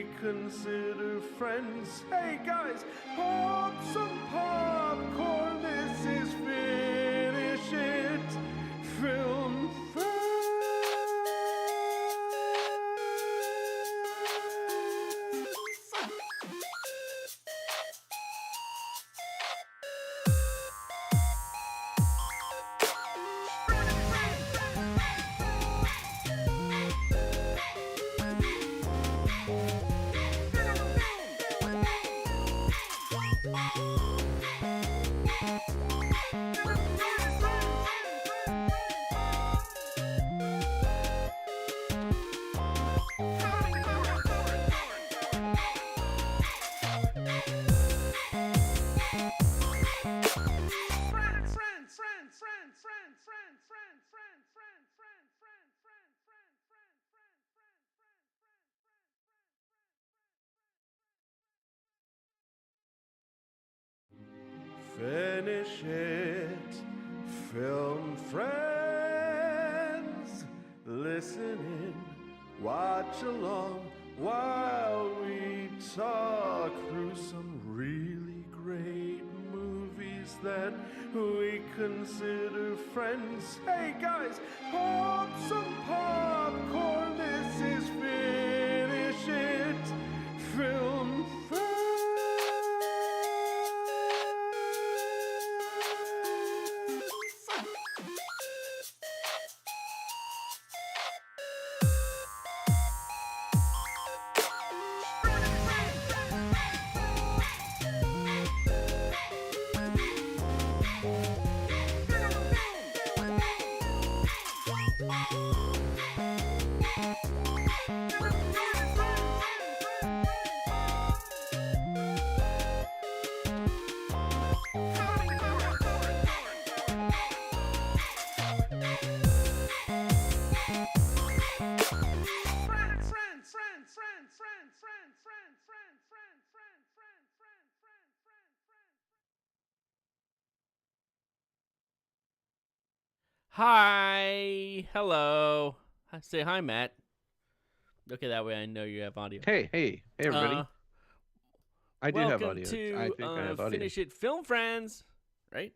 we consider friends. Hey guys, pop some popcorn. This is Finish It Film Friends. Finish it, film friends. Listen in, watch along while we talk through some really great movies that we consider friends. Hey guys, pop some popcorn. This is Finish It, Film Friends. Hi. Hello. Say hi, Matt. Okay, that way I know you have audio. Hey, everybody. I do have welcome audio. to I think I have audio. Finish It Film Friends, right?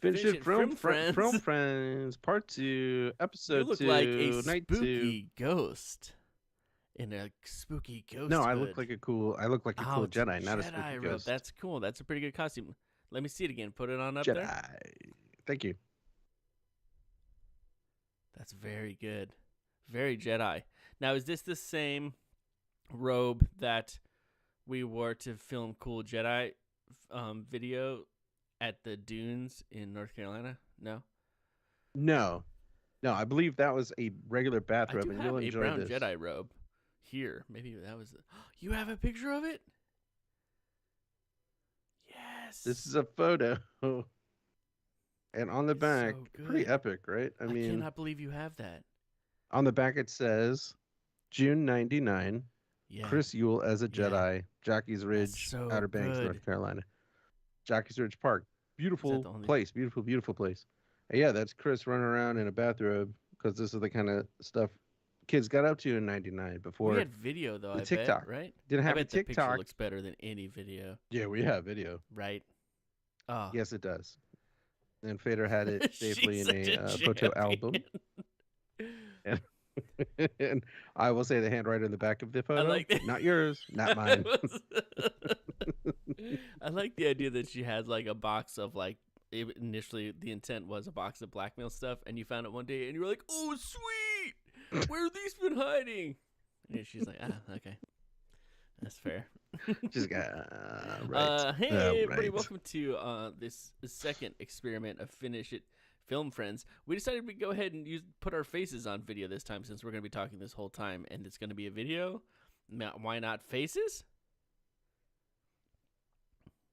Finish It Film Friends, Part 2, You Episode look 2, like a Night 2. spooky ghost in a spooky ghost. No, I hood. look like a cool Jedi, not a spooky Jedi robe. ghost. That's cool. That's a pretty good costume. Let me see it again. Put it on up Jedi. there. Thank you. That's very good. Very Jedi. Now, is this the same robe that we wore to film Cool Jedi video at the dunes in North Carolina? No? No, I believe that was a regular I bathrobe, do and have you'll a enjoy brown this. Jedi robe here. Maybe that was... You have a picture of it? Yes. This is a photo. And on the It's back, so pretty good. epic, right? I mean, cannot believe you have that. on the back it says June 99. Yeah. Chris Yule as a Jedi, Jockey's Ridge, so Outer Banks, good. North Carolina. Jockey's Ridge Park. Beautiful the only- place. Beautiful place. And yeah, that's Chris running around in a bathrobe because this is the kind of stuff kids got up to in 99 before. We had video, though, the I TikTok. bet, right? Didn't have I a bet the picture TikTok. looks better than any video, Yeah, we have video. right? Oh. Yes, it does. And Fader had it safely She's in such a a photo album. And I will say the handwriting in the back of the photo, like that. not yours, not mine. I like the idea that she has like a box of like initially the intent was a box of blackmail stuff, and you found it one day and you were like, "Oh, sweet! Where have these been hiding?" And she's like, "Ah, okay, that's fair." Just got right. Hey, everybody! Right. Welcome to this second experiment of Finish It Film Friends. We decided we'd go ahead and put our faces on video this time, since we're going to be talking this whole time, and it's going to be a video. Why not faces?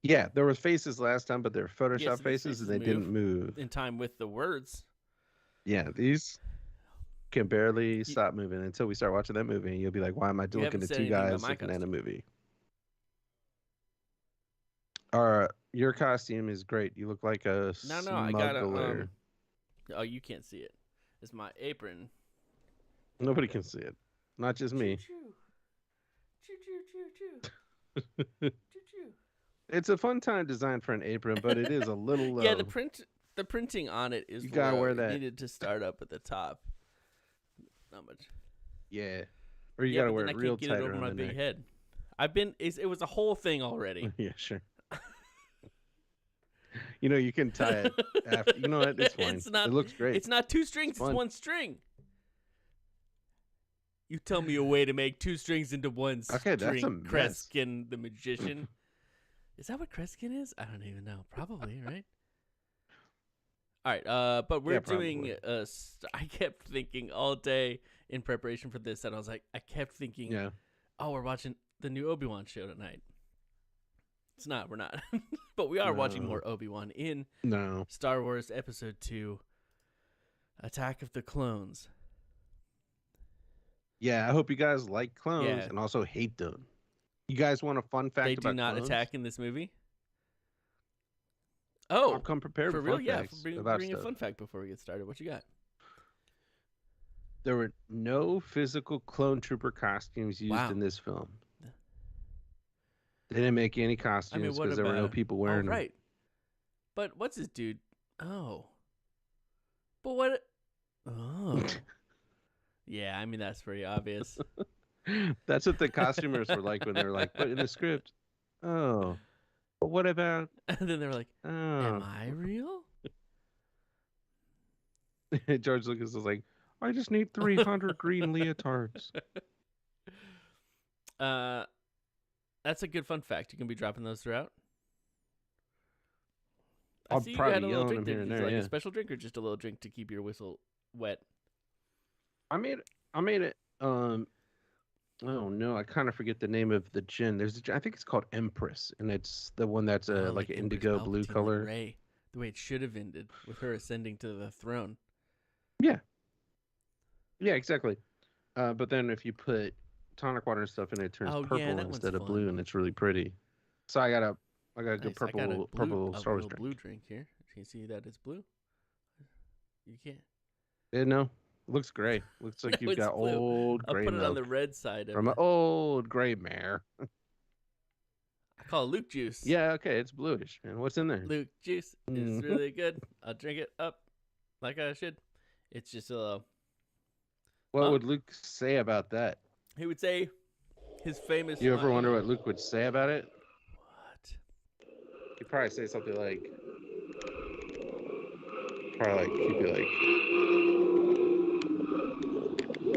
Yeah, there was faces last time, but they're Photoshop Yes, these faces, and they faces didn't move. In time with the words. Yeah, these can barely stop moving until we start watching that movie, and you'll be like, "Why am I looking haven't at said two anything about guys my looking at a costume. movie?" Your costume is great. You look like a No, smuggler. I got a. Oh, you can't see it. It's my apron. Nobody can see it. Not just me. Choo-choo. Choo-choo. It's a fun time design for an apron, but it is a little low. Yeah, the printing on it is You gotta low. wear It that. needed to start up at the top. Not much. Yeah. Or you Yeah, gotta but wear then it I real can't get tight it over around my the big neck. head. It was a whole thing already. Yeah, sure. You can tie it after. You know what? It's fine. It's not. It looks great. It's not 2 strings. It's fun. 1 string. You tell me a way to make 2 strings into 1 Okay, that's a string. mess. Kreskin the magician. Is that what Kreskin is? I don't even know. Probably, right? All right. But we're Yeah, doing. probably. I kept thinking all day in preparation for this, and I was like, I kept thinking, Yeah. oh, we're watching the new Obi-Wan show tonight. It's not. We're not. But we are watching No. more Obi-Wan in No. Star Wars Episode 2, Attack of the Clones. Yeah, I hope you guys like clones Yeah. and also hate them. You guys want a fun fact They about do not clones? attack in this movie. Oh, I'll come prepared for with real? fun Yeah. facts Bring about a stuff. fun fact before we get started. What you got? There were no physical clone trooper costumes used Wow. in this film. They didn't make any costumes what because there were no about- people Oh, wearing them. right. But what's this dude? Oh. But what? Oh. Yeah, I mean, that's pretty obvious. That's what the costumers were like when they were like, but in the script, oh, but what about, And then they were like, am oh. I real? George Lucas was like, I just need 300 green leotards. That's a good fun fact. You can be dropping those throughout. I I'll see you probably had a yell little at drink him there. here and Is it there, like yeah. a special drink or just a little drink to keep your whistle wet? I made it. Oh no, I kind of forget the name of the gin. There's, I think it's called Empress, and it's the one that's Oh, like an Empress indigo blue Palpatine, like color. Rey, the way it should have ended with her ascending to the throne. Yeah, exactly. But then if you put tonic water and stuff in it, it turns Oh, yeah, purple that one's instead of fun. blue, and it's really pretty. So I got a good Nice. purple I got a purple a Star Wars little drink. blue drink here. Can you see that it's blue? You can't. Yeah, no, looks gray. Looks like No, you've it's got blue. old I'll gray put it on milk the red side of from an it. old gray mare. I call it Luke juice. Yeah, okay, it's bluish. Man, what's in there? Luke juice is Mhm. really good. I'll drink it up like I should. It's just a little. What Huh? would Luke say about that? He would say his famous. You ever line- wonder what Luke would say about it? What? He'd probably say something like, he'd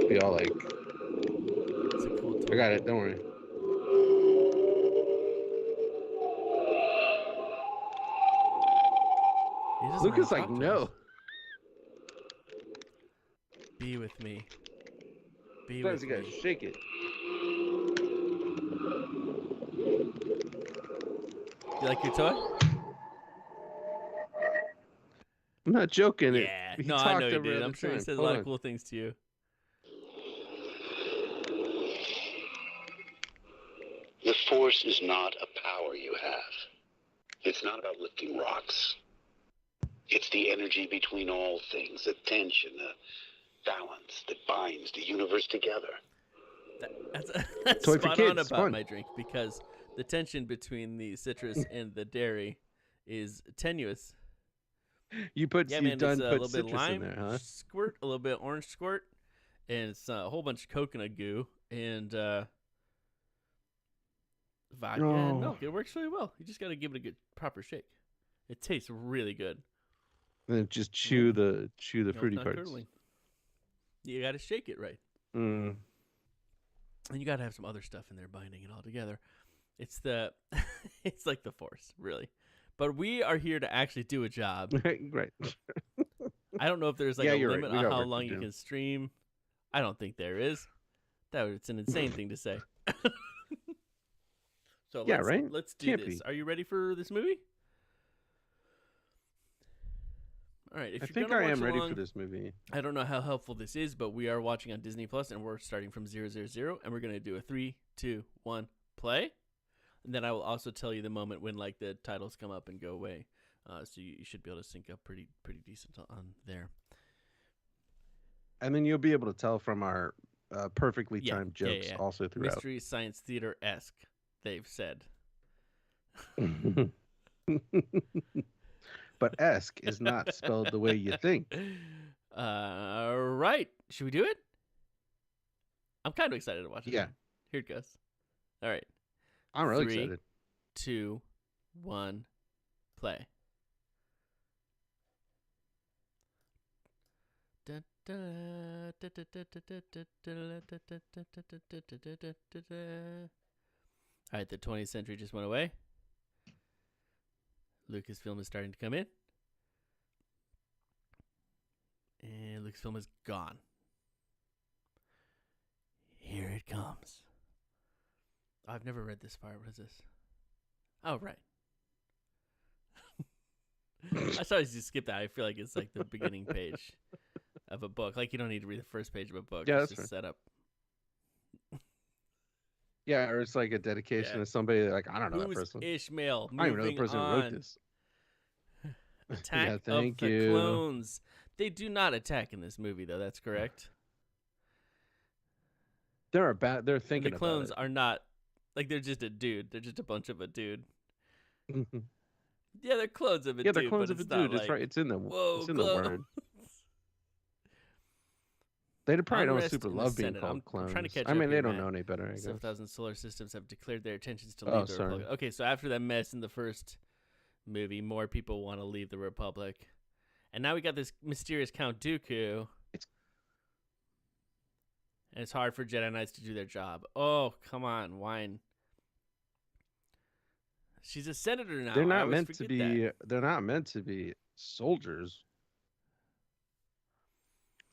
be all like, It's a cool I got it, don't worry. He doesn't Luke wanna is like, talk to no. us. Be with me. Be Sometimes with you gotta me. shake it. You like your toy? I'm not joking. Yeah. He No, I talked know you every did. other I'm sure he time. says a Hold lot on. of cool things to you. The Force is not a power you have. It's not about lifting rocks. It's the energy between all things, the tension, the balance that binds the universe together. That's Toy for spot kids, on it's about fun. my drink because the tension between the citrus and the dairy is tenuous. You've Yeah, done man, it's a put little bit citrus lime in there, huh? squirt, a little bit orange squirt, and it's a whole bunch of coconut goo and vodka and Oh. milk. It works really well. You just got to give it a good proper shake. It tastes really good. And then just chew the Milk fruity not parts. curdling. You got to shake it right. Mm. And you got to have some other stuff in there binding it all together. It's the it's like the Force, really. But we are here to actually do a job. Right. I don't know if there's like Yeah, a you're right. limit We on got how work to long you do. can stream. I don't think there is. It's an insane thing to say. So Yeah, right? let's do Can't this. be. Are you ready for this movie? All right. If I you're think gonna I watch am ready along, for this movie. I don't know how helpful this is, but we are watching on Disney Plus, and we're starting from 000, and we're gonna do a 3, 2, 1, play, and then I will also tell you the moment when like the titles come up and go away, so you should be able to sync up pretty decent on there. And then you'll be able to tell from our perfectly Yeah, timed yeah, jokes yeah. also throughout. Mystery Science Theater esque. they've said. But esque is not spelled the way you think. Right. Should we do it? I'm kind of excited to watch it. Yeah. Here it goes. All right. I'm really 3, excited. 2, 1, play. All right, the 20th century just went away. Lucasfilm is starting to come in. And Lucasfilm is gone. Here it comes. Oh, I've never read this part. What is this? Oh, right. I thought I just skip that. I feel like it's like the beginning page of a book. Like you don't need to read the first page of a book. Yeah, it's that's just set up. Yeah, or it's like a dedication Yeah. to somebody that, like, I don't know Who's that person. Ishmael? I don't even know the Moving person who on. wrote this. Attack of thank the you. clones. They do not attack in this movie, though. That's correct. They're And thinking the clones about are not like they're just a dude. They're just a bunch of a dude. it. Yeah, they're clones of a Yeah, dude. they're clones but of a it's not dude. It's like, right. It's in the Whoa, it's in the clones. word. They probably don't Unrest super in the love being Senate. called I'm clones. trying to catch I mean, up they here, don't Matt. know any better, I guess. 7,000 solar systems have declared their intentions to Oh, leave the sorry. Republic. Okay, so after that mess in the first movie, more people want to leave the Republic. And now we got this mysterious Count Dooku. And it's hard for Jedi Knights to do their job. Oh, come on, wine. She's a senator now. They're I not always meant to forget be. that. They're not meant to be soldiers.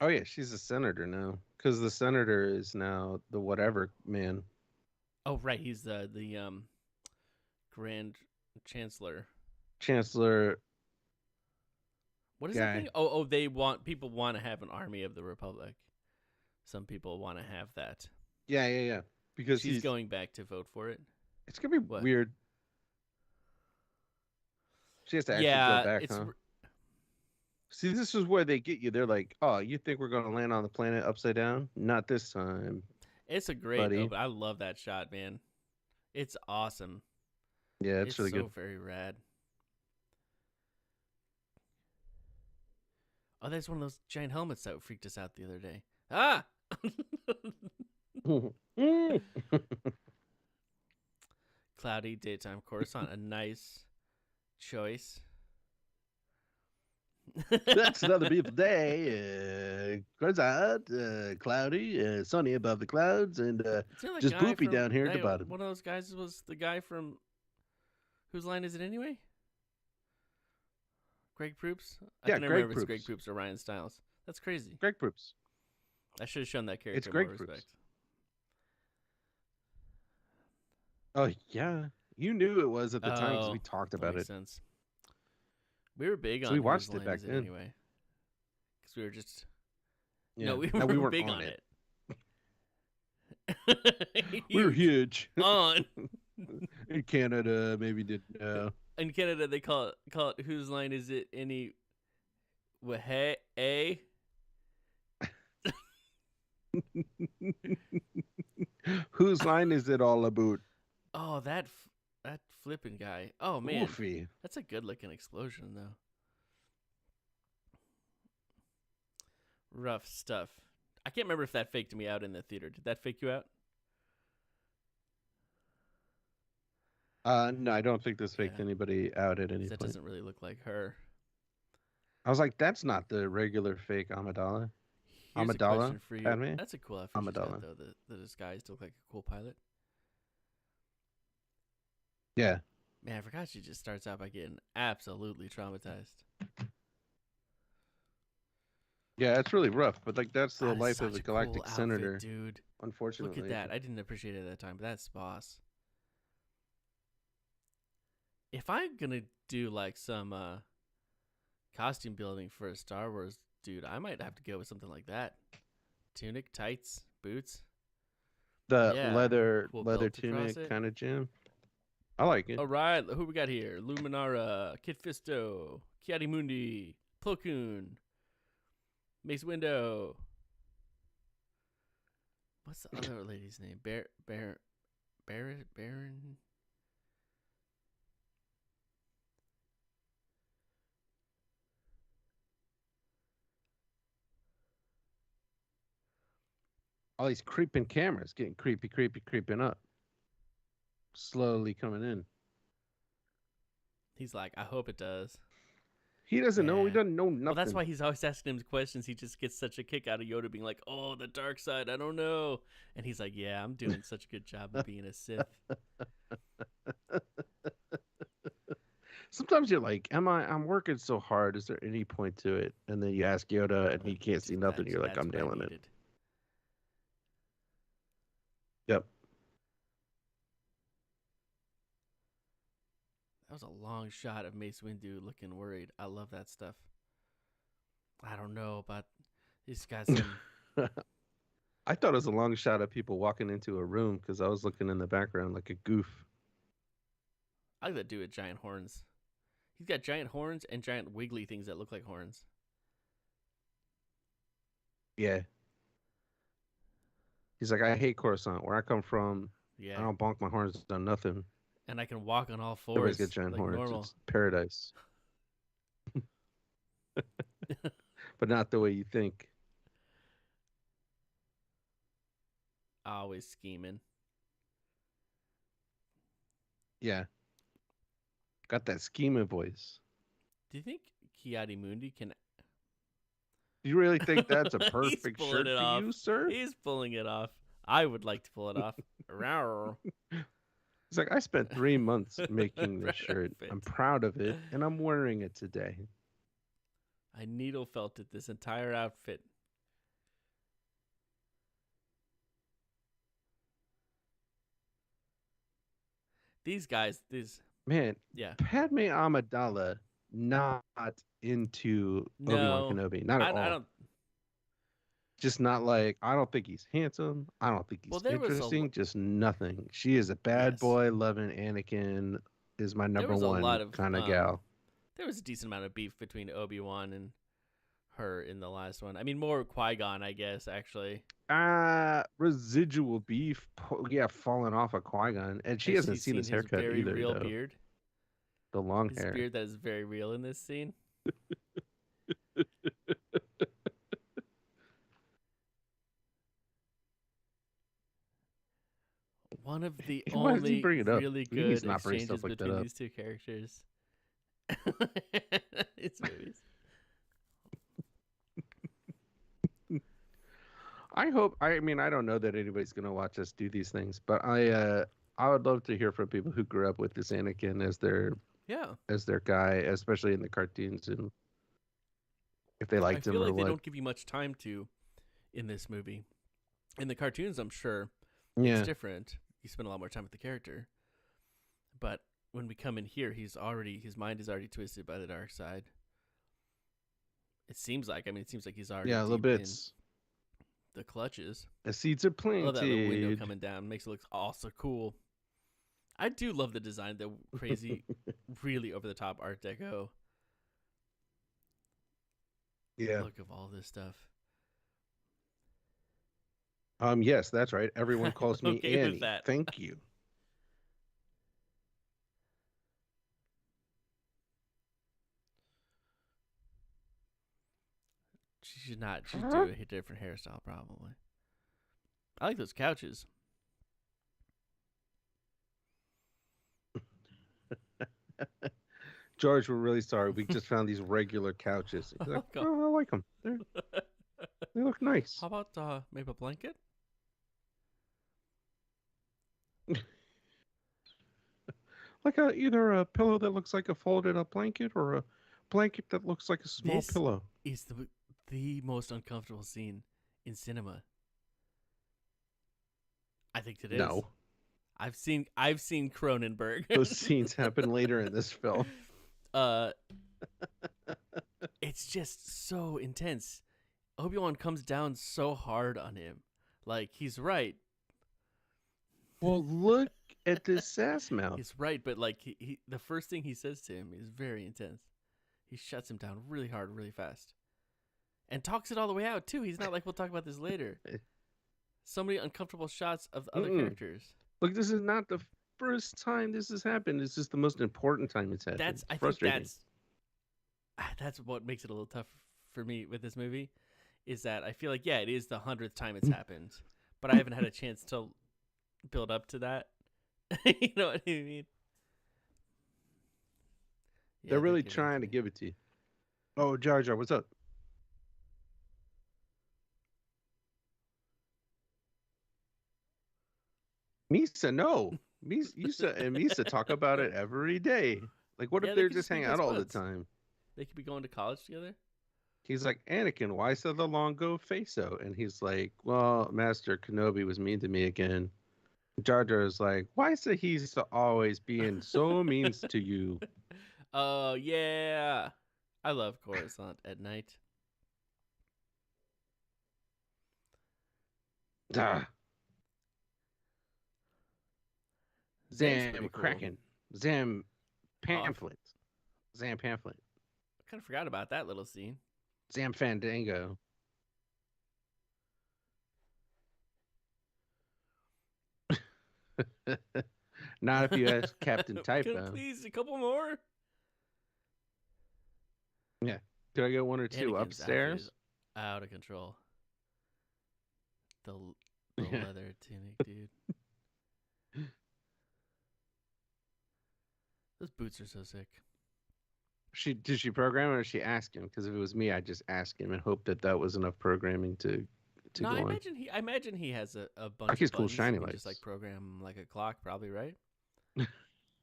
Oh yeah, she's a senator now. Because the senator is now the whatever man. Oh, right. He's the Grand Chancellor. Chancellor. What is Guy. that thing? People want to have an army of the Republic. Some people want to have that. Yeah. Because She's he's going back to vote for it. It's gonna be What? weird. She has to actually Yeah, go back, it's huh? See, this is where they get you. They're like, "Oh, you think we're gonna land on the planet upside down? Not this time." it's a great. buddy. I love that shot, man. It's awesome. Yeah, it's really so good. very rad. Oh, there's one of those giant helmets that freaked us out the other day. Ah! Cloudy daytime Coruscant, a nice choice. That's another beautiful day. Croissant, cloudy, sunny above the clouds, and Isn't there that just guy poopy from- down here at the hey, bottom. One of those guys was the guy from Whose Line Is It Anyway? Greg Proops? I Yeah, can never Greg remember if it's Greg Proops. Proops or Ryan Stiles. That's crazy. Greg Proops. I should have shown that character Greg more Proops. respect. Oh yeah, you knew it was at the time because Oh, we talked That about makes it. sense. We were big So on we Whose watched it Line back Is It then. Anyway. Because we were just... Yeah. No, we No, were weren't big on on it. it. We were huge. On. In Canada, maybe didn't know. In Canada, they call it Whose Line Is It Any... Hey, eh? Whose line is it all about? Oh, that flipping guy. Oh, man. Oofy. That's a good-looking explosion, though. Rough stuff. I can't remember if that faked me out in the theater. Did that fake you out? No, I don't think this faked Yeah. anybody out at 'Cause any that point. doesn't really look like her. I was like, that's not the regular fake Amidala. Here's a Amidala, question for you. Padme? That's a cool outfit she's got, Amidala. though. The disguise to look like a cool pilot. Yeah. Man, I forgot she just starts out by getting absolutely traumatized. Yeah, it's really rough, but like that's the That is life such of a cool galactic outfit, senator. dude. Unfortunately. Look at that. I didn't appreciate it at that time, but that's boss. If I'm gonna do like some costume building for a Star Wars dude, I might have to go with something like that. Tunic, tights, boots. The Yeah, leather cool leather belt across tunic it. kind of jam. I like it. All right, who we got here? Luminara, Kit Fisto, Kiadi Mundi, Plo Koon, Mace Windu. What's the other lady's name? Baron. All these creeping cameras getting creeping up. Slowly coming in. He's like, I hope it does. He doesn't know. He Yeah. doesn't know nothing. Well, that's why he's always asking him questions. He just gets such a kick out of Yoda being like, "Oh, the dark side, I don't know." And he's like, "Yeah, I'm doing such a good job of being a Sith." Sometimes you're like, I'm working so hard. Is there any point to it? And then you ask Yoda and he can't see nothing. You're like, I'm That's what I nailing it. needed. Yep. That was a long shot of Mace Windu looking worried. I love that stuff. I don't know, but he's got some. I thought it was a long shot of people walking into a room because I was looking in the background like a goof. I like that dude with giant horns. He's got giant horns and giant wiggly things that look like horns. Yeah. He's like, I hate Coruscant. Where I come from, Yeah, I don't bonk my horns on nothing. and I can walk on all Everybody's fours got giant like horns. normal. It's paradise. But not the way you think. Always scheming. Yeah. Got that scheming voice. Do you think Ki-Adi-Mundi can? Do you really think that's a He's perfect pulling shirt it for off. you, sir? He's pulling it off. I would like to pull it off. Rawr. He's like, I spent 3 months making this shirt. Perfect. I'm proud of it, and I'm wearing it today. I needle felted this entire outfit. These guys, Man, yeah. Padme Amidala not into Obi-Wan No, Kenobi. Not at all. I don't. Just not like, I don't think he's handsome. I don't think he's Well, there was a interesting. Just nothing. She is a bad Yes. boy loving Anakin, is my number was a one lot of, kind of gal. There was a decent amount of beef between Obi-Wan and her in the last one. I mean, more Qui-Gon, I guess, actually. Residual beef, falling off of Qui-Gon. And she Has hasn't seen his haircut very either, real though. beard. The long His hair. beard that is very real in this scene. One of the Why does he only bring it up? really He needs good to not bring exchanges stuff like that between up. these two characters. It's movies. I hope. I mean, I don't know that anybody's gonna watch us do these things, but I would love to hear from people who grew up with this Anakin as their guy, especially in the cartoons, and if they liked I him feel or like they what. don't give you much time to in this movie. In the cartoons, I'm sure Yeah, it's different. You spend a lot more time with the character. But when we come in here, his mind is already twisted by the dark side. It seems like he's already yeah, little deep in bits. the clutches. The seeds are I love that little window planted. coming down. Makes it look also cool. I do love the design, the crazy, really over the top Art Deco Yeah. look of all this stuff. Yes, that's right. Everyone calls me Okay with Annie. that. Thank you. She should not. She should do a different hairstyle, probably. I like those couches. George, we're really sorry. We just found these regular couches. He's like, God. oh, I like them. They look nice. How about maybe a blanket? Like either a pillow that looks like a folded up blanket or a blanket that looks like a small This pillow. is the most uncomfortable scene in cinema. I think it is. No, I've seen Cronenberg. those scenes happen later in this film. It's just so intense. Obi-Wan comes down so hard on him. Like, he's right. Well, look at this sass mouth. He's right, but like he the first thing he says to him is very intense. He shuts him down really hard, really fast. And talks it all the way out too. He's not like, we'll talk about this later. So many uncomfortable shots of other Mm-mm. characters. Look, this is not the first time this has happened. This is the most important time it's happened. I think that's what makes it a little tough for me with this movie, is that I feel like, yeah, it is the 100th time it's happened, but I haven't had a chance to build up to that. You know what I mean? Yeah, they're really trying to give it to you. Oh, Jar Jar, what's up? Misa, no. Misa talk about it every day. Like, what if they're just hanging out all the time? They could be going to college together. He's like, Anakin, why so the long go face-o? And he's like, well, Master Kenobi was mean to me again. Jar Jar is like, why so he's always being so mean to you? Oh, yeah. I love Coruscant at night. Zam Kraken. Zam Pamphlet. Zam Pamphlet. I kind of forgot about that little scene. Zam Fandango. Not if you ask Captain Typo. Please, a couple more. Yeah. Did I get one or two Anakin's upstairs? Out of control. The leather tunic, dude. Those boots are so sick. Did she program it or she asked him? Because if it was me, I'd just ask him and hope that was enough programming to no, go I imagine he has a bunch like his of cool shiny lights. Just like program like a clock, probably, right?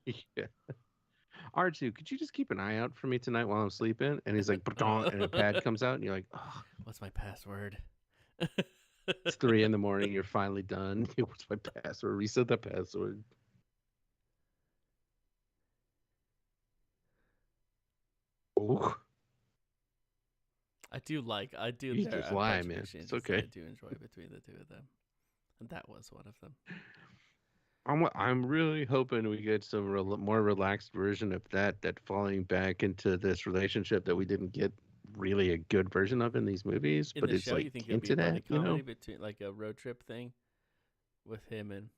Yeah. R2, could you just keep an eye out for me tonight while I'm sleeping? And he's like, and a pad comes out, and you're like, oh. What's my password? It's 3 a.m. You're finally done. What's my password? Reset the password. Ooh. I do. You just lie, man. It's okay. I do enjoy between the two of them, and that was one of them. I'm really hoping we get some more relaxed version of that falling back into this relationship that we didn't get really a good version of in these movies. But it's like hinted at, between like a road trip thing with him and.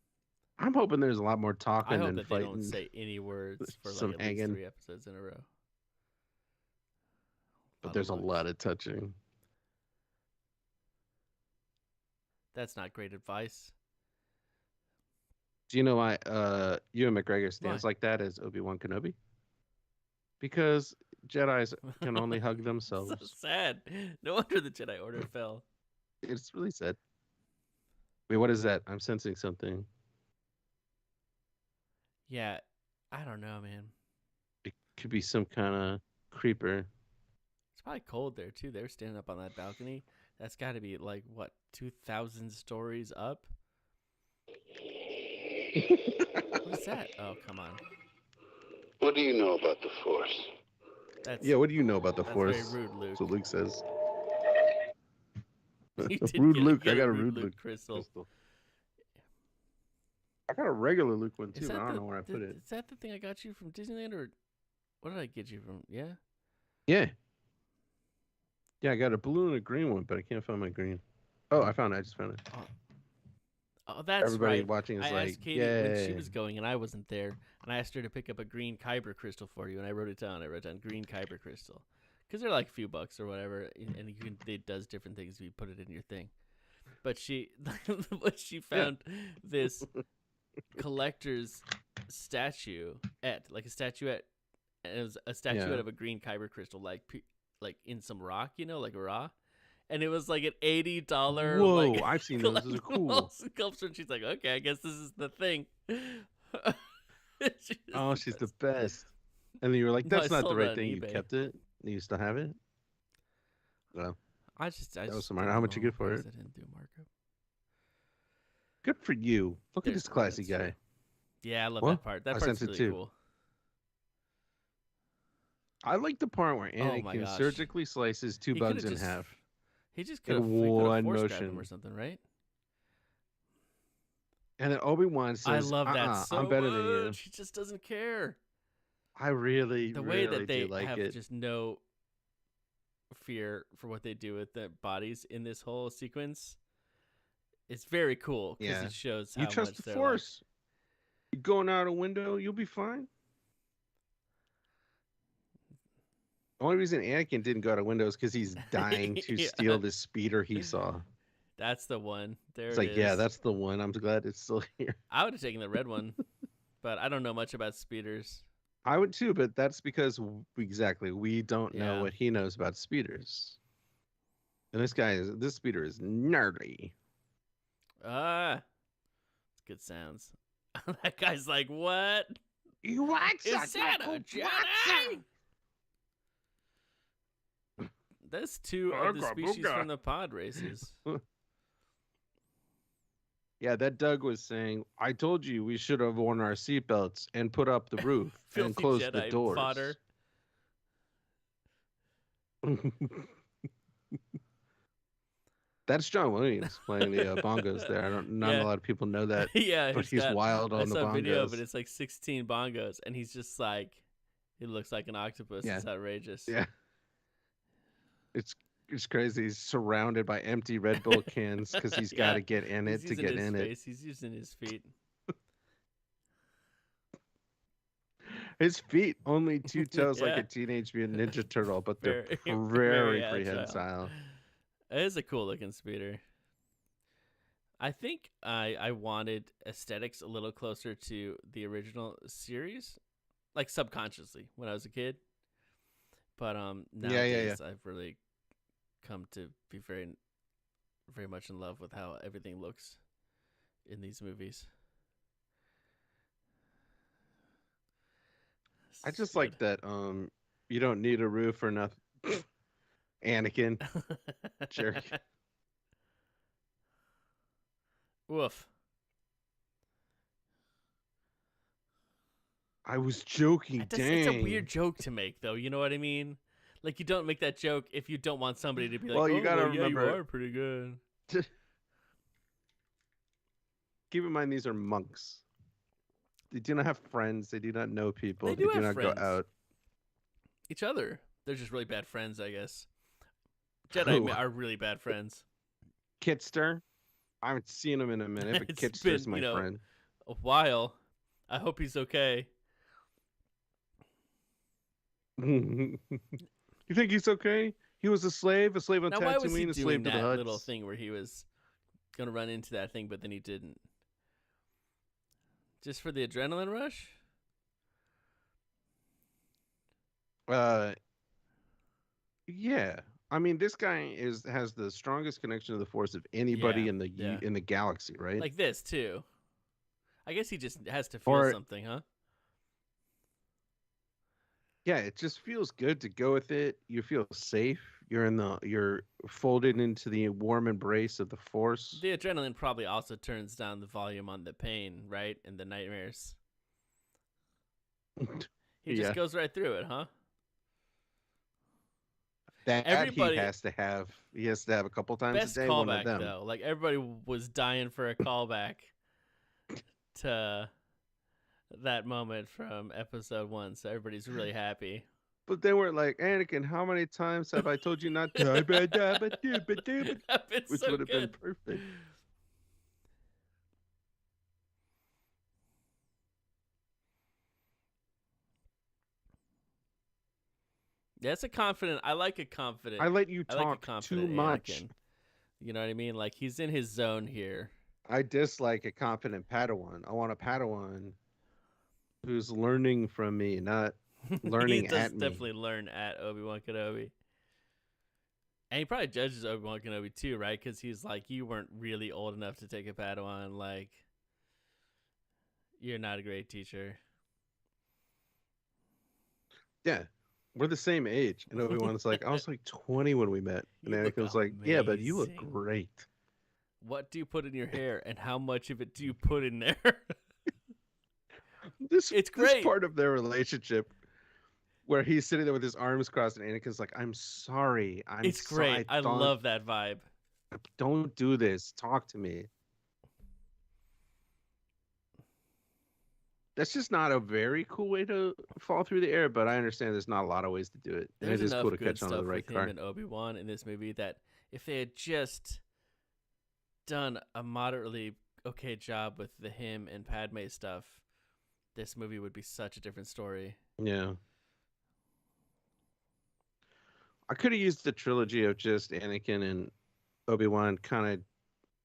I'm hoping there's a lot more talking and fighting. They don't say any words for some like at least 3 episodes in a row. But there's a lot of touching. That's not great advice. Do you know why Ewan McGregor stands like that as Obi-Wan Kenobi? Because Jedis can only hug themselves. So sad. No wonder the Jedi Order fell. It's really sad. Wait, what is that? I'm sensing something. Yeah, I don't know, man. It could be some kind of creeper. It's probably cold there, too. They were standing up on that balcony. That's got to be, like, what, 2,000 stories up? What is that? Oh, come on. What do you know about the Force? What do you know about the Force? That's very rude, Luke. That's what Luke says. Rude Luke. I got a rude Luke crystal. I got a regular Luke one, too, but I don't know where I put it. Is that the thing I got you from Disneyland, or what did I get you from? Yeah? Yeah. Yeah, I got a blue and a green one, but I can't find my green. Oh, I found it. I just found it. Oh, that's Everybody right. watching is I asked Katie when she was going, and I wasn't there, and I asked her to pick up a green kyber crystal for you, and I wrote it down. I wrote down green kyber crystal. Because they're like a few bucks or whatever, and it does different things if you put it in your thing. But she found this collector's statuette, like a statuette, and it was a statuette of a green kyber crystal, like in some rock, like raw, and it was like an $80. Whoa, like, I've seen those. Those are cool. Sculpture. And she's like, okay, I guess this is the thing. She's the best. And then you were like, that's not the right thing. You kept it. You still have it. Well, I just was smart. How much you get for it? I didn't do markup. Good for you. Look at this classy guy. True. Yeah, I love that part. That part's really cool. I like the part where Anakin surgically slices 2 bugs in half. He just could have one motion him or something, right? And then Obi-Wan says, I love that so I'm better much. than you. He just doesn't care. I really, the way really that they like have it. Just no fear for what they do with their bodies in this whole sequence. It's very cool because it shows how you trust much the they're Force. You going out a window, you'll be fine. The only reason Anakin didn't go out a window is because he's dying to steal the speeder he saw. That's the one. It's like, yeah, that's the one. I'm glad it's still here. I would have taken the red one, but I don't know much about speeders. I would too, but that's because we don't know what he knows about speeders. And this speeder is nerdy. It's good sounds. That guy's like, what? Is that a Jedi? That's two of the species from the pod races. Yeah, that Doug was saying, I told you we should have worn our seatbelts and put up the roof and closed the doors. Fodder. That's John Williams playing the bongos there. Not a lot of people know that. Yeah, but he's wild on the bongos. I saw a video, but it's like 16 bongos, and he's just like, he looks like an octopus. Yeah. It's outrageous. Yeah. It's crazy. He's surrounded by empty Red Bull cans because he's got to get in it to get in it. He's using his feet. His feet, only two toes like a Teenage Mutant Ninja Turtle, but they're very prehensile. It is a cool looking speeder. I think I wanted aesthetics a little closer to the original series, like subconsciously when I was a kid. But nowadays I've really come to be very, very much in love with how everything looks in these movies. I just like that you don't need a roof or nothing. Anakin. Jerk. Woof. I was joking. Dang. It's a weird joke to make, though. You know what I mean? Like, you don't make that joke if you don't want somebody to be like, you gotta remember, you are pretty good. Keep in mind, these are monks. They do not have friends. They do not know people. They do not friends. Go out. Each other. They're just really bad friends, I guess. Jedi are really bad friends. Kitster? I haven't seen him in a minute, but Kitster's my friend. A while. I hope he's okay. You think he's okay? He was a slave on now, Tatooine, why was he a slave doing to the Hutts. Little thing where he was gonna run into that thing, but then he didn't. Just for the adrenaline rush? Yeah. I mean, this guy has the strongest connection to the Force of anybody in the galaxy, right? Like this too. I guess he just has to feel something, huh? Yeah, it just feels good to go with it. You feel safe. You're folded into the warm embrace of the Force. The adrenaline probably also turns down the volume on the pain, right? And the nightmares. He just goes right through it, huh? That he has to have a couple times a day. Callback, one of them. Though. Like, everybody was dying for a callback to that moment from episode 1, so everybody's really happy. But they were like, Anakin, how many times have I told you not to? Which would have been perfect. That's a confident. I like a confident. I let you talk too much. Anakin. You know what I mean? Like, he's in his zone here. I dislike a confident Padawan. I want a Padawan who's learning from me, not learning at me. He does definitely learn at Obi-Wan Kenobi. And he probably judges Obi-Wan Kenobi too, right? Because he's like, you weren't really old enough to take a Padawan. Like, you're not a great teacher. Yeah. We're the same age. And Obi-Wan's like, I was like 20 when we met. And Anakin was like, yeah, but you look great. What do you put in your hair, and how much of it do you put in there? It's great. This part of their relationship where he's sitting there with his arms crossed and Anakin's like, I'm sorry. It's great. I love that vibe. Don't do this. Talk to me. That's just not a very cool way to fall through the air, but I understand there's not a lot of ways to do it. And it is cool to catch on to the right car. Him and Obi-Wan in this movie that if they had just done a moderately okay job with the him and Padme stuff this movie would be such a different story. Yeah. I could have used the trilogy of just Anakin and Obi-Wan kind of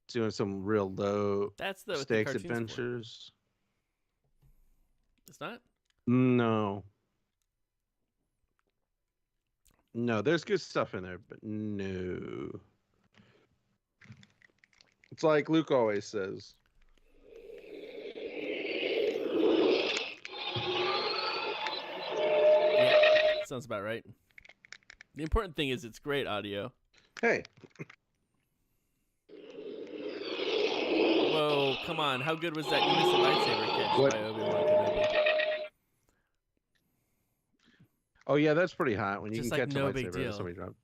doing some real low stakes adventures. It's not? No. No, there's good stuff in there, but no. It's like Luke always says. Yeah, sounds about right. The important thing is it's great audio. Hey. Whoa, come on. How good was that? You missed the lightsaber catch by Obi-Wan Kenobi. Oh, yeah, that's pretty hot. When you Just can like catch no a big lightsaber deal. that somebody dropped.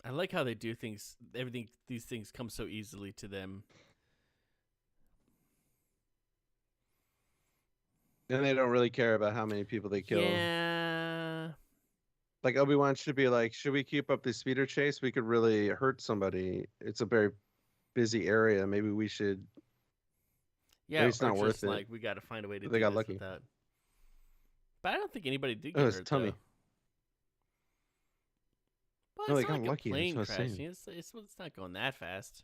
I like how they do things. Everything, these things come so easily to them. And they don't really care about how many people they kill. Yeah. Like Obi-Wan should be like, should we keep up the speeder chase? We could really hurt somebody. It's a very busy area. Maybe we should. Yeah, maybe it's not worth just it. like we got to find a way to. They do got this lucky. Without. But I don't think anybody did Oh, get his hurt. tummy. Though. Well, No, it's they not got like lucky, a that's plane what I'm crashing. saying. It's not going that fast.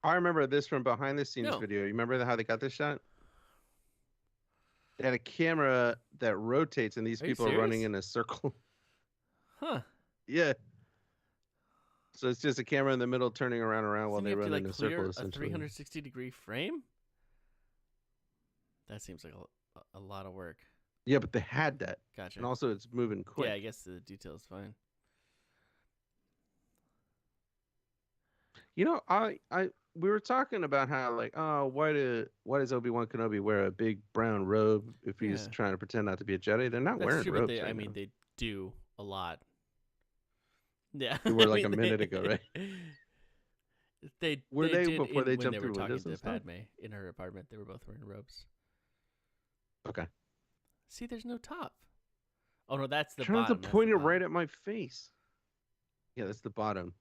I remember this from behind the scenes No. video. You remember how they got this shot? They had a camera that rotates, and these Are you people are running serious? in a circle. Huh. Yeah. So it's just a camera in the middle turning around while Doesn't they you have run to, in a clear circle, a essentially. 360-degree frame? That seems like a lot of work. Yeah, but they had that. Gotcha. And also it's moving quick. Yeah, I guess the detail is fine. You know, we were talking about how like, oh, why does Obi-Wan Kenobi wear a big brown robe if he's Yeah. trying to pretend not to be a Jedi? They're not That's wearing true, robes. but Right now. they do a lot. Yeah. They were I like mean, a minute ago, right? They Were they did before they when jumped they were through talking windows to and stuff? Padme in her apartment. They were both wearing robes. Okay. See, there's no top. Oh no, that's the Try not bottom. to That's point the it right bottom. at my face. Yeah, that's the bottom.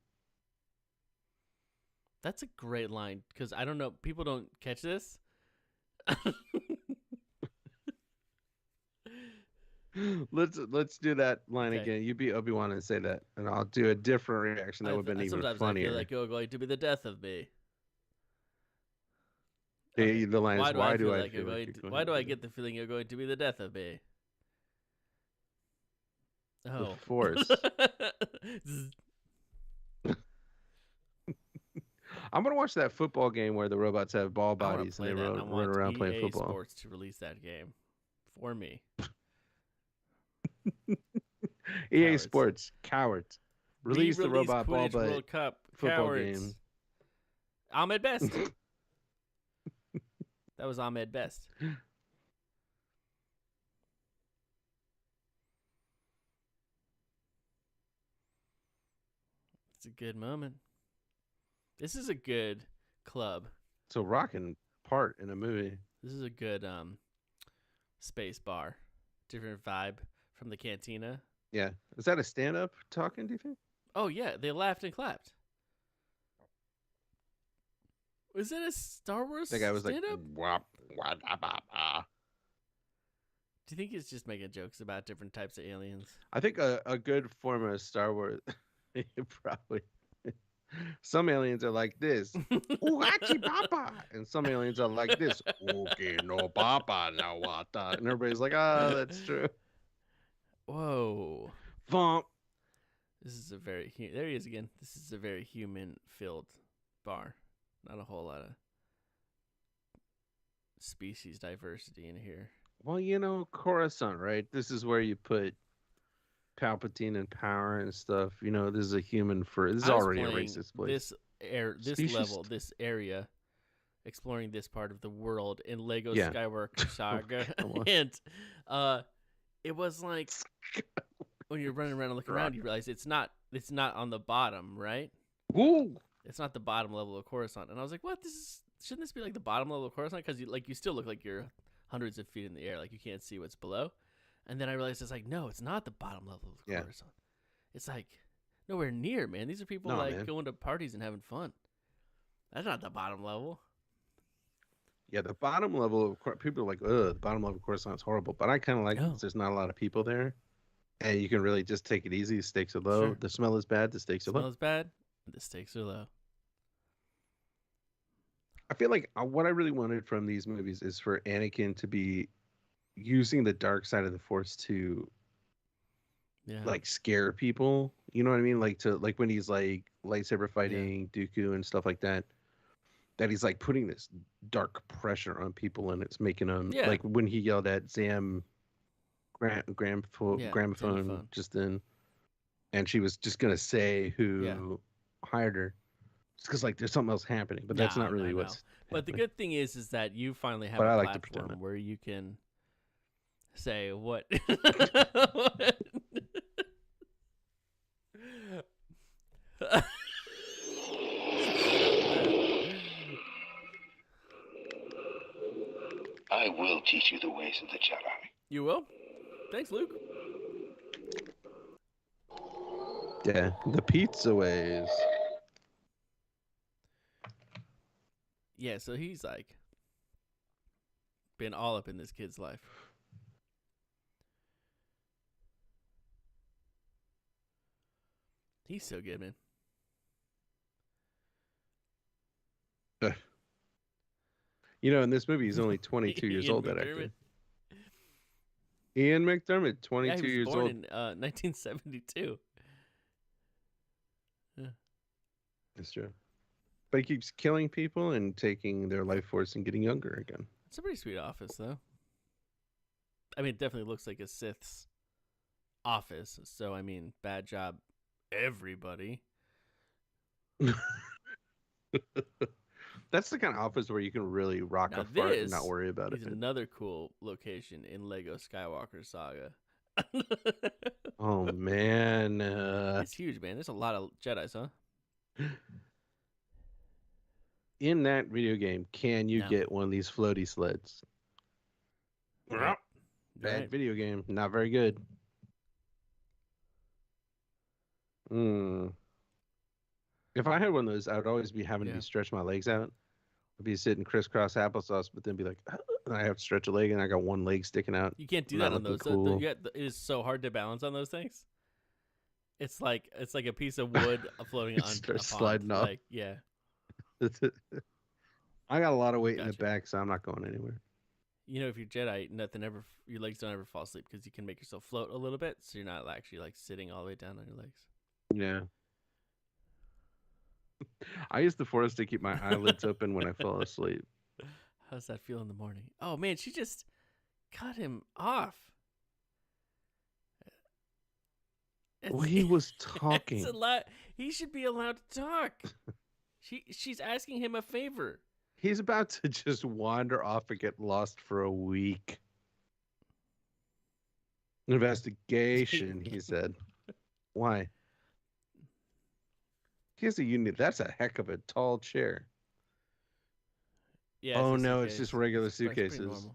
That's a great line because I don't know. People don't catch this. Let's do that line Okay. again. You be Obi-Wan and say that, and I'll do a different reaction that would have been even Sometimes funnier. I feel like you're going to be the death of me. The line is, Why do I feel feel like you're going why do to I be get the feeling you're going to be the death of me? Oh. the Force? I'm gonna watch that football game where the robots have ball I wanna bodies and play they that, run I want around playing EA football. Sports to release that game for me. EA Cowards. Sports, cowards. Release the Re-release robot ball Quidditch butt World Cup. football Cowards. game. Ahmed Best. That was Ahmed Best. It's a good moment. This is a good club. It's a rocking part in a movie. This is a good space bar. Different vibe from the cantina. Yeah. Is that a stand-up talking, do you think? Oh yeah, they laughed and clapped. Was it a Star Wars That guy was like, stand-up? "Wap, wah, da, ba, ba." Do you think he's just making jokes about different types of aliens? I think a good form of Star Wars, probably. Some aliens are like this, "Uhachi papa," and some aliens are like this, "Okay, no papa, no wata," and everybody's like, "Ah, that's true." Whoa. Vomp. This is a very there he is again. This is a very human-filled bar. Not a whole lot of species diversity in here. Well, you know, Coruscant, right? This is where you put Palpatine and power and stuff. You know, this is a human for. This is I was already a playing racist place. This Specious. level, this area, exploring this part of the world in Lego Yeah. Skywalker Saga, Come on. and it was like when you're running around and looking around, you realize it's not on the bottom, right? Ooh. It's not the bottom level of Coruscant. And I was like, what? Shouldn't this be like the bottom level of Coruscant? Because you still look like you're hundreds of feet in the air, like you can't see what's below. And then I realized it's like, no, it's not the bottom level of Yeah. Coruscant. It's like nowhere near, man. These are people No, man. going to parties and having fun. That's not the bottom level. Yeah, the bottom level of people are like, ugh, the bottom level of Coruscant's horrible. But I kind of like it 'cause there's not a lot of people there. And you can really just take it easy. The stakes are low. Sure. The smell is bad. The stakes are low. Smell is bad. The stakes are low. I feel like what I really wanted from these movies is for Anakin to be using the dark side of the Force to like scare people. You know what I mean? Like when he's like lightsaber fighting Dooku and stuff like that. That he's like putting this dark pressure on people, and it's making them like when he yelled at Zam gramophone just then, and she was just gonna say who hired her, just because like there's something else happening, but that's not really what's. But the good thing is that you finally have a platform where you can say what. I will teach you the ways of the Jedi. You will? Thanks, Luke. Yeah, the pizza ways. Yeah, so he's like been all up in this kid's life. He's so good, man. You know, in this movie, he's only 22 years old. That actor. Ian McDiarmid, 22 years old. In 1972. Yeah. That's true. But he keeps killing people and taking their life force and getting younger again. It's a pretty sweet office, though. I mean, it definitely looks like a Sith's office. So, I mean, bad job, everybody. That's the kind of office where you can really rock a fart and not worry about it. Another cool location in Lego Skywalker Saga. Oh, man. It's huge, man. There's a lot of Jedis, huh? In that video game, can you get one of these floaty sleds? Right. Bad video game. Not very good. If I had one of those, I would always be having to stretch my legs out. I'd be sitting crisscross applesauce, but then be like, and I have to stretch a leg, and I got one leg sticking out. You can't do that on those. Cool. It is so hard to balance on those things. It's like a piece of wood floating on. Start sliding off. Like, yeah. I got a lot of weight in the back, so I'm not going anywhere. You know, if you're Jedi, your legs don't ever fall asleep because you can make yourself float a little bit, so you're not actually like sitting all the way down on your legs. Yeah. I use the Force to keep my eyelids open when I fall asleep. How does that feel in the morning? Oh man, she just cut him off. Well, he was talking. It's a lot. He should be allowed to talk. She's asking him a favor. He's about to just wander off and get lost for a week. Investigation, he said. Why? He has a unit. That's a heck of a tall chair. Yeah. Oh no, it's just regular suitcases.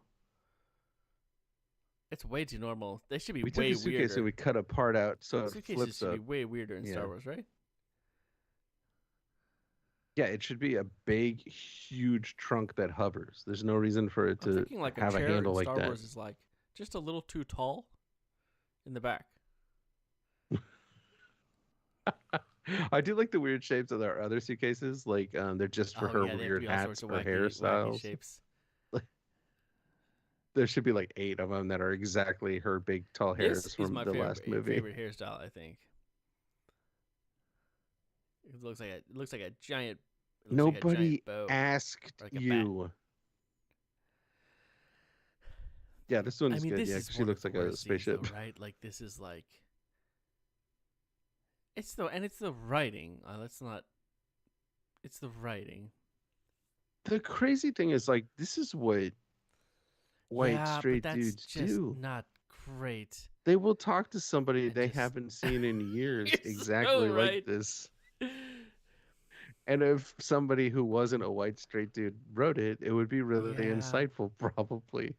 It's way too normal. They should be we way took a suitcase weirder. and we cut a part out so it suitcases flips should up. Be way weirder in Star Wars, right? Yeah, it should be a big, huge trunk that hovers. There's no reason for it to like have a handle like that. Star Wars is like just a little too tall in the back. I do like the weird shapes of our other suitcases. Like they're just for her weird hats or hairstyles. Shapes. There should be like 8 of them that are exactly her big tall hairs from the last movie. Favorite hairstyle, I think. It looks like a giant. Nobody asked you. Yeah, this one's good. Yeah, she looks like a spaceship, though, right? Like this is like. It's the writing. It's the writing. The crazy thing is, like, this is what white straight dudes do. Not great. They will talk to somebody they haven't seen in years, exactly like this. And if somebody who wasn't a white straight dude wrote it, it would be really insightful, probably.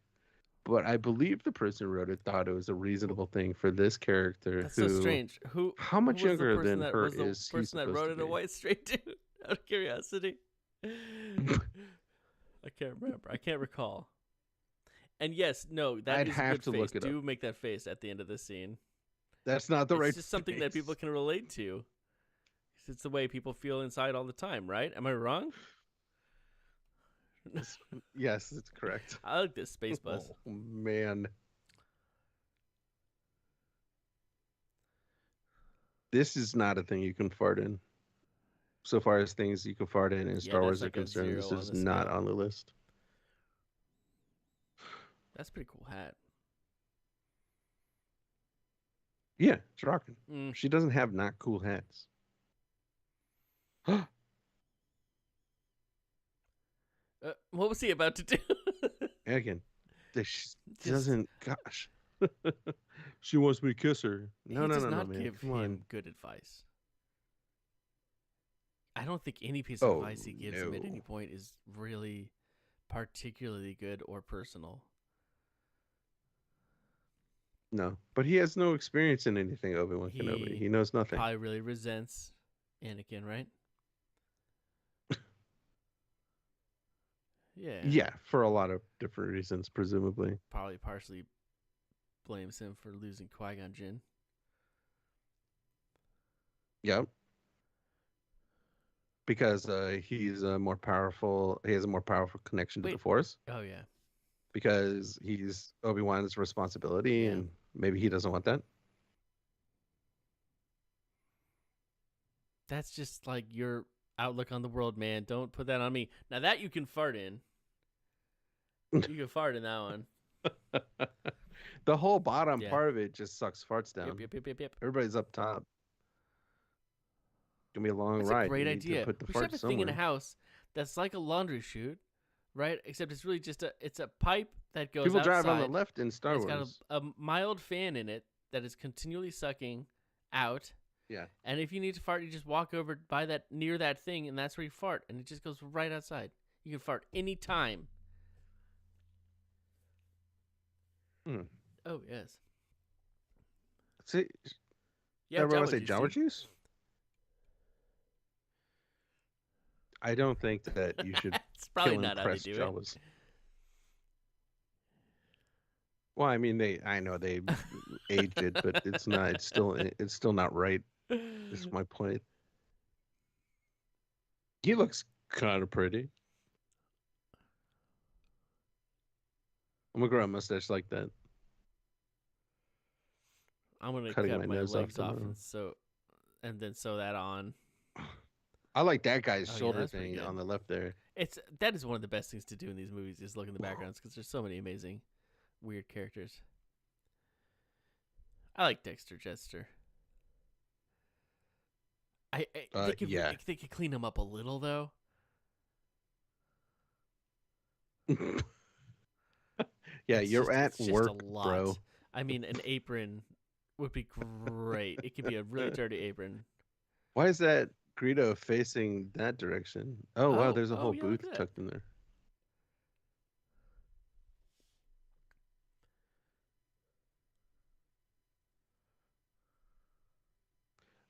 But I believe the person who wrote it thought it was a reasonable thing for this character. That's so strange. How much younger than her is the person that wrote it a white straight dude? Out of curiosity. I can't remember. I can't recall. And yes, no, that I'd is a have good to face. look it Do up. make that face at the end of the scene. That's not the It's right just something that people face. can relate to. It's the way people feel inside all the time, right? Am I wrong? Yes, it's correct. I like this space bus. Oh, man. This is not a thing you can fart in. So far as things you can fart in Star Wars like are a concerned, this 0 on is the not scale. on the list. That's a pretty cool hat. Yeah, it's rocking. Mm. She doesn't have not cool hats. What was he about to do? Again, she doesn't. Gosh, she wants me to kiss her. No, he no, does no, not man. give Come him on. good advice. I don't think any piece of advice he gives him at any point is really particularly good or personal. No, but he has no experience in anything, Obi-Wan Kenobi. He knows nothing. Probably really resents Anakin, right? Yeah. Yeah, for a lot of different reasons, presumably. Probably partially blames him for losing Qui-Gon Jinn. Yep. Because he's more powerful. He has a more powerful connection to the Force. Oh yeah. Because he's Obi-Wan's responsibility, and maybe he doesn't want that. That's just like your outlook on the world, man. Don't put that on me. Now that you can fart in. You can fart in that one. The whole bottom part of it just sucks farts down. Yep. Everybody's up top. It's gonna be a long That's ride. a great idea. Put the We should have a somewhere. thing in a house that's like a laundry chute, right? Except it's really just a pipe that goes People outside. drive on the left in Star Wars. It's got a mild fan in it that is continually sucking out. Yeah. And if you need to fart, you just walk over by that near that thing, and that's where you fart, and it just goes right outside. You can fart anytime. Oh yes. See, yeah, everyone say Java juice. I don't think that you should. It's probably kill not how they do Jawas. Well, I mean, I know they aged it, but it's not. It's still not right. Is my point. He looks kind of pretty. I'm gonna grow a mustache like that. I'm gonna Cutting cut my my nose legs off off and then sew that on. I like that guy's shoulder that's pretty thing good. on the left there. That is one of the best things to do in these movies is look in the backgrounds because there's so many amazing, weird characters. I like Dexter Jettster. They could clean him up a little though. Yeah, you're at work, a lot. bro. I mean, an apron would be great. It could be a really dirty apron. Why is that Greedo facing that direction? Oh, wow, there's a whole yeah, booth look at tucked in there.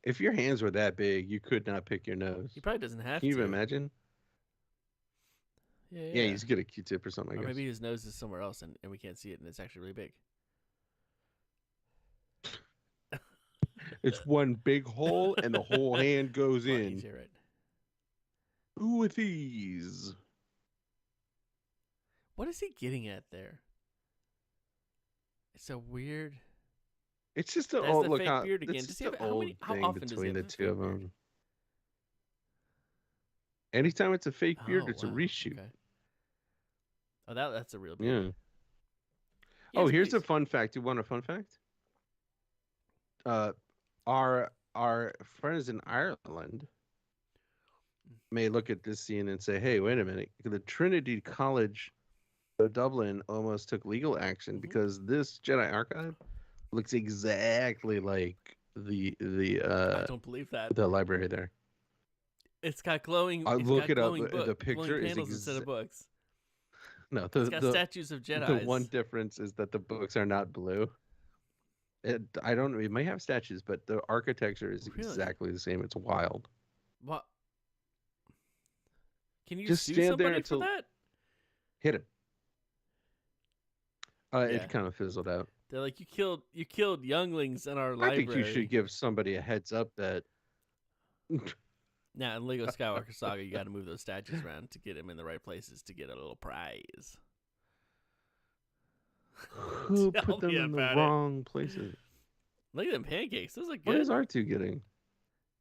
If your hands were that big, you could not pick your nose. He probably doesn't have Can you to. even imagine? Yeah, you just get a Q-tip or something, I or guess. maybe his nose is somewhere else and we can't see it and it's actually really big. It's one big hole and the whole hand goes in. You're right. Who are these? What is he getting at there? It's a weird. It's just an That's old the look. fake beard again. It's Does just he have an old how thing often does he between have the a two fake of beard? them. Anytime it's a fake beard, it's a wow, reshoot. Okay. Oh, that's a real beard. Yeah. Oh, here's a fun fact. You want a fun fact? Our friends in Ireland may look at this scene and say, "Hey, wait a minute! The Trinity College of Dublin almost took legal action because this Jedi archive looks exactly like the I don't believe that. the library there." It's got glowing. Look it up. Glowing The picture is panels instead of books. No, It's got statues of Jedi. The one difference is that the books are not blue. It may have statues, but the architecture is exactly the same. It's wild. What? Can you just sue stand somebody there until for that? hit him. Yeah. It kind of fizzled out. They're like, you killed younglings in our library. I think you should give somebody a heads up that. Now, in Lego Skywalker Saga, you got to move those statues around to get them in the right places to get a little prize. Who put them in the wrong places? Look at them pancakes. Those look good. What is R2 getting?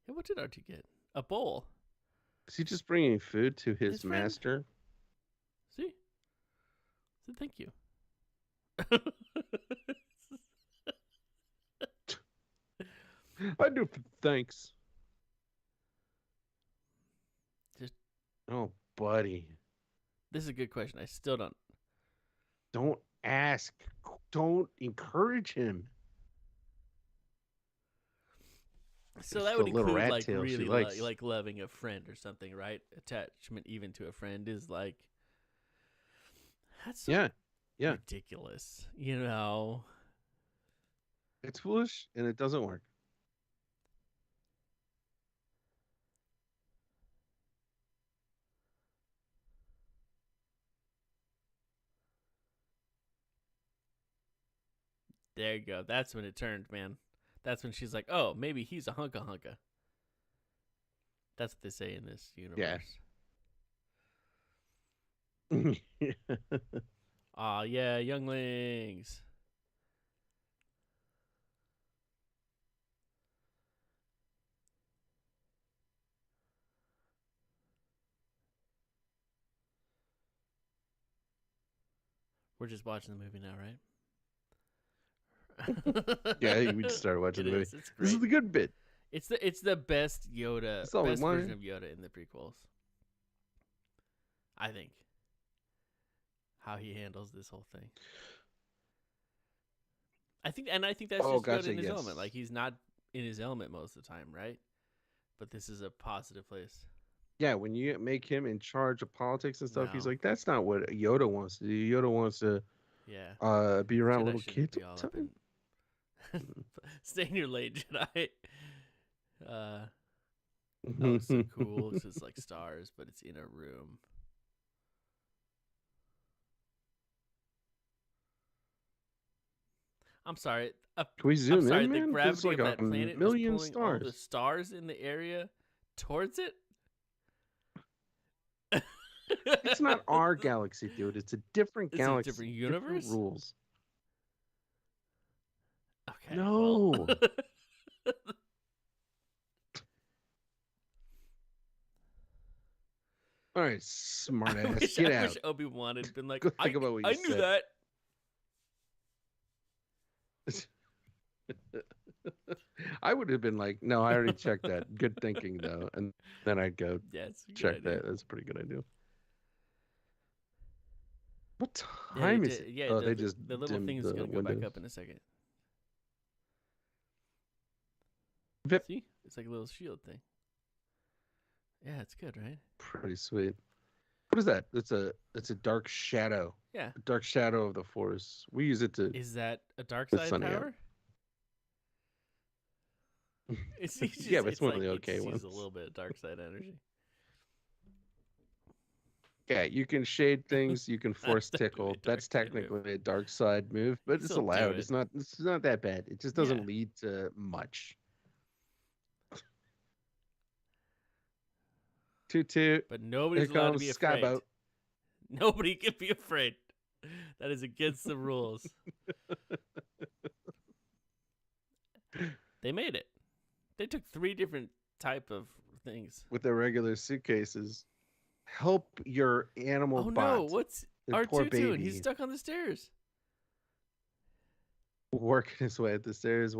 Yeah, what did R2 get? A bowl. Is he just bringing food to his master? See? So thank you. I do. Thanks. Oh, buddy. This is a good question. I still don't. Don't ask. Don't encourage him. So that would include like really like loving a friend or something, right? Attachment even to a friend is like that's ridiculous, you know. It's foolish and it doesn't work. There you go. That's when it turned, man. That's when she's like, oh, maybe he's a hunka. That's what they say in this universe. Yeah. Aw, yeah, younglings. We're just watching the movie now, right? Yeah, we just started watching the movie. This is the good bit. It's the best Yoda, best version of Yoda in the prequels. I think. How he handles this whole thing. I think that's just Yoda in his element. Like he's not in his element most of the time, right? But this is a positive place. Yeah, when you make him in charge of politics and stuff, he's like, that's not what Yoda wants to do. Yoda wants to be around little kids all the time. Stay in your lane, Jedi. That looks so cool. It's just like stars, but it's in a room. I'm sorry. Can we zoom in, man? The gravity like of that planet is pulling all the stars in the area towards it. It's not our galaxy, dude. It's a different galaxy. A different universe? Different rules. Okay. No. All right, smart ass. Get out. I wish Obi-Wan had been like, think about what you I knew that. I would have been like, no, I already checked that. Good thinking, though. And then I'd go check that. That's a pretty good idea. What time is it? Yeah, the little thing's going to go back up in a second. Vip. See? It's like a little shield thing. Yeah, it's good, right? Pretty sweet. What is that? It's a dark shadow. Yeah. A dark shadow of the Force. We use it to... Is that a dark side power? It's just, yeah, but it's one of the okay ones. It's a little bit of dark side energy. Yeah, you can shade things. You can force tickle. That's technically a dark side move, but it's allowed. It's not that bad. It just doesn't lead to much. Toot. But nobody's allowed to be afraid. Skyboat. Nobody can be afraid. That is against the rules. They made it. They took 3 different type of things. With their regular suitcases. Help your animal bot. Oh no, what's R2 doing? He's stuck on the stairs. Working his way up the stairs.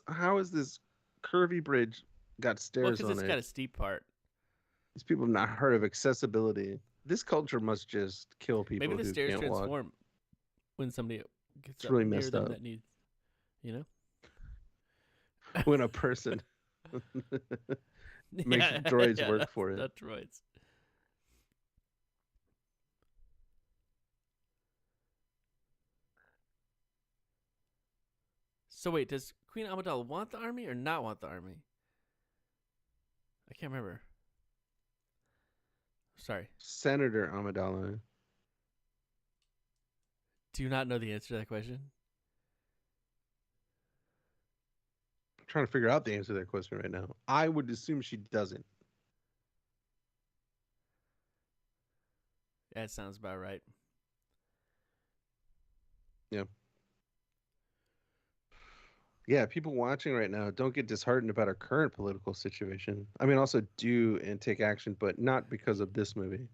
How is this curvy bridge got stairs on it? Because it's got a steep part. These people have not heard of accessibility. This culture must just kill people. Maybe the who stairs can't transform walk. when somebody gets really messed up. That needs, you know, when a person makes droids work for it. Not droids. So wait, does Queen Amidala want the army or not want the army? I can't remember. Sorry. Senator Amidala. Do you not know the answer to that question? I'm trying to figure out the answer to that question right now. I would assume she doesn't. That sounds about right. Yeah. Yeah, people watching right now, don't get disheartened about our current political situation. I mean, also do and take action, but not because of this movie.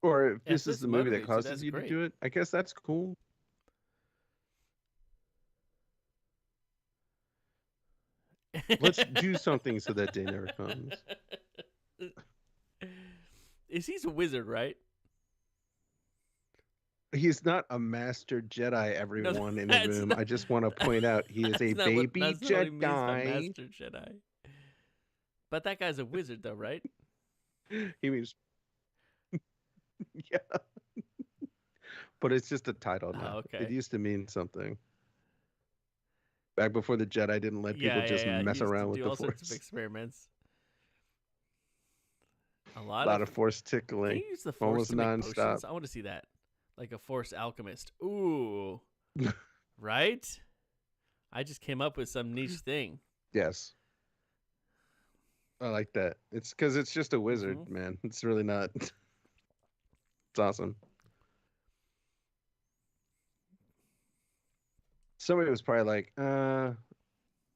Or if this is the movie that causes you to do it, I guess that's cool. Let's do something so that day never comes. He's a wizard, right? He's not a master Jedi, everyone in the room. I just want to point out he is a baby Jedi. Master Jedi. But that guy's a wizard, though, right? He means... yeah. But it's just a title now. Oh, okay. It used to mean something. Back before the Jedi didn't let people just mess around with the Force. Sorts of experiments. A lot of Force tickling. Can you use the Force to make potions? I want to see that. Like a Force alchemist. Ooh. Right? I just came up with some niche thing. Yes. I like that. It's because it's just a wizard, man. It's really not. It's awesome. Somebody was probably like, I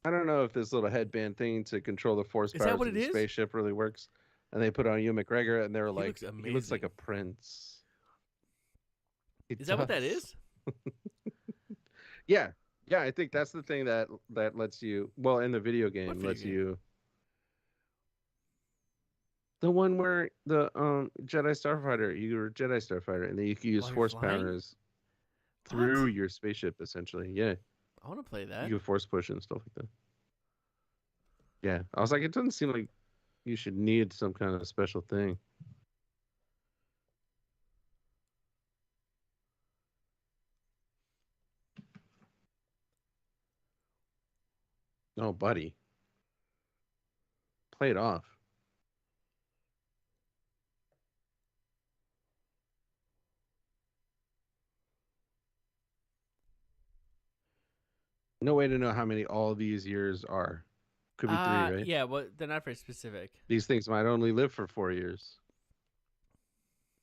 don't know if this little headband thing to control the Force powers of the spaceship really works. And they put on Ewan McGregor, and they were like, he looks like a prince. Is that what that is? Yeah. Yeah, I think that's the thing that lets you, well, in the video game, lets you. The one where the Jedi Starfighter, you were a Jedi Starfighter, and then you can use Force powers through your spaceship, essentially. Yeah. I want to play that. You can Force push and stuff like that. Yeah. I was like, it doesn't seem like you should need some kind of special thing. Oh, buddy. Play it off. No way to know how many all these years are. Could be 3, right? Yeah, well, they're not very specific. These things might only live for 4 years.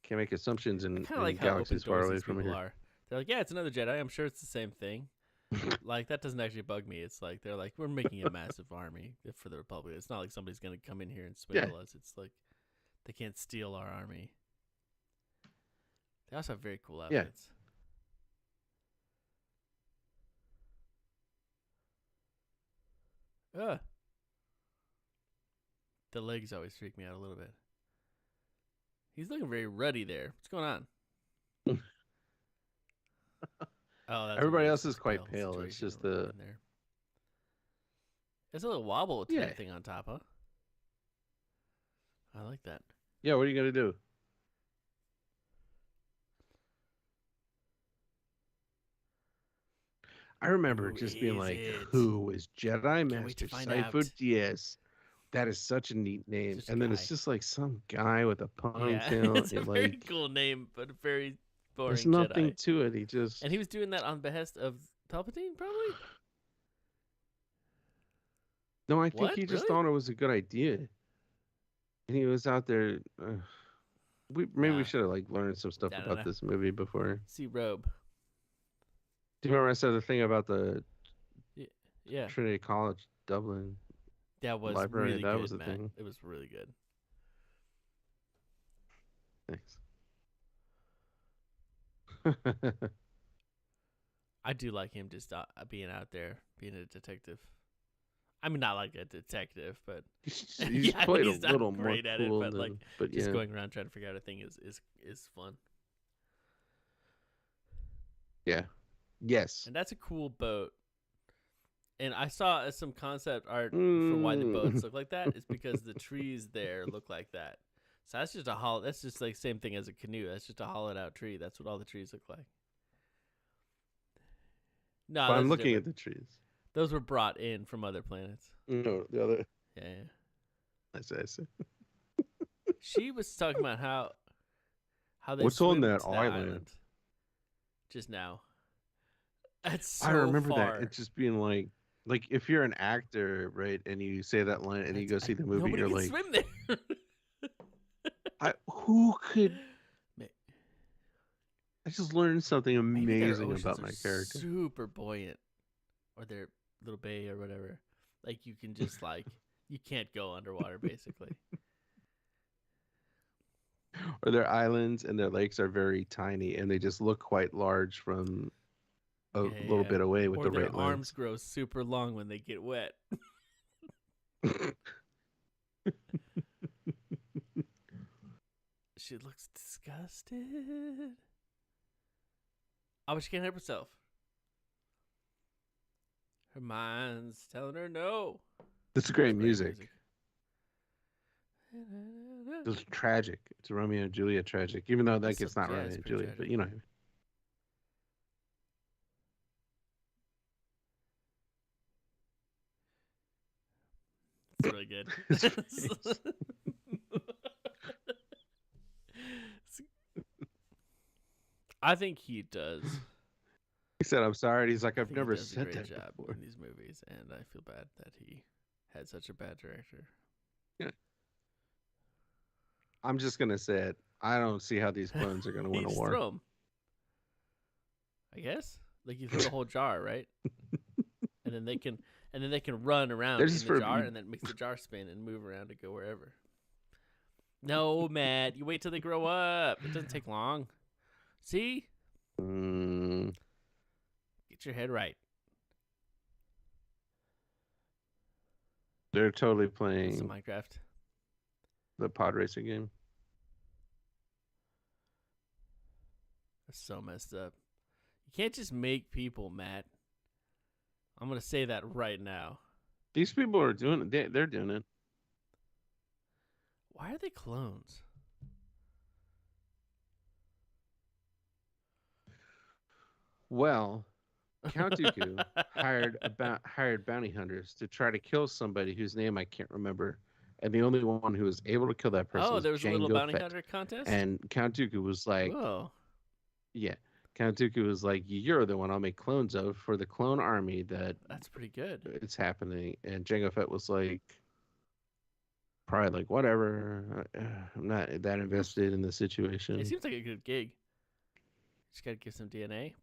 Can't make assumptions in galaxies far away from here. They're like, yeah, it's another Jedi. I'm sure it's the same thing. Like, that doesn't actually bug me. It's like, they're like, we're making a massive army for the Republic. It's not like somebody's going to come in here and swindle us. It's like, they can't steal our army. They also have very cool outfits. Yeah. The legs always freak me out a little bit. He's looking very ruddy there. What's going on? That's everybody else is quite pale. It's just the. There's a little wobble with that thing on top, huh? I like that. Yeah, what are you gonna do? I remember just being like, "Who is Jedi Master Sifo Dyas?" That is such a neat name. And then it's just like some guy with a ponytail. It's a very cool name, but a very boring There's nothing Jedi. to it. He just... And he was doing that on behest of Palpatine, probably? No, I think he just thought it was a good idea. And he was out there... we should have like learned some stuff about this movie before. See Robe. Do you remember I said the thing about the yeah Trinity College Dublin? That was library. Really that good, was the Matt. thing. It was really good. Thanks. I do like him just being out there, being a detective. I mean, not like a detective, but he's played a little more great at cool it. But than, just going around trying to figure out a thing is fun. Yeah. Yes. And that's a cool boat. And I saw some concept art for why the boats look like that. It's because the trees there look like that. So that's just that's just like same thing as a canoe. That's just a hollowed out tree. That's what all the trees look like. No, I'm looking at the trees. Those were brought in from other planets. No, the other. Yeah. I see. She was talking about how they what's on that island just now. That's so I remember far. that. It's just being like if you're an actor, right, and you say that line and you go see the movie, nobody you're can like, swim there. who could? I just learned something amazing about my character. Super buoyant, or their little bay or whatever. Like you can just you can't go underwater basically. Or their islands and their lakes are very tiny, and they just look quite large from a little bit away with or the their right arms lens. grow super long when they get wet. She looks disgusted. Oh, but she can't help herself. Her mind's telling her no. This is great music. It's tragic. It's Romeo and Juliet tragic, even though it's not Romeo and Juliet, but you know. It's really good. I think he does. He said, "I'm sorry." And he's like, "I've never said said that that job before." in these movies, and I feel bad that he had such a bad director. Yeah. I'm just gonna say it. I don't see how these clones are gonna win a war. Throw 'em. I guess, like you throw the whole jar, right? and then they can run around in the jar, and then it makes the jar spin and move around to go wherever. No, Matt, you wait till they grow up. It doesn't take long. See? Get your head right. They're totally playing some Minecraft. The pod racing game. That's so messed up. You can't just make people, Matt. I'm going to say that right now. These people are doing it. They're doing it. Why are they clones? Well, Count Dooku hired bounty hunters to try to kill somebody whose name I can't remember, and the only one who was able to kill that person was there was Jango a little bounty Fett. hunter contest? And Count Dooku was like, "Whoa." Yeah. Count Dooku was like, "You're the one I'll make clones of for the clone army That's pretty good. It's happening." And Jango Fett was like, probably like, "Whatever. I'm not that invested in the situation." It seems like a good gig. Just got to give some DNA.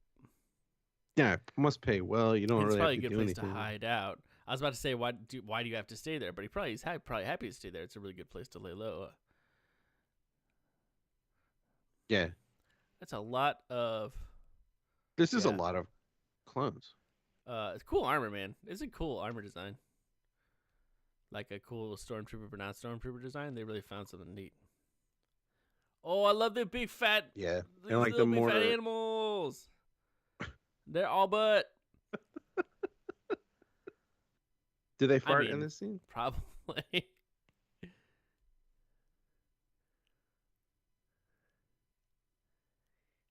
Yeah, must pay well. You don't it's really probably have to a good do place anything. to hide out. I was about to say, why do you have to stay there? But he's probably happy to stay there. It's a really good place to lay low. Yeah. That's a lot of... This is a lot of clones. It's cool armor, man. It's a cool armor design. Like a cool stormtrooper, but not stormtrooper design. They really found something neat. Oh, I love the big fat... Yeah. And like the more... fat animals. They're all but... Do they fart in this scene? Probably.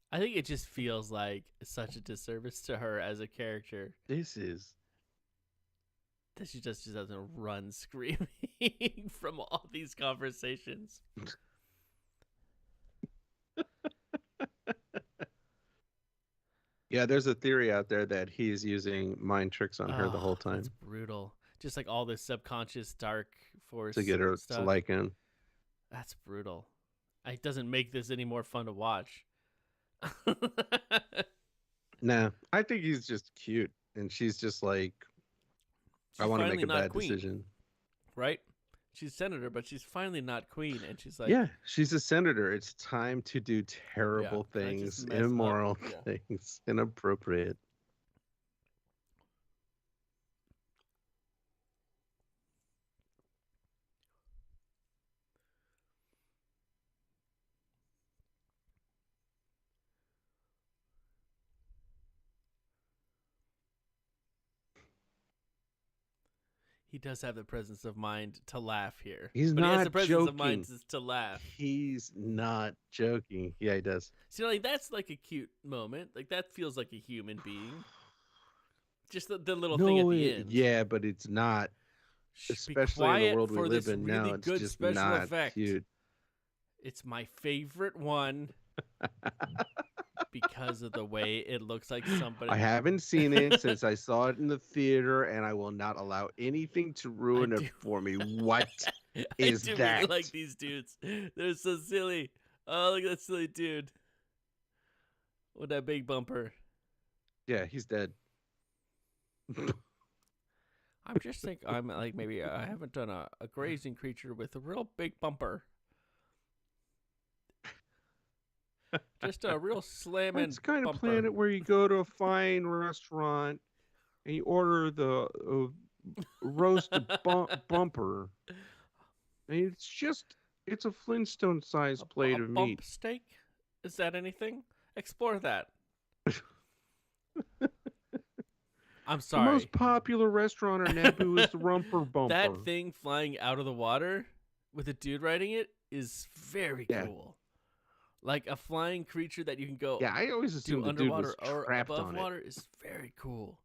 I think it just feels like such a disservice to her as a character. This is... That she just doesn't run screaming from all these conversations. Yeah, there's a theory out there that he's using mind tricks on her the whole time. That's brutal. Just like all this subconscious dark force to get her stuff. to like him. That's brutal. It doesn't make this any more fun to watch. Nah, I think he's just cute, and she's just like, I want to make a bad decision. Right? She's senator, but she's finally not queen, and she's like, yeah, she's a senator. It's time to do terrible things, immoral things, inappropriate. He does have the presence of mind to laugh here. He's but not he has the presence joking. of mind to laugh. He's not joking. Yeah, he does. See, like that's like a cute moment. Like that feels like a human being. Just the little thing at the end. Yeah, but it's not. Especially in the world we live in now, it's just not cute. It's my favorite one. because of the way it looks like somebody. I haven't seen it since I saw it in the theater, and I will not allow anything to ruin it for me. What is I do that? really like these dudes. They're so silly. Oh, look at that silly dude with that big bumper. Yeah, he's dead. I'm just thinking, I'm like, maybe I haven't done a grazing creature with a real big bumper. Just a real slamming. It's kind of bumper. planet where you go to a fine restaurant and you order the roasted bumper. And it's a Flintstone-sized plate of bump meat. steak? Is that anything? Explore that. I'm sorry. The most popular restaurant in Naboo is the Rumper Bumper. That thing flying out of the water with a dude riding it is very cool. Like a flying creature that you can go I always assumed the underwater dude was or trapped above on water is very cool.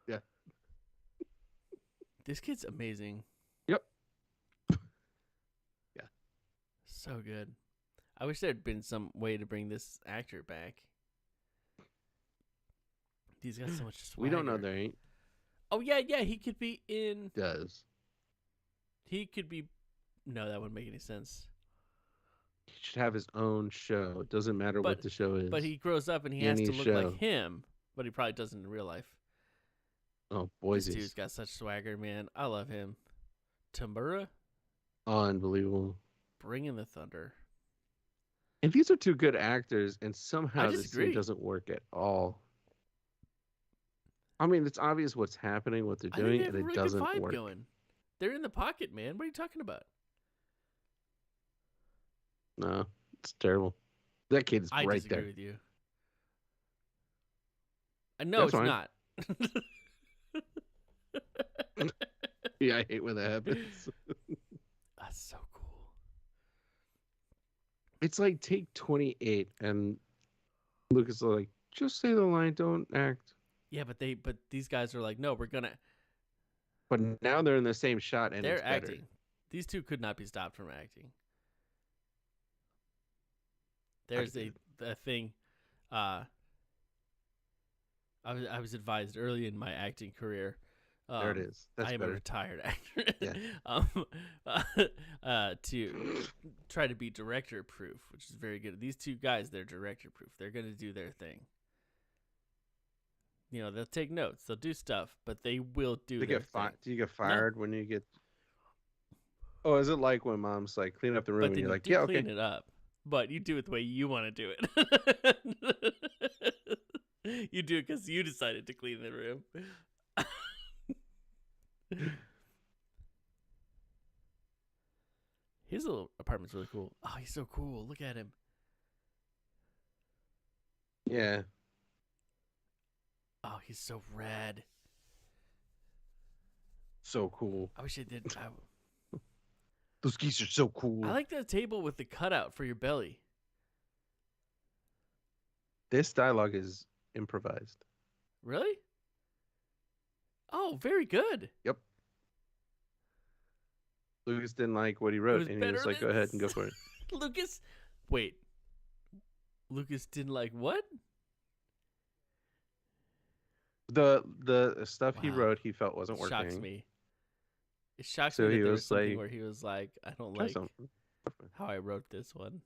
Yeah. This kid's amazing. Yep. Yeah. So good. I wish there'd been some way to bring this actor back. He's got so much swagger. We don't know there ain't. Oh, yeah, he could be in... Does. He could be... No, that wouldn't make any sense. He should have his own show. It doesn't matter what the show is. But he grows up and he has to look like him, but he probably doesn't in real life. Oh, boys. This dude's got such swagger, man. I love him. Tamura? Unbelievable. Bringing the thunder. And these are two good actors, and somehow this disagree. scene doesn't work at all. I mean, it's obvious what's happening, what they're doing, and it doesn't work. Going. They're in the pocket, man. What are you talking about? No, it's terrible. That kid's I right disagree there. with you. No, it's not. Yeah, I hate when that happens. That's so cool. It's like take 28, and Lucas is like, just say the line, don't act. Yeah, but these guys are like, no, we're gonna. But now they're in the same shot, and they're it's better. acting. These two could not be stopped from acting. There's a thing. I was advised early in my acting career. There it is. That's I am better. a retired actor. Yeah. To try to be director proof, which is very good. These two guys, they're director proof. They're gonna do their thing. You know, they'll take notes, they'll do stuff, but they will do their thing. Do you get fired when you get? Oh, is it like when mom's like clean up the room But and then you're you like, do yeah, clean okay. it up, but you do it the way you want to do it. You do it because you decided to clean the room. His little apartment's really cool. Oh, he's so cool. Look at him. Yeah. Oh, he's so rad. So cool. I wish I did. Those geese are so cool. I like the table with the cutout for your belly. This dialogue is improvised. Really? Oh, very good. Yep. Lucas didn't like what he wrote, and he was like, go ahead and go for it. Lucas? Wait. Lucas didn't like what? The stuff he wrote, he felt wasn't working. Shocks me. It shocks me that there was something where he was like, I don't like how I wrote this one.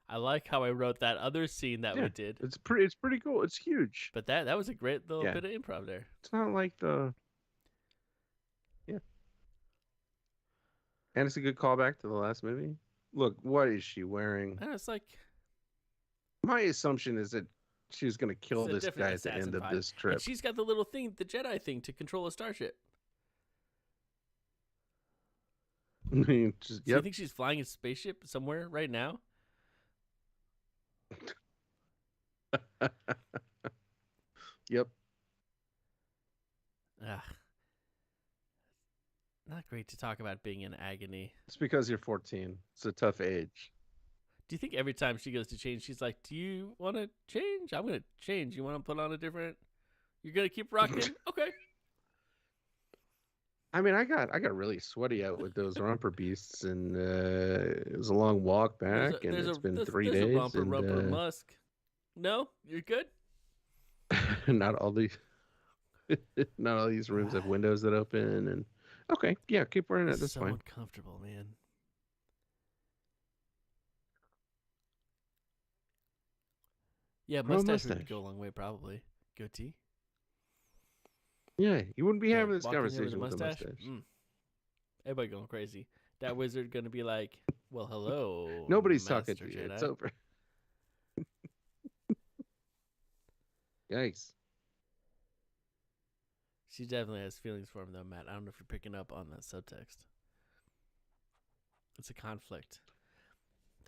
I like how I wrote that other scene that we did. It's pretty cool. It's huge. But that was a great little bit of improv there. It's not like the... Yeah. And it's a good callback to the last movie. Look, what is she wearing? And it's like... My assumption is that she was going to kill this guy at the end of this trip. And she's got the little thing, the Jedi thing, to control a starship. I mean, So you think she's flying a spaceship somewhere right now? Yep. Ugh. Not great to talk about being in agony. It's because you're 14. It's a tough age. Do you think every time she goes to change, she's like, do you want to change? I'm going to change. You want to put on a different... You're going to keep rocking? Okay. I mean, I got really sweaty out with those romper beasts, and it was a long walk back, and it's been 3 a days, romper and musk. No, you're good. not all these not all these rooms have windows that open, and okay, yeah, keep wearing it. That's so fine. uncomfortable, man. Yeah, Grow a mustache would mustache. go a long way, probably. Goatee. Yeah, you wouldn't be Yeah, having this walking in conversation with a mustache. Everybody going crazy. That wizard gonna be like, "Well, hello, Nobody's Master talking to you. Jedi." It's over. Yikes. She definitely has feelings for him, though, Matt. I don't know if you're picking up on that subtext. It's a conflict.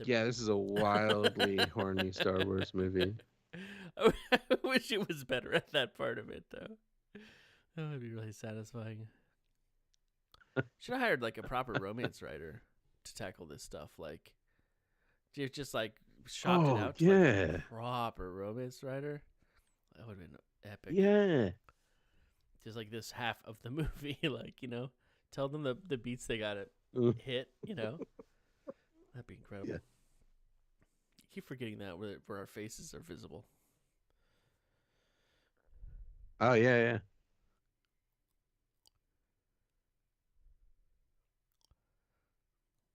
Yeah, this is a wildly horny Star Wars movie. I wish it was better at that part of it, though. That would be really satisfying. Should have hired like a proper romance writer to tackle this stuff. Like, just like shopped it out to like a proper romance writer. That would have been epic. Yeah. Just like this half of the movie, like, tell them the beats they got it hit, That'd be incredible. Yeah. You keep forgetting that where our faces are visible. Oh yeah.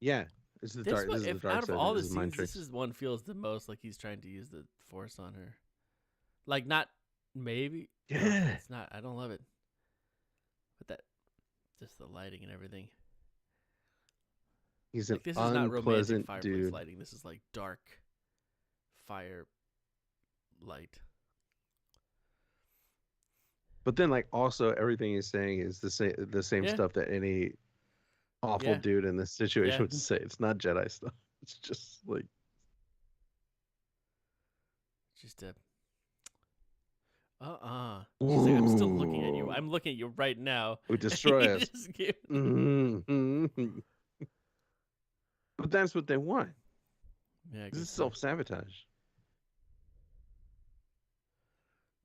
Yeah, this is the dark. This is the dark out side. of all the This is mind scenes, tricks. this is one feels the most like he's trying to use the Force on her. Like, not maybe. Yeah. No, it's not. I don't love it. But just the lighting and everything. He's like, an this is not romantic unpleasant fireplace dude. lighting. This is like dark fire light. But then, like, also everything he's saying is the same Yeah. stuff that any awful dude in this situation would say. It's not Jedi stuff. It's just like Just a. She's like, I'm still looking at you. Ooh. I'm looking at you right now. would destroy us. Just give- Mhm. But that's what they want. Yeah, I This is guess so. self-sabotage.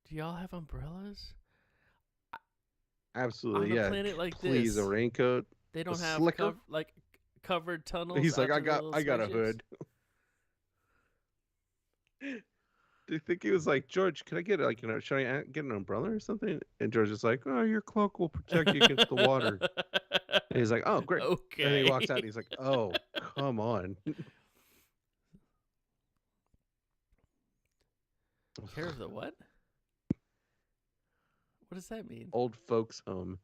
Do y'all have umbrellas? Absolutely, On a yeah. planet like Please, this, a raincoat. they don't a have slicker? covered tunnels. He's like, out I to the got little a spaceships? hood. Do you think he was like, George, can I get should I get an umbrella or something? And George is like, oh, your cloak will protect you against the water. And he's like, oh, great. Okay. And then he walks out and he's like, oh, come on. Care of the what? What does that mean? Old folks home.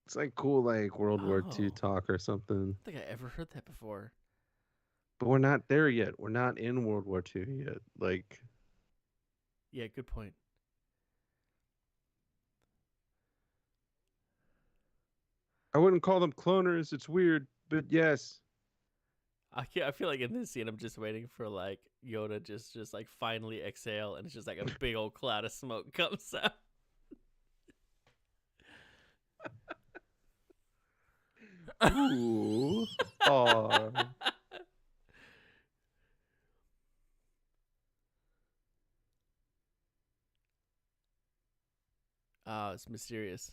It's like cool, like World War II Oh. talk or something. I don't think I ever heard that before. But we're not there yet. We're not in World War II yet. Like, Yeah, good point. I wouldn't call them cloners. It's weird, but yes. I feel like in this scene, I'm just waiting for like Yoda just like finally exhale, and it's just like a big old cloud of smoke comes out. Ooh. Aw. Oh, it's mysterious.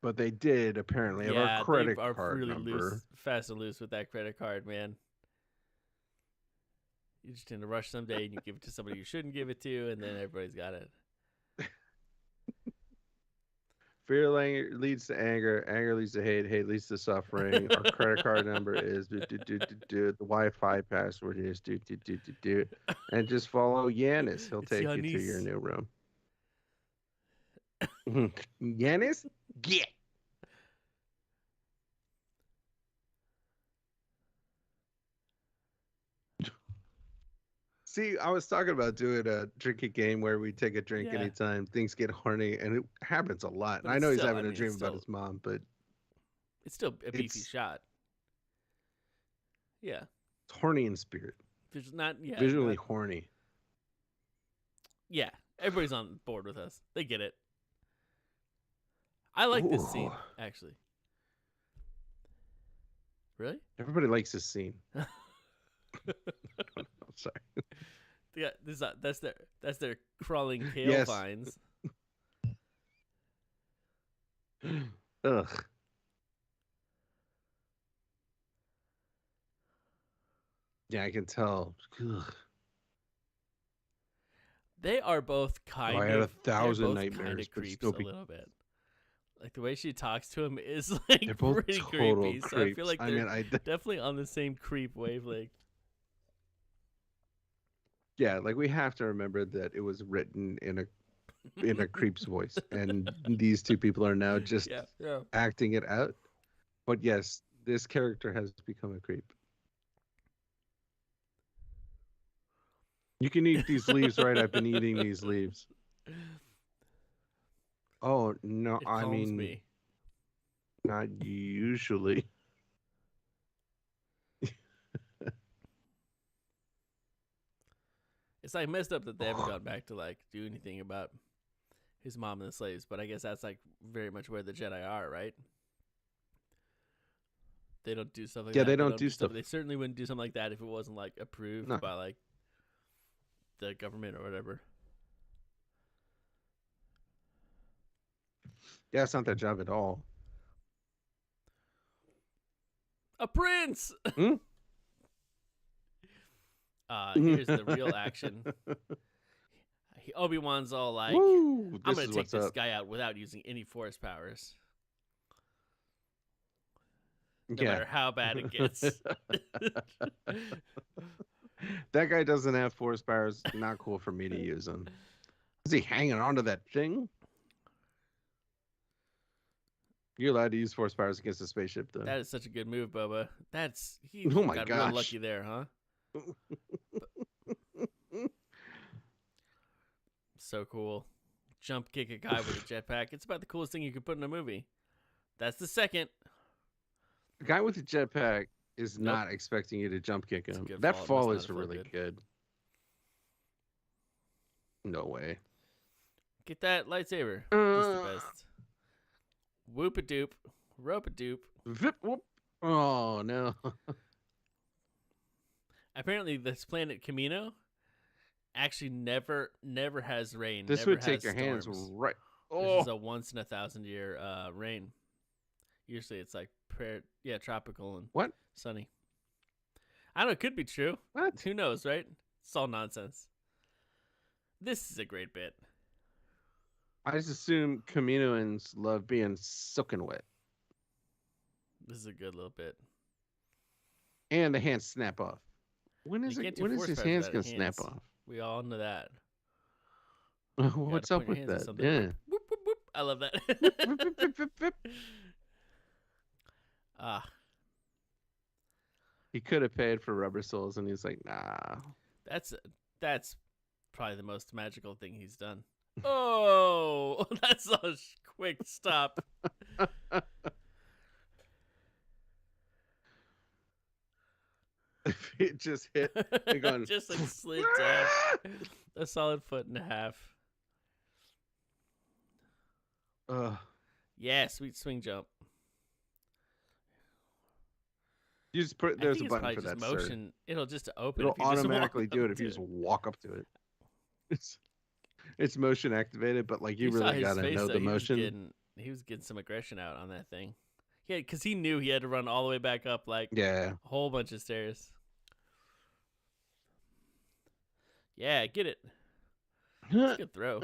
But they did apparently have our credit card really number. loose, fast and loose with that credit card, man. You just in a rush someday, and you give it to somebody you shouldn't give it to, and then everybody's got it. Fear leads to anger. Anger leads to hate. Hate leads to suffering. Our credit card number is the Wi-Fi password is and just follow Yanis. He'll It's take you to Yanis. your new room. Yanis, get. See, I was talking about doing a drinking game where we take a drink Yeah. anytime things get horny, and it happens a lot. But And I it's know he's still- having I a mean, dream it's about still- his mom, but It's still a beefy It's- shot. Yeah, it's horny in spirit. there's not. Yeah, Visually not- horny. yeah. Everybody's on board with us. They get it. I like this scene Ooh. actually. Really? Everybody likes this scene. Sorry. Yeah, that's their crawling kale vines. Ugh. Yeah, I can tell. Ugh. They are both kind I of. had 1,000 they're both kind nightmares, of but creeps still a little bit. Like the way she talks to him is like they're both pretty total creepy. So I feel creeps. like I they're mean, definitely on the same creep wavelength. yeah, like we have to remember that it was written in a creep's voice, and these two people are now just acting it out. But yes, this character has become a creep. You can eat these leaves, right? I've been eating these leaves. Oh no, It I calms mean, me. not usually. It's like messed up that they haven't gone back to like do anything about his mom and the slaves, but I guess that's like very much where the Jedi are, right? They don't do stuff like that. Yeah, they don't do stuff. They certainly wouldn't do something like that if it wasn't like approved by like the government or whatever. Yeah, it's not their job at all. A prince. Hmm? Here's the real action. Obi-Wan's all like, Woo, I'm going to take this guy out without using any force powers. No matter how bad it gets. That guy doesn't have force powers. Not cool for me to use him. Is he hanging onto that thing? You're allowed to use force powers against a spaceship, though. That is such a good move, Boba. He oh my got gosh. real lucky there, huh? So cool. Jump kick a guy with a jetpack. It's about the coolest thing you could put in a movie. That's the second. The guy with the jetpack is not expecting you to jump kick him. That fall is really good. No way. Get that lightsaber. It's the best. Whoop-a-doop. Rope-a-doop. Vip whoop. Oh, no. Apparently, this planet Camino actually never has rain. This never would take has your hands storms. right. This is a once in 1,000-year rain. Usually it's like tropical and sunny. I don't know. It could be true. What? Who knows, right? It's all nonsense. This is a great bit. I just assume Kaminoans love being soaking wet. This is a good little bit. And the hands snap off. When is his hands going to snap off? We all know that. What's up with that? Yeah. Whoop, whoop, whoop. I love that. He could have paid for rubber soles, and he's like, nah. That's probably the most magical thing he's done. Oh, that's a quick stop. It just hit. Going, just like slid down a solid foot and a half. Yeah, sweet swing jump. You just put there's a button for that. Motion. Sir. It'll just open. It'll automatically do it if you just walk up to it. It's motion activated, but like you really gotta know the motion. He was getting some aggression out on that thing. Yeah, because he knew he had to run all the way back up, like a whole bunch of stairs. Yeah, get it. That's a good throw.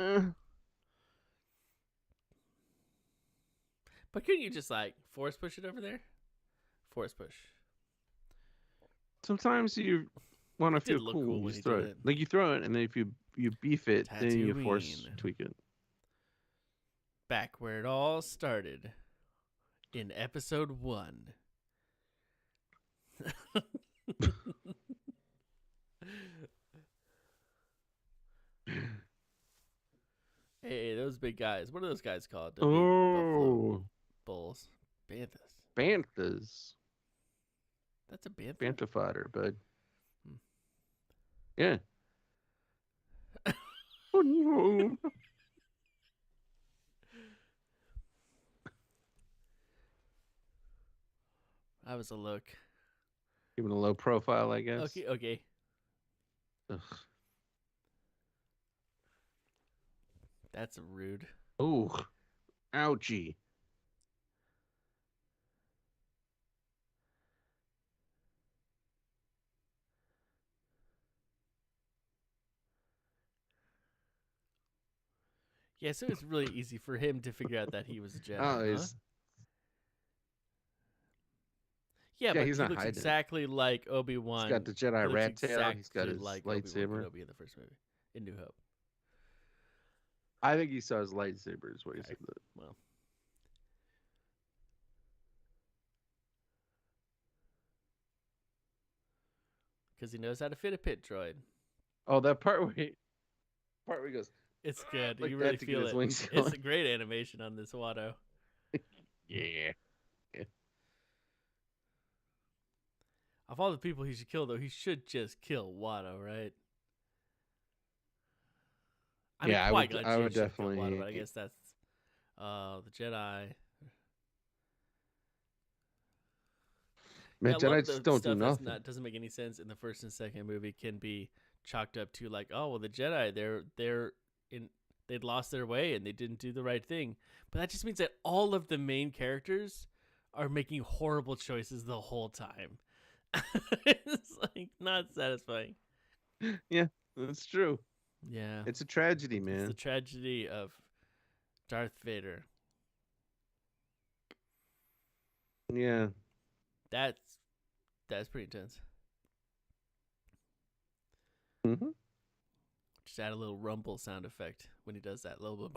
But couldn't you just like force push it over there? Force push. Sometimes you want to feel cool. You throw it. Like you throw it, and then if you beef it, then you force tweak it. Back where it all started, in episode 1. Hey, those big guys. What are those guys called? Bulls. Banthas. That's a bantha. Bantha fodder, bud. Yeah. Oh no. That was a look. Giving a low profile, I guess. Okay. Ugh. That's rude. Oh, ouchie. Yeah, so it's really easy for him to figure out that he was a Jedi. Oh, Yeah, yeah, but he's he not looks hiding. exactly like Obi-Wan. He's got the Jedi rat tail. He's got his like lightsaber. Obi-Wan Kenobi in the first movie, in New Hope. I think he saw his lightsaber is what he said. Well, because he knows how to fit a pit droid. Oh, that part where he goes. It's good. Like you that really to get feel his it. wings It's going. a great animation on this Watto. Yeah. Of all the people he should kill, though, he should just kill Watto, right? Yeah, I would Qui-Gon Jinn should kill definitely- Watto, but I guess that's the Jedi. Man, Yeah, a lot Jedi of the just don't do stuff that's nothing. doesn't make any sense in the first and second movie can be chalked up to like, oh well, the Jedi they'd lost their way and they didn't do the right thing. But that just means that all of the main characters are making horrible choices the whole time. It's like not satisfying. Yeah, that's true. Yeah, It's a tragedy, it's man. the tragedy of Darth Vader. Yeah. That's pretty intense. Mm-hmm. Just add a little rumble sound effect when he does that little.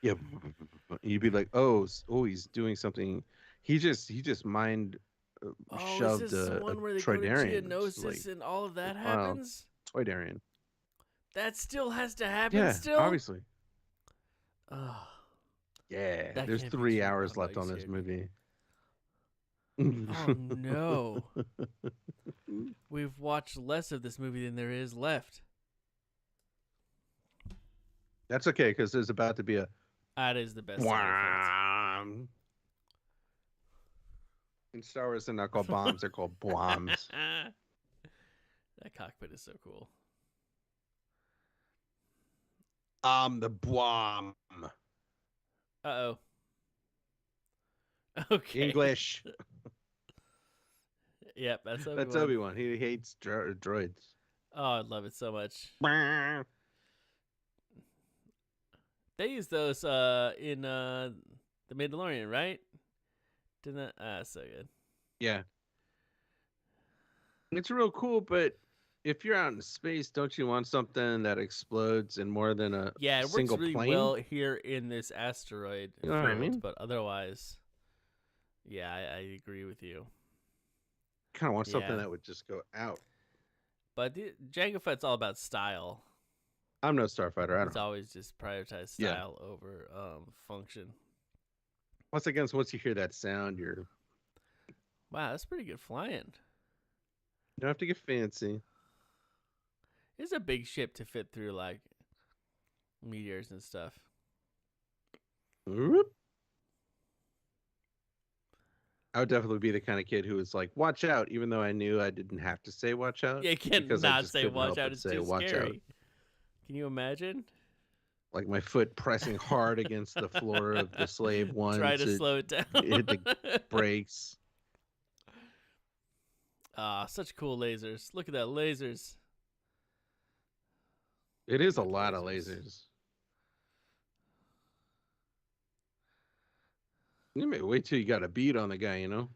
Yeah. You'd be like, oh, he's doing something. He just mind shoved is this the a one where they go to Troidarian. Geonosis and all of that wow. happens? Toydarian. That still has to happen. Yeah, still. obviously. Oh, Yeah, That there's can't be 3 true. hours Oh, left you on this scared me. movie. oh no! We've watched less of this movie than there is left. That's okay, because there's about to be a That is the best. sound wham. In Star Wars, they're not called bombs; they're called bombs. effect. That cockpit is so cool. I'm the bomb. Uh-oh. Okay. English. Yep, that's Obi-Wan. That's Obi-Wan. He hates droids. Oh, I love it so much. They use those in The Mandalorian, right? Didn't that? So good. Yeah. It's real cool, but if you're out in space, don't you want something that explodes in more than a Yeah, it works single really plane? well here in this asteroid You know what I field, mean? but otherwise, yeah, I agree with you. Kind of want something Yeah. that would just go out. But Jango Fett's all about style. I'm no starfighter. I It's don't know. always just prioritize Yeah. style over function. Once again, once you hear that sound, you Wow, that's pretty good flying. don't have to get fancy. It's a big ship to fit through like meteors and stuff. Whoop. I would definitely be the kind of kid who was like, "Watch out!" even though I knew I didn't have to say "watch out." Yeah, you can't because I not just say couldn't watch help out. but It's say, too "Watch out." scary. Can you imagine? Like my foot pressing hard against the floor of the slave one Try to slow it down. hit the brakes. Ah, such cool lasers. Look at that lasers. It is a Good lot of lasers. lasers. You may wait till you got a bead on the guy, you know?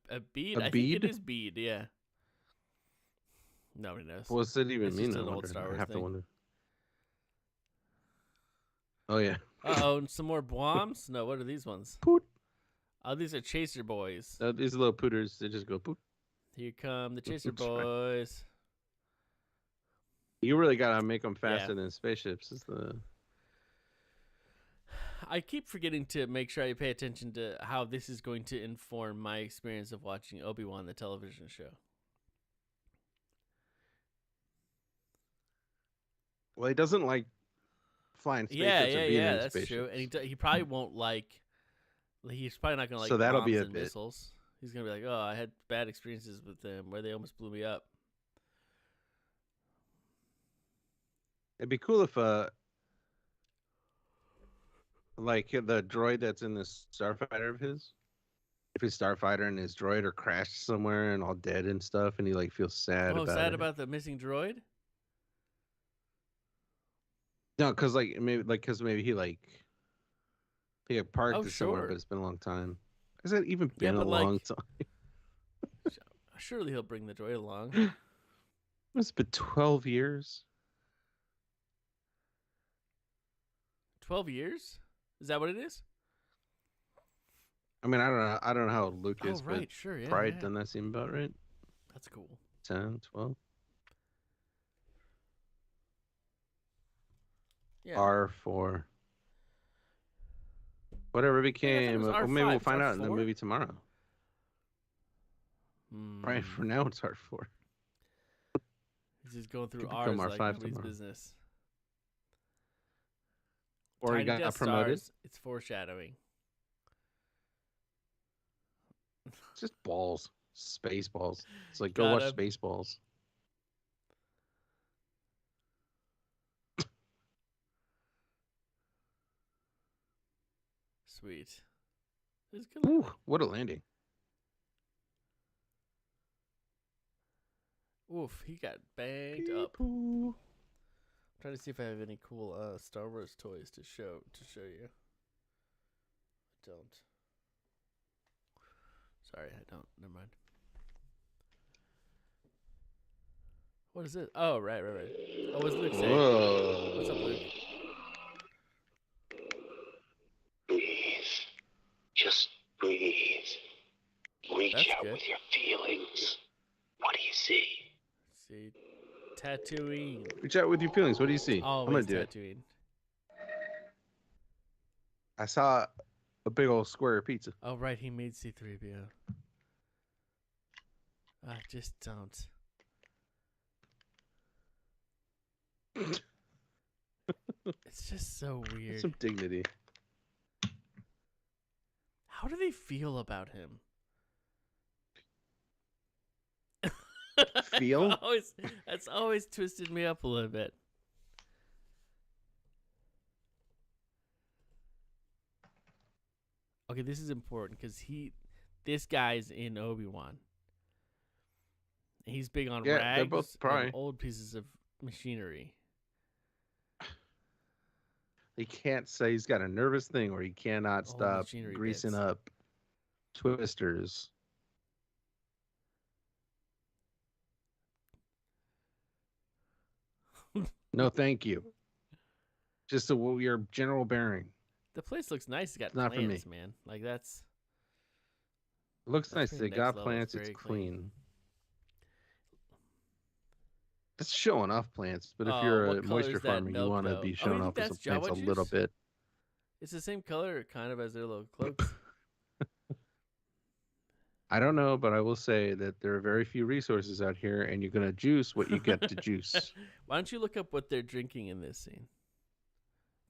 A bead? A I think bead? it is bead, yeah. Nobody knows. What's it even It's mean? just I an old wonder. Star I Wars have to thing. wonder. Oh yeah. Uh-oh, and some more bombs? No, what are these ones? Poot. Oh, these are chaser boys. These little pooters, they just go poot. Here come the chaser That's right. boys. You really gotta make them Yeah. faster than spaceships. Is the I keep forgetting to make sure I pay attention to how this is going to inform my experience of watching Obi-Wan, the television show. well, he doesn't like flying spaceships or being in That's spaceships. true. And he probably won't like. He's probably not going to like So that'll bombs be a and bit. missiles. He's gonna be like, "Oh, I had bad experiences with them where they almost blew me up." It'd be cool if like the droid that's in this starfighter of his, if his starfighter and his droid are crashed somewhere and all dead and stuff, and he like feels sad Oh, about sad it. about the missing droid? No, because maybe he had parked Oh, it somewhere, sure. but it's been a long time. Has it even Yeah, been a but, long time? Surely he'll bring the droid along. It's been 12 years. 12 years? Is that what it is? I mean, I don't know how Luke Oh, is, right, but sure, yeah. probably yeah. doesn't that seem about right? That's cool. 10, 12. Yeah. R4. Whatever it Wait, I thought it became. was Well, maybe R5. we'll It's find out in the R4? movie tomorrow. Right, for now it's R4. He's just going through Could R's become like R5 nobody's tomorrow. business. Or Tiny he got Death promoted. Stars, it's foreshadowing. It's just balls. Space balls. It's like, Got go watch him. Spaceballs. Sweet. It's good. Ooh, what a landing. Oof, he got banged up. Peep-oo. I'm trying to see if I have any cool Star Wars toys to show you. I don't. Sorry, I don't. Never mind. What is it? Oh, right. Oh, what's Luke saying? Whoa. What's up, Luke? Breathe. Just breathe. Reach That's out good. with your feelings. What do you see? See, Tatooine. Reach out with your feelings. What do you see? Always I'm going to do it. Tatooine. I saw a big old square of pizza. Oh, right. He made C-3PO. Just don't. It's just so weird. Some dignity. How do they feel about him? Feel? That's always twisted me up a little bit. Okay, this is important because this guy's in Obi-Wan. He's big on Yeah, they're rags both probably. and old pieces of machinery. He can't say he's got a nervous thing or he cannot Old stop machinery greasing bits. up twisters. No, thank you. Just your general bearing. The place looks nice. It's got Not for me. plants, man. Like that's It looks That's nice. pretty They next got level. plants. It's It's very clean. clean. It's showing off plants, but if Oh, you're what a color is moisture that farmer, you milk, want to though? be Oh, you showing think off with some that's plants a Jawa little juice? bit. It's the same color, kind of, as their little cloaks. I don't know, but I will say that there are very few resources out here, and you're gonna juice what you get to juice. Why don't you look up what they're drinking in this scene?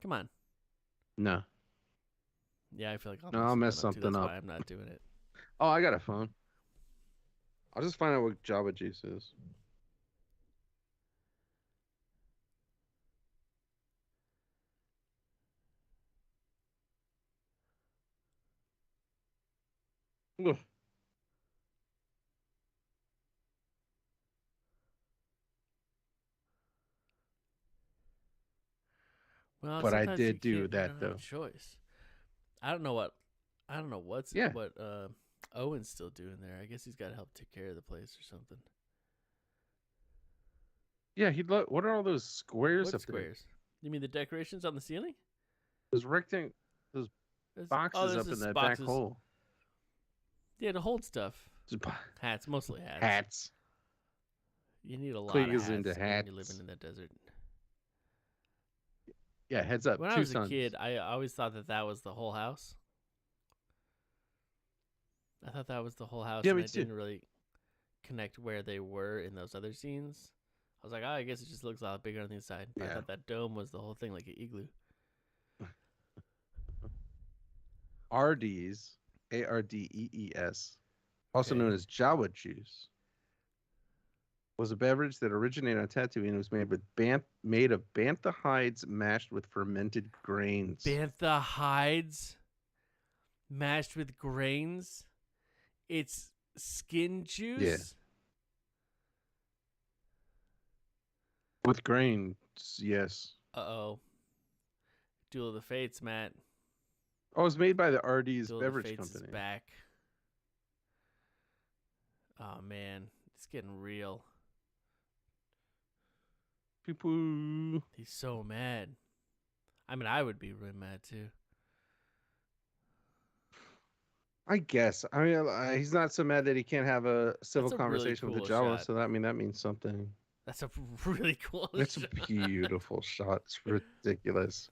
Come on. No. Yeah, I feel like No, I'll mess too. something That's up. why I'm not doing it. Oh, I got a phone. I'll just find out what Java juice is. Ugh. Well, But I sometimes you did do can't- that, you don't have though. a choice. I don't know what Yeah. Owen's still doing there. I guess he's got to help take care of the place or something. Yeah, what are all those squares What up squares? You mean the decorations on the ceiling? there? Those rectangle boxes there's up in just that boxes. back hole. Yeah, to hold stuff. Just Hats, mostly hats. hats. You need a lot Click of is hats into when you're hats. living in the desert. Yeah, heads up. When I Two was a sons. kid, I always thought that was the whole house. I thought that was the whole house, Yeah, and me I too. didn't really connect where they were in those other scenes. I was like, I guess it just looks a lot bigger on the inside. But I Yeah. thought that dome was the whole thing, like an igloo. RDs, ARDEES, also known as Jawa juice, was a beverage that originated on Tatooine and was made of bantha hides mashed with fermented grains. Bantha hides mashed with grains? It's skin juice? Yeah. With grains, yes. Uh-oh. Duel of the Fates, Matt. Oh, it was made by the RD's Duel Beverage of the Fates Company. Is back. Oh, man. It's getting real. Poo-poo. He's so mad. I mean, I would be really mad, too. I guess. I mean, he's not so mad that he can't have a civil conversation really with the cool Jawa, shot. so that means something. That's a really cool It's shot. a beautiful shot. It's ridiculous.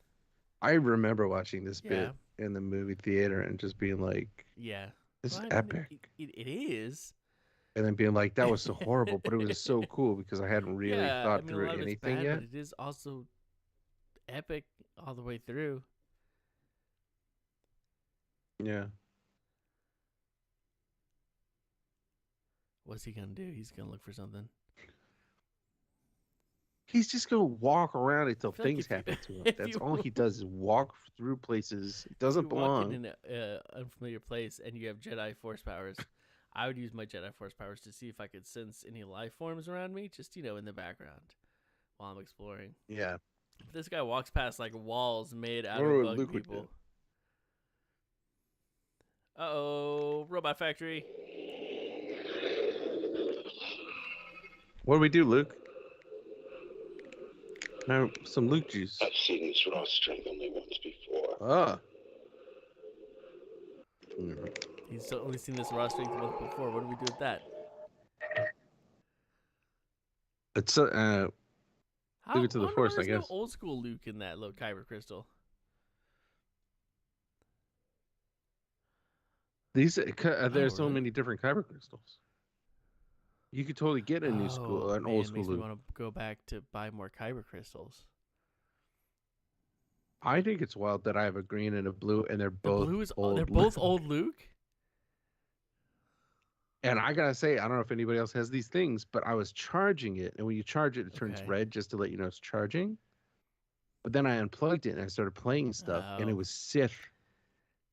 I remember watching this bit in the movie theater and just being like, yeah, this is epic. It is. And then being like, that was so horrible, but it was so cool because I hadn't really thought through anything yet. But it is also epic all the way through. Yeah. What's he going to do? He's going to look for something. He's just going to walk around until things like happen to him. That's all he does is walk through places. It doesn't belong. Walk in an unfamiliar place and you have Jedi Force powers. I would use my Jedi Force powers to see if I could sense any life forms around me, just, in the background while I'm exploring. Yeah. If this guy walks past like walls made out of bug people. Uh-oh, Robot Factory. What do we do, Luke? Now, some Luke juice. I've seen this raw strength only once before. Ah. He's only seen this raw strength once before. What do we do with that? It's leave it to the Force, I guess. No old school Luke in that little Kyber crystal. There's so many different Kyber crystals. You could totally get a new school, an old school Makes Luke. me want to go back to buy more Kyber crystals. I think it's wild that I have a green and a blue, and they're both old. They're both old Luke. And I gotta say, I don't know if anybody else has these things, but I was charging it, and when you charge it, it turns red just to let you know it's charging. But then I unplugged it and I started playing stuff, and it was Sith.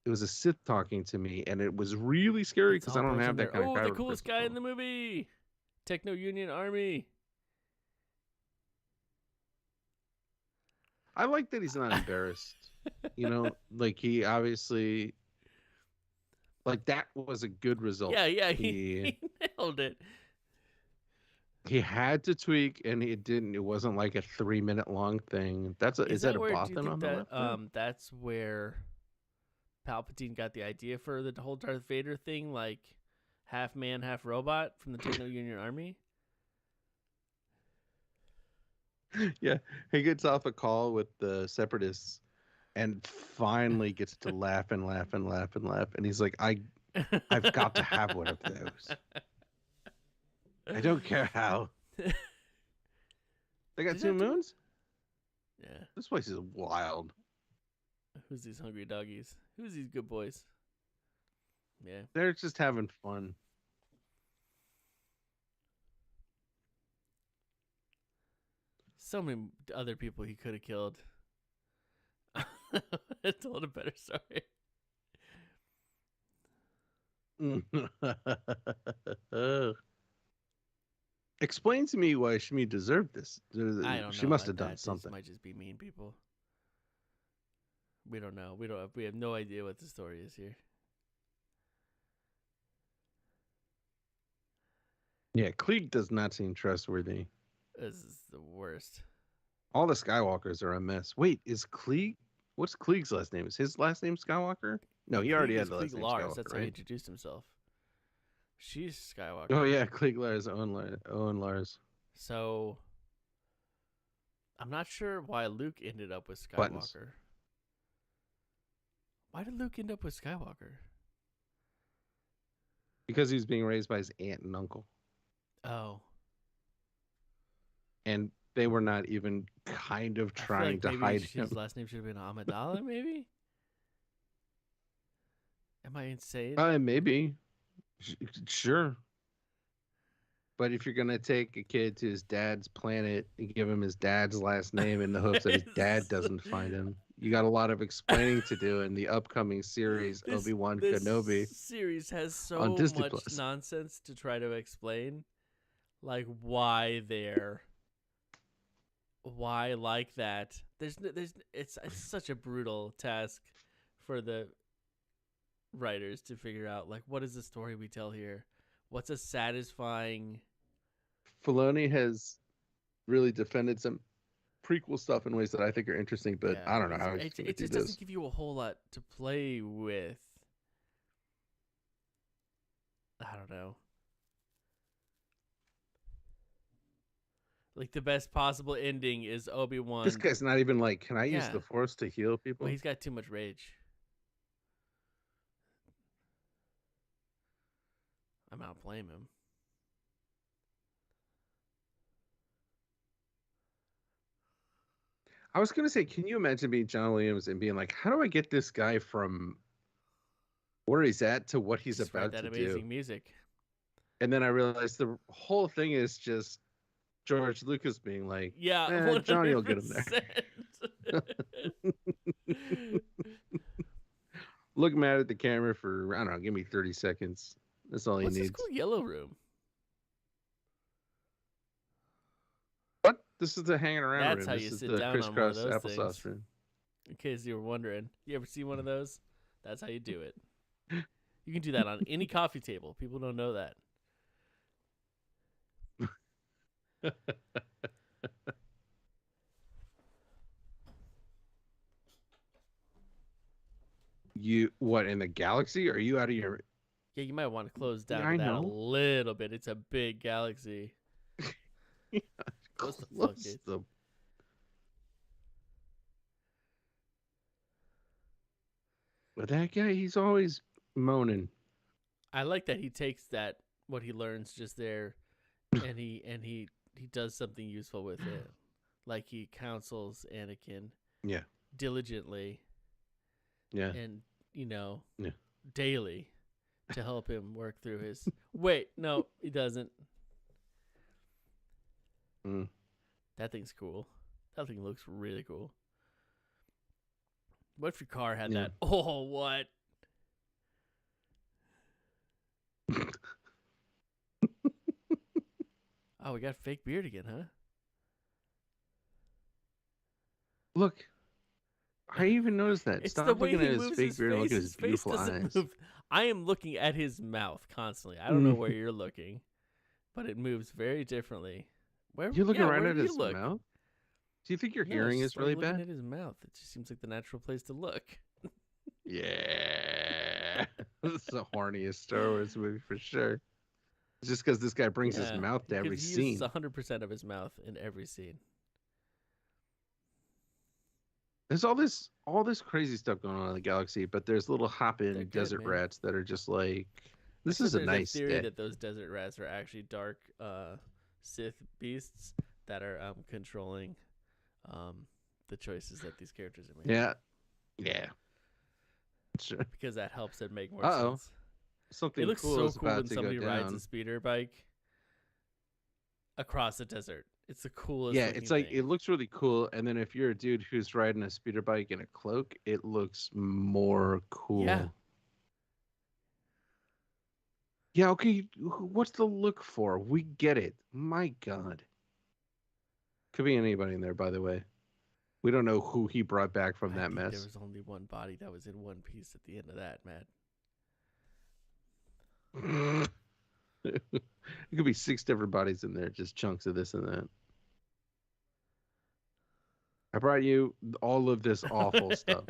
It was a Sith talking to me, and it was really scary because I don't have that kind of Kyber the coolest guy in the movie, Techno Union Army. I like that he's not embarrassed. Like he obviously, like that was a good result. Yeah, he nailed it. He had to tweak, and it didn't. It wasn't like a 3-minute long thing. Is that a Bothan on the left? That's where Palpatine got the idea for the whole Darth Vader thing, like half man, half robot from the Techno Union Army. Yeah, he gets off a call with the Separatists and finally gets to laugh and laugh and laugh and laugh. And he's like, I've got to have one of those. I don't care how. They got 2 moons? Yeah. This place is wild. Who's these hungry doggies? Who's these good boys? Yeah. They're just having fun. So many other people he could have killed. It told a better story. Explain to me why Shmi deserved this. I don't know. She must have done something. Might just be mean people. We don't know. We have no idea what the story is here. Yeah, Klieg does not seem trustworthy. This is the worst. All the Skywalkers are a mess. Wait, is Klieg? What's Klieg's last name? Is his last name Skywalker? No, he already had the last name Lars. Skywalker, That's right? how he introduced himself. She's Skywalker. Oh yeah, Klieg Lars, Owen Lars. So, I'm not sure why Luke ended up with Skywalker. Buttons. Why did Luke end up with Skywalker? Because he was being raised by his aunt and uncle. Oh. And they were not even kind of trying to hide him. His last name should have been Amidala, maybe? Am I insane? Maybe. Sure. But if you're gonna take a kid to his dad's planet and give him his dad's last name in the hopes that his dad doesn't find him, you got a lot of explaining to do in the upcoming series Obi-Wan Kenobi. This series has so on Disney much Plus. nonsense to try to explain, like why like that. It's such a brutal task for the writers to figure out, like, what is the story we tell here? What's a satisfying... Filoni has really defended some prequel stuff in ways that I think are interesting, but I don't know how he's going to do this. It just doesn't give you a whole lot to play with. I don't know. Like, the best possible ending is Obi-Wan. This guy's not even like, can I use the Force to heal people? Well, he's got too much rage. I'm not blame him. I was going to say, can you imagine being John Williams and being like, how do I get this guy from where he's at to what he's about to do? That amazing music. And then I realized the whole thing is just George Lucas being like, yeah, Johnny will get him there. Look mad at the camera for, I don't know, give me 30 seconds. That's all he needs. What's this cool yellow room? What? This is the hanging around room. That's how you sit down on one of those applesauce things. Room. In case you were wondering. You ever see one of those? That's how you do it. You can do that on any coffee table. People don't know that. You what, in the galaxy? Are you out of your... Yeah, you might want to close down that a little bit. It's a big galaxy. Yeah, close the floodgates. But that guy, he's always moaning. I like that he takes that, what he learns just there, and he does something useful with it. Like he counsels Anakin. Yeah. Diligently. Yeah. And, daily to help him work through his... Wait, no, he doesn't. That thing's cool. That thing looks really cool. What if your car had that? Oh, what? Oh, we got fake beard again, huh? Look. I even noticed that. It's Stop the way looking he at his moves fake beard and look at his face beautiful eyes. Move. I am looking at his mouth constantly. I don't know where you're looking, but it moves very differently. You're looking right at his mouth? Do you think your hearing is really bad? Looking at his mouth. It just seems like the natural place to look. Yeah. This is the horniest Star Wars movie for sure. It's just because this guy brings his mouth to every scene. He uses 100% of his mouth in every scene. There's all this crazy stuff going on in the galaxy, but there's little hopping desert rats that are just like, this is a nice theory that those desert rats are actually dark Sith beasts that are controlling the choices that these characters are making. Yeah. Sure. Because that helps it make more sense. Something it looks cool so is cool about when to somebody go rides down. a speeder bike across the desert. It's the coolest. Yeah, it's like thing. it looks really cool, and then if you're a dude who's riding a speeder bike in a cloak, it looks more cool. Yeah, okay. What's the look for? We get it. My God. Could be anybody in there, by the way. We don't know who he brought back from that mess. There was only one body that was in one piece at the end of that, Matt. It could be 6 different bodies in there, just chunks of this and that. I brought you all of this awful stuff.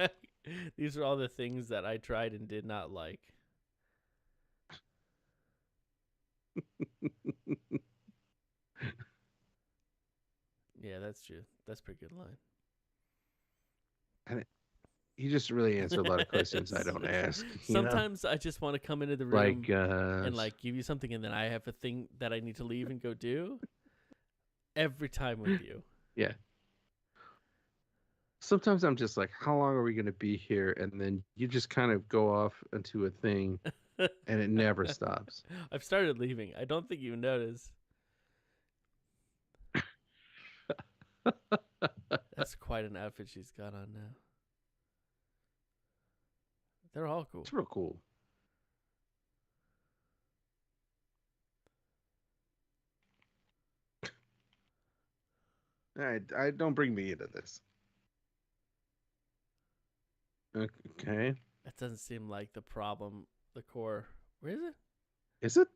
These are all the things that I tried and did not like. Yeah, that's true. That's a pretty good line. And you just really answer a lot of questions I don't ask. Sometimes I just want to come into the room and give you something, and then I have a thing that I need to leave and go do. Every time with you. Yeah. Sometimes I'm just like, how long are we going to be here? And then you just kind of go off into a thing and it never stops. I've started leaving. I don't think you notice. That's quite an outfit she's got on now. They're all cool. It's real cool. I don't bring me into this. Okay. That doesn't seem like the problem. The core. Where is it? Is it?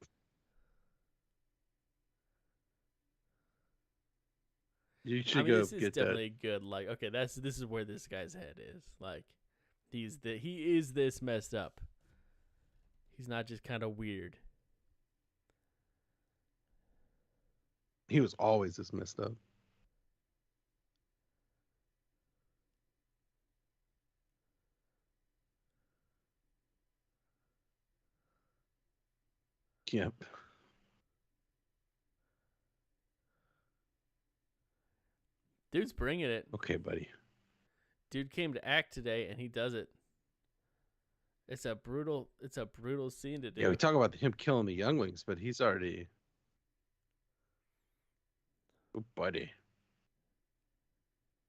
You should go this is get definitely good. Like, okay, this is where this guy's head is. Like, he is this messed up. He's not just kind of weird. He was always this messed up. Yep. Dude's bringing it. Okay, buddy. Dude came to act today, and he does it. It's a brutal scene to do. Yeah, we talk about him killing the younglings, but he's already. Oh, buddy.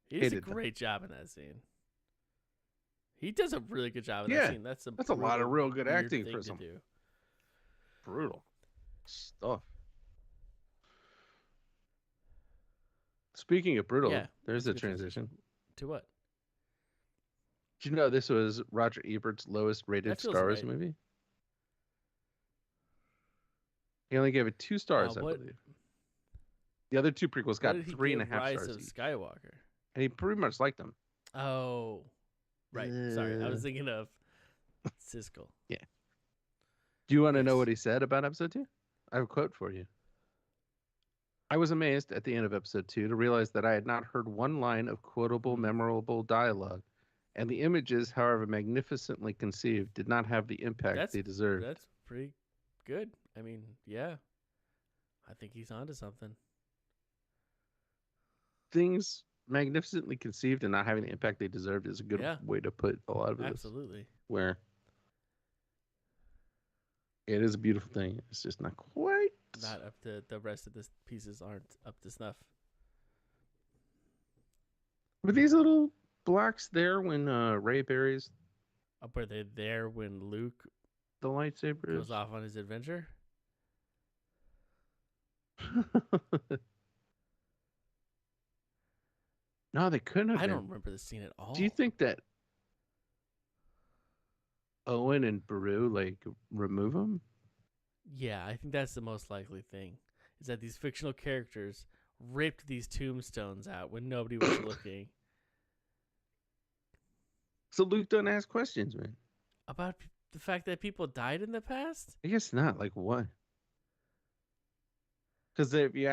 He does a great job in that scene. He does a really good job in that scene. That's a lot of real good acting for some do. Brutal stuff. Speaking of brutal, there's a transition. To what? Did you know this was Roger Ebert's lowest rated Star Wars movie? He only gave it 2 stars, I believe. The other 2 prequels got 3.5 stars. Rise of Skywalker. And he pretty much liked them. Oh, right. Sorry, I was thinking of Siskel. Yeah. Do you want to know what he said about episode 2? I have a quote for you. I was amazed at the end of episode 2 to realize that I had not heard one line of quotable, memorable dialogue, and the images, however magnificently conceived, did not have the impact they deserved. That's pretty good. I mean, yeah. I think he's onto something. Things magnificently conceived and not having the impact they deserved is a good way to put a lot of this. Absolutely. Where it is a beautiful thing. It's just not quite. Not up to the rest of the pieces aren't up to snuff. Were these little blocks there when Rey buries? Were they there when Luke the lightsaber goes off on his adventure? No, they couldn't have. I don't remember the scene at all. Do you think that Owen and Beru remove them? Yeah, I think that's the most likely thing. Is that these fictional characters ripped these tombstones out when nobody was looking. So Luke doesn't ask questions, man. About the fact that people died in the past? I guess not. Like what? Because if you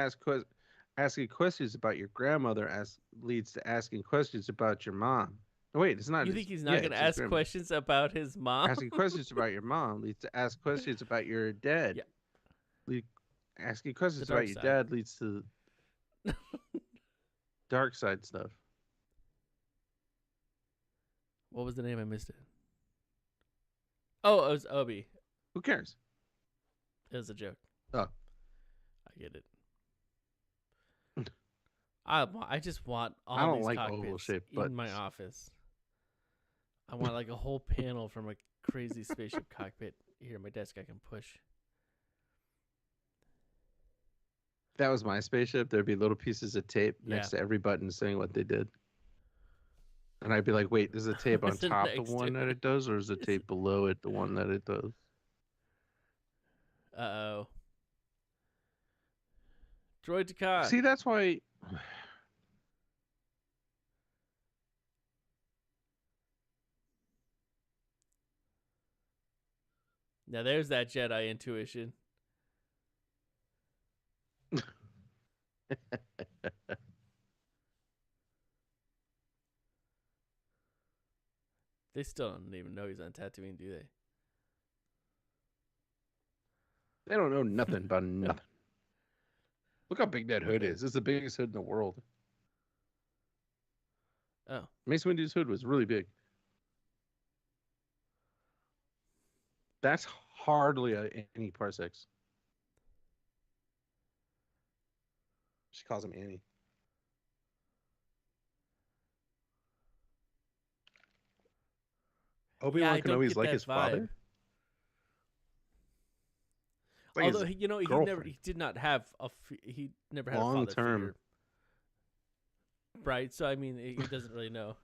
asking questions about your grandmother leads to asking questions about your mom. Oh, wait, it's not. You think he's not going to ask questions about his mom? Asking questions about your mom leads to ask questions about your dad. Yeah. Asking questions about your dad leads to dark side stuff. What was the name? I missed it. Oh, it was Obi. Who cares? It was a joke. Oh. I get it. I just want all these cockpits in my office. I want like a whole panel from a crazy spaceship cockpit here at my desk I can push. If that was my spaceship, there'd be little pieces of tape next to every button saying what they did. And I'd be like, wait, is the tape on top the one that it does, or is the tape below it the one that it does? Uh-oh. Droid Dukat. See, that's why... Now there's that Jedi intuition. They still don't even know he's on Tatooine, do they? They don't know nothing about nothing. Look how big that hood is. It's the biggest hood in the world. Oh. Mace Windu's hood was really big. That's hardly any parsecs. She calls him Annie. Obi-Wan Kenobi's like his father. Like although he did not have he never had a father figure. Right, so I mean, he doesn't really know.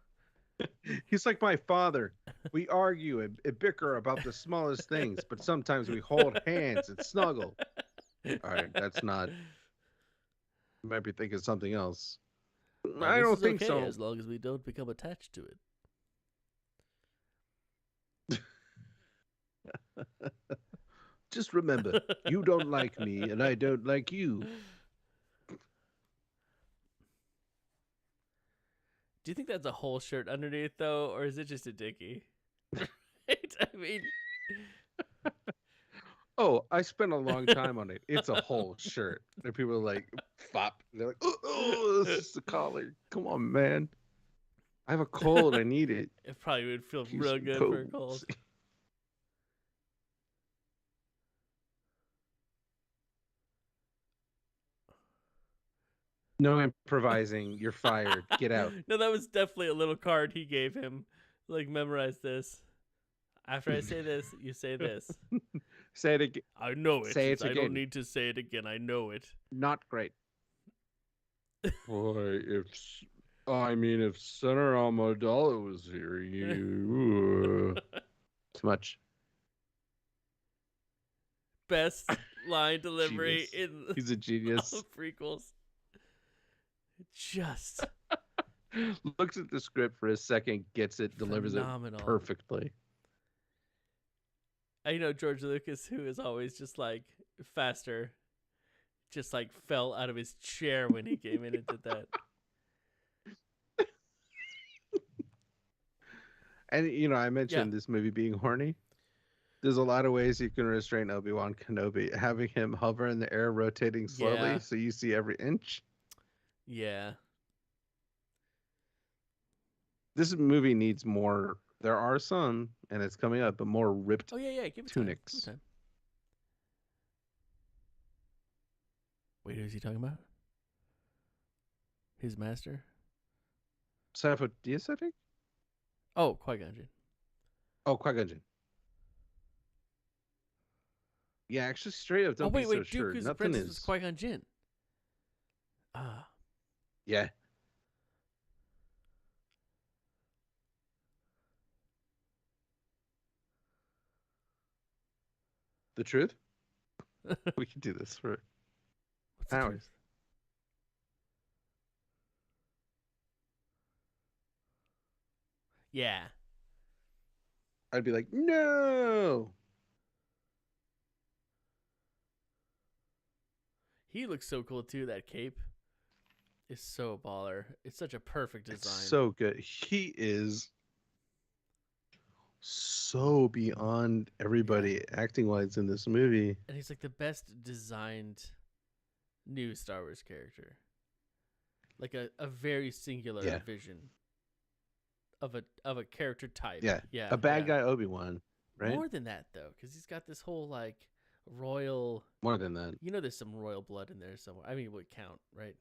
He's like my father. We argue and bicker about the smallest things, but sometimes we hold hands and snuggle. All right, that's not. You might be thinking something else. Well, I don't think so. As long as we don't become attached to it. Just remember, you don't like me, and I don't like you. Do you think that's a whole shirt underneath, though, or is it just a dickie? Right? I mean... Oh, I spent a long time on it. It's a whole shirt. And people are like, fop. They're like, oh, this is the collar. Come on, man. I have a cold. I need it. It probably would feel real good for a cold. No improvising. You're fired. Get out. No, that was definitely a little card he gave him. Like, memorize this. After I say this, you say this. Say it again. I know it. Say it again. I don't need to say it again. I know it. Not great. Boy, if Senator Amidala was here, you... Too much. Best line delivery in He's a genius. All prequels. Just looks at the script for a second, gets it, delivers it perfectly. I know George Lucas, who is always just like faster, just like fell out of his chair when he came in and did that. And I mentioned this movie being horny. There's a lot of ways you can restrain Obi-Wan Kenobi. Having him hover in the air, rotating slowly, so you see every inch. Yeah. This movie needs more. There are some, and it's coming up, but more ripped Give it tunics. Time. Give it time. Wait, who's he talking about? His master? Sifo Dyas, I think? Oh, Qui-Gon Jinn. Oh, Qui-Gon Jinn. Yeah, actually, straight up, don't be so sure. Dooku's apprentice was Qui-Gon Jinn. Ah. Yeah. The truth? We can do this for hours. Yeah. I'd be like, no. He looks so cool too. That cape is so baller. It's such a perfect design. It's so good. He is so beyond everybody acting wise in this movie. And he's like the best designed new Star Wars character. Like a very singular vision of a character type. Yeah. A bad guy Obi-Wan, right? More than that though, because he's got this whole like royal. More than that. There's some royal blood in there somewhere. I mean, it would count, right?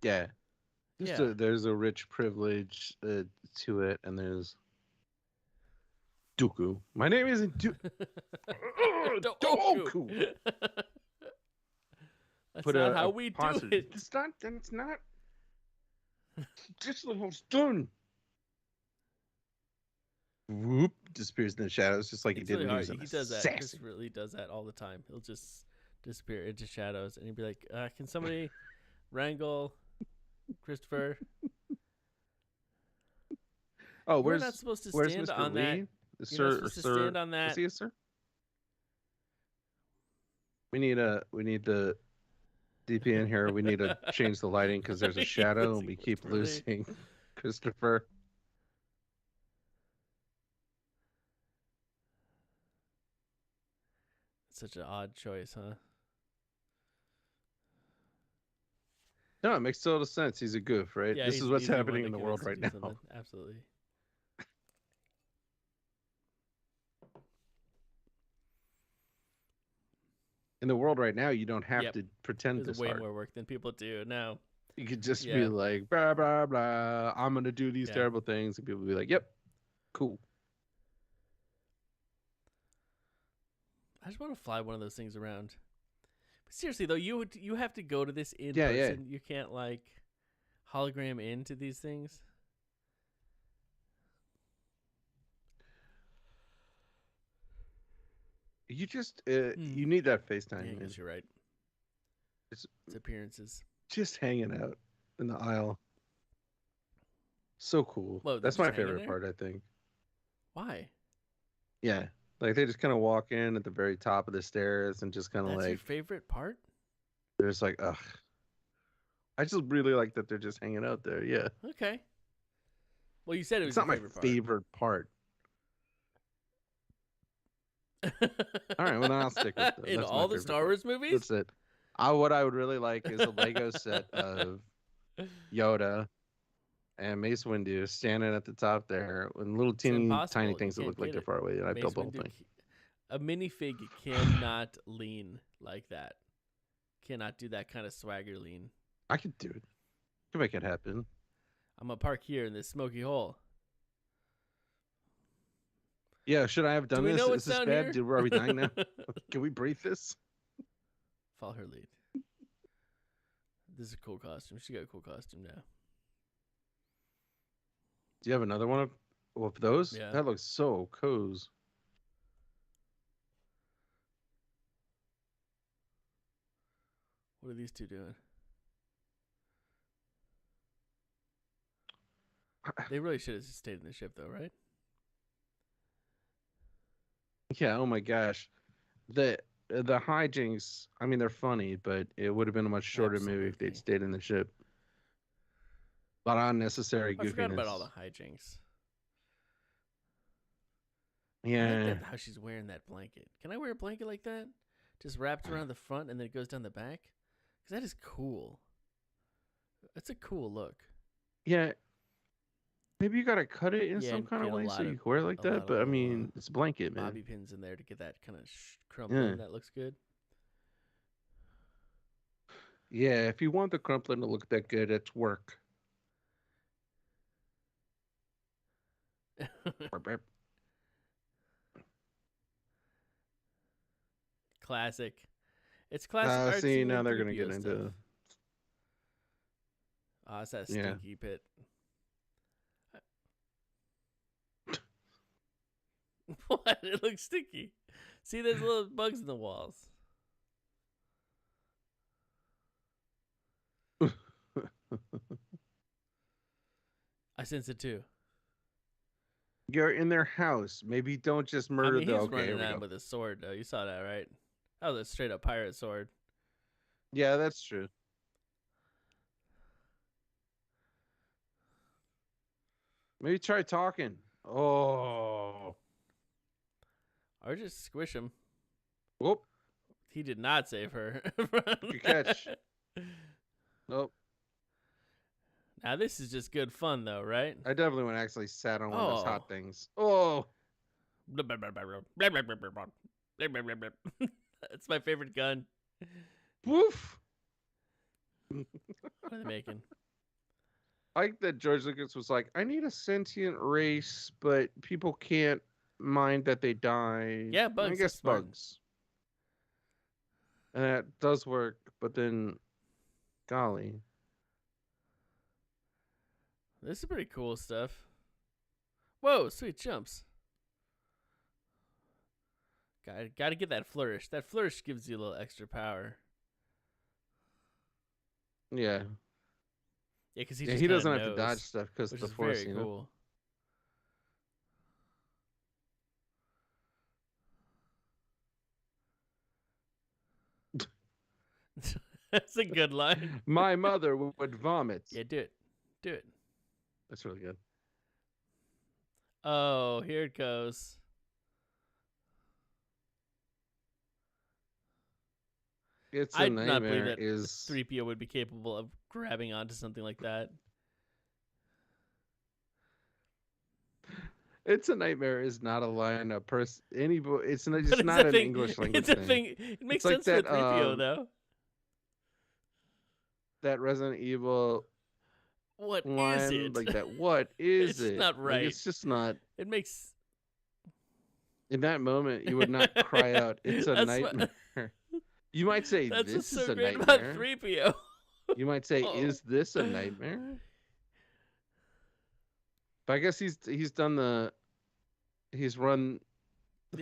Yeah. There's a rich privilege to it, and there's Dooku. My name isn't Dooku. Dooku. That's not how we do it. It's not. Just almost done. Whoop, disappears in the shadows, just like he did when he was in He does that. Chris really does that all the time. He'll just disappear into shadows, and he'd be like, "Can somebody wrangle Christopher?" Oh, we're not supposed to stand Mr. on Lee? that. Sir, stand on that. Is he a sir? We need the DP in here. We need to change the lighting because there's a shadow, and we keep losing Christopher. Such an odd choice, huh? No, it makes total sense. He's a goof, right? Yeah, this is what's happening in the world right now. Absolutely. in the world right now, you don't have Yep. to pretend It's this way hard. more work than people do now. You could just Yeah. be like, blah, blah, blah. I'm going to do these Yeah. terrible things. And people will be like, yep, cool. I just want to fly one of those things around. But seriously, though, you have to go to this in Yeah, person. You can't, like, hologram into these things. You just, you need that FaceTime, Yeah, I man. guess you're right. It's appearances. just hanging out in the aisle. So cool. Whoa, That's they're my just hanging favorite there? part, I think. Why? Yeah. Like they just kind of walk in at the very top of the stairs and just kind of That's your like, favorite part? they're just like, ugh. I just really like that they're just hanging out there. Yeah. Okay. Well, you said it was It's not your my favorite favorite part. part. All right, well, then I'll stick with that. In That's my all the favorite Star part. Wars movies? That's it. What I would really like is a Lego set of Yoda and Mace Windu standing at the top there with little tiny impossible. You things that can't look like get they're it. far away. And I Mace built the whole Windu thing. A minifig cannot lean like that. Cannot do that kind of swagger lean. I could do it. I can make it happen. I'm gonna park here in this smoky hole. Yeah, should I have done Do we this? know Is what's this down bad? here? Are we dying now? Can we breathe this? Follow her lead. This is a cool costume. She got a cool costume now. Do you have another one of those? Yeah. That looks so cozy. What are these two doing? They really should have stayed in the ship, though, right? Yeah. Oh my gosh. The hijinks. I mean, they're funny, but it would have been a much shorter movie if they'd Absolutely. stayed in the ship. A lot of unnecessary goofiness. I forgot about all the hijinks. I Yeah. like that, how she's wearing that blanket. Can I wear a blanket like that? Just wrapped around the front and then it goes down the back? Because that is cool. That's a cool look. Yeah. Maybe you gotta cut it in Yeah, some and kind of get a way lot so of- you can wear it like a that. lot But I of mean, little, it's a blanket, man. Bobby pins in there to get that kind of crumpling. Yeah. That looks good. Yeah, if you want the crumpling to look that good, it's work. Classic. It's classic. See, artsy now and they're gonna 3PO get stuff. into. It's that Yeah. stinky pit. What? It looks stinky. See, there's little bugs in the walls. I sense it too. You're in their house. Maybe don't just murder I mean, the. he's Okay, here running we out go. with a sword, though. You saw that, right? That was a straight up pirate sword. Yeah, that's true. Maybe try talking. Oh. Or just squish him. Whoop. He did not save her. Good catch. Nope. Now, this is just good fun, though, right? I definitely would actually sat on one of those Oh. hot things. Oh. That's my favorite gun. Woof. What are they making? I like that George Lucas was like, I need a sentient race, but people can't mind that they die. Yeah, I bugs. guess That's smart. bugs. And that does work, but then, golly. This is pretty cool stuff. Whoa, sweet jumps. Got to get that flourish. That flourish gives you a little extra power. Yeah. Yeah, because he, Yeah, just he kinda doesn't have to knows, dodge stuff because of which the is force, very you know? cool. That's a good line. My mother would vomit. Yeah, do it. Do it. That's really good. Oh, here it goes. It's a I do not believe nightmare. that Is 3PO would be capable of grabbing onto something like that. It's a nightmare is not a line of it's not, But just it's not a an thing. English language It's a thing. thing. It makes It's like sense that, for 3PO though. That Resident Evil What line, is it? like that. What is It's it? not Like, right. it's just not. It makes. In that moment, you would not cry out, "It's a nightmare." You might say, That's "This what's is so a great nightmare." about 3PO. You might say, Oh. "Is this a nightmare?" But I guess he's run the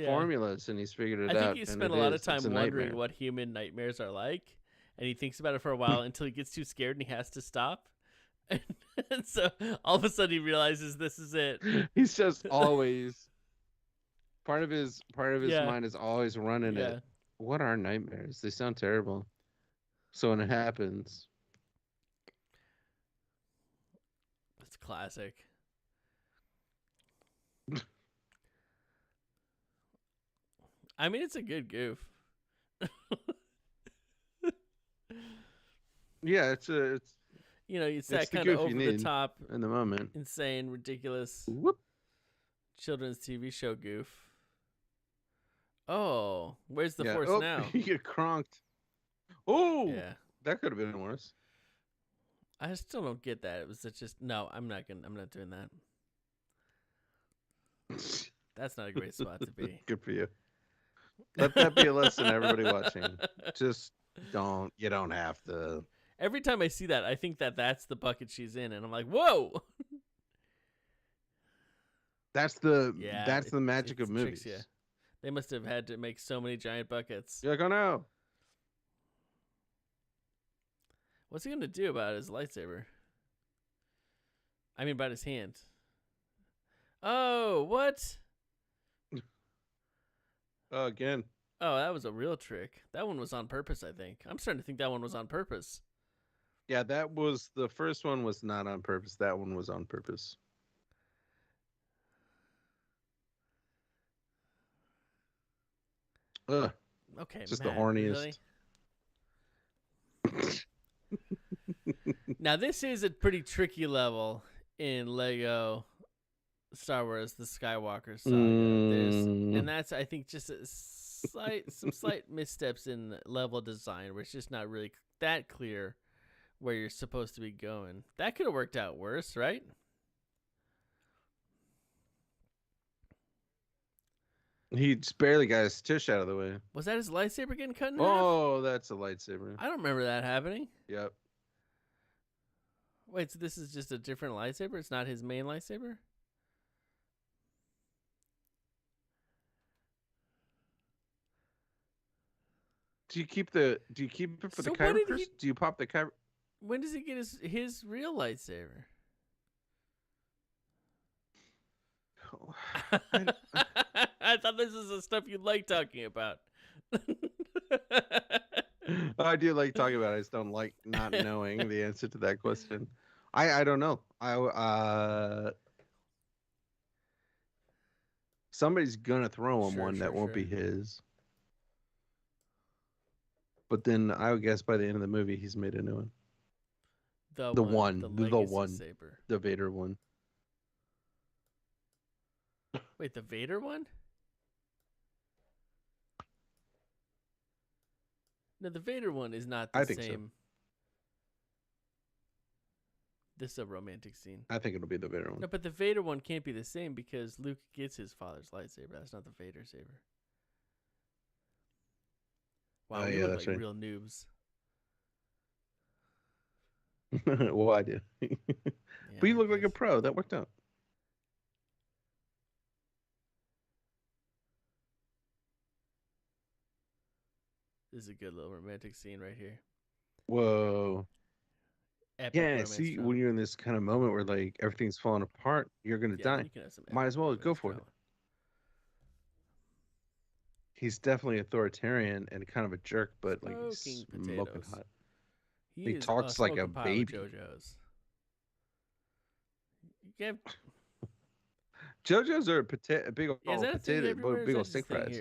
formulas and he's figured it out. I think he spent a lot of time wondering what human nightmares are like, and he thinks about it for a while until he gets too scared and he has to stop. And so all of a sudden he realizes this is it. He's just always part of his mind is always running it. What are nightmares? They sound terrible. So when it happens, it's classic. I mean, it's a good goof. Yeah, it's that kind of over the top in the moment, insane, ridiculous children's TV show goof. Oh, where's the Force now? You get cronked. Oh, yeah, that could have been worse. I still don't get that. It was just no. I'm not doing that. That's not a great spot to be. Good for you. Let that be a lesson, everybody watching. Just don't. You don't have to. Every time I see that, I think that's the bucket she's in, and I'm like, whoa. That's the magic of movies. Yeah, they must have had to make so many giant buckets. You're like, oh no. What's he gonna do about his lightsaber? I mean, about his hand. Oh, what? Oh, again. Oh, that was a real trick. That one was on purpose, I think. I'm starting to think that one was on purpose. Yeah, the first one was not on purpose. That one was on purpose. Ugh. Okay, just Matt, the horniest. Really? Now, this is a pretty tricky level in Lego Star Wars: The Skywalker Saga. And that's, I think, just some slight missteps in level design, where it's just not really that clear where you're supposed to be going. That could have worked out worse, right? He just barely got his tush out of the way. Was that his lightsaber getting cut in half? Oh, that's a lightsaber. I don't remember that happening. Yep. Wait, so this is just a different lightsaber? It's not his main lightsaber? Do you keep it for the Kyber? Do you pop the Kyber? When does he get his real lightsaber? I thought this is the stuff you like talking about. I do like talking about it. I just don't like not knowing the answer to that question. I don't know. Somebody's gonna throw him one that won't be his. But then I would guess by the end of the movie he's made a new one. The Vader one. Wait, the Vader one? No, the Vader one is not the same. So. This is a romantic scene. I think it'll be the Vader one. No, but the Vader one can't be the same because Luke gets his father's lightsaber. That's not the Vader saber. Wow, we look like real noobs. Well, I do. But you look like a pro. That worked out. This is a good little romantic scene right here. Whoa. Epic see, when you're in this kind of moment where like everything's falling apart, you're gonna die. Might as well go for it. He's definitely authoritarian and kind of a jerk, but like he's smoking hot. He talks like a baby. JoJo's are big old potato, big old steak fries.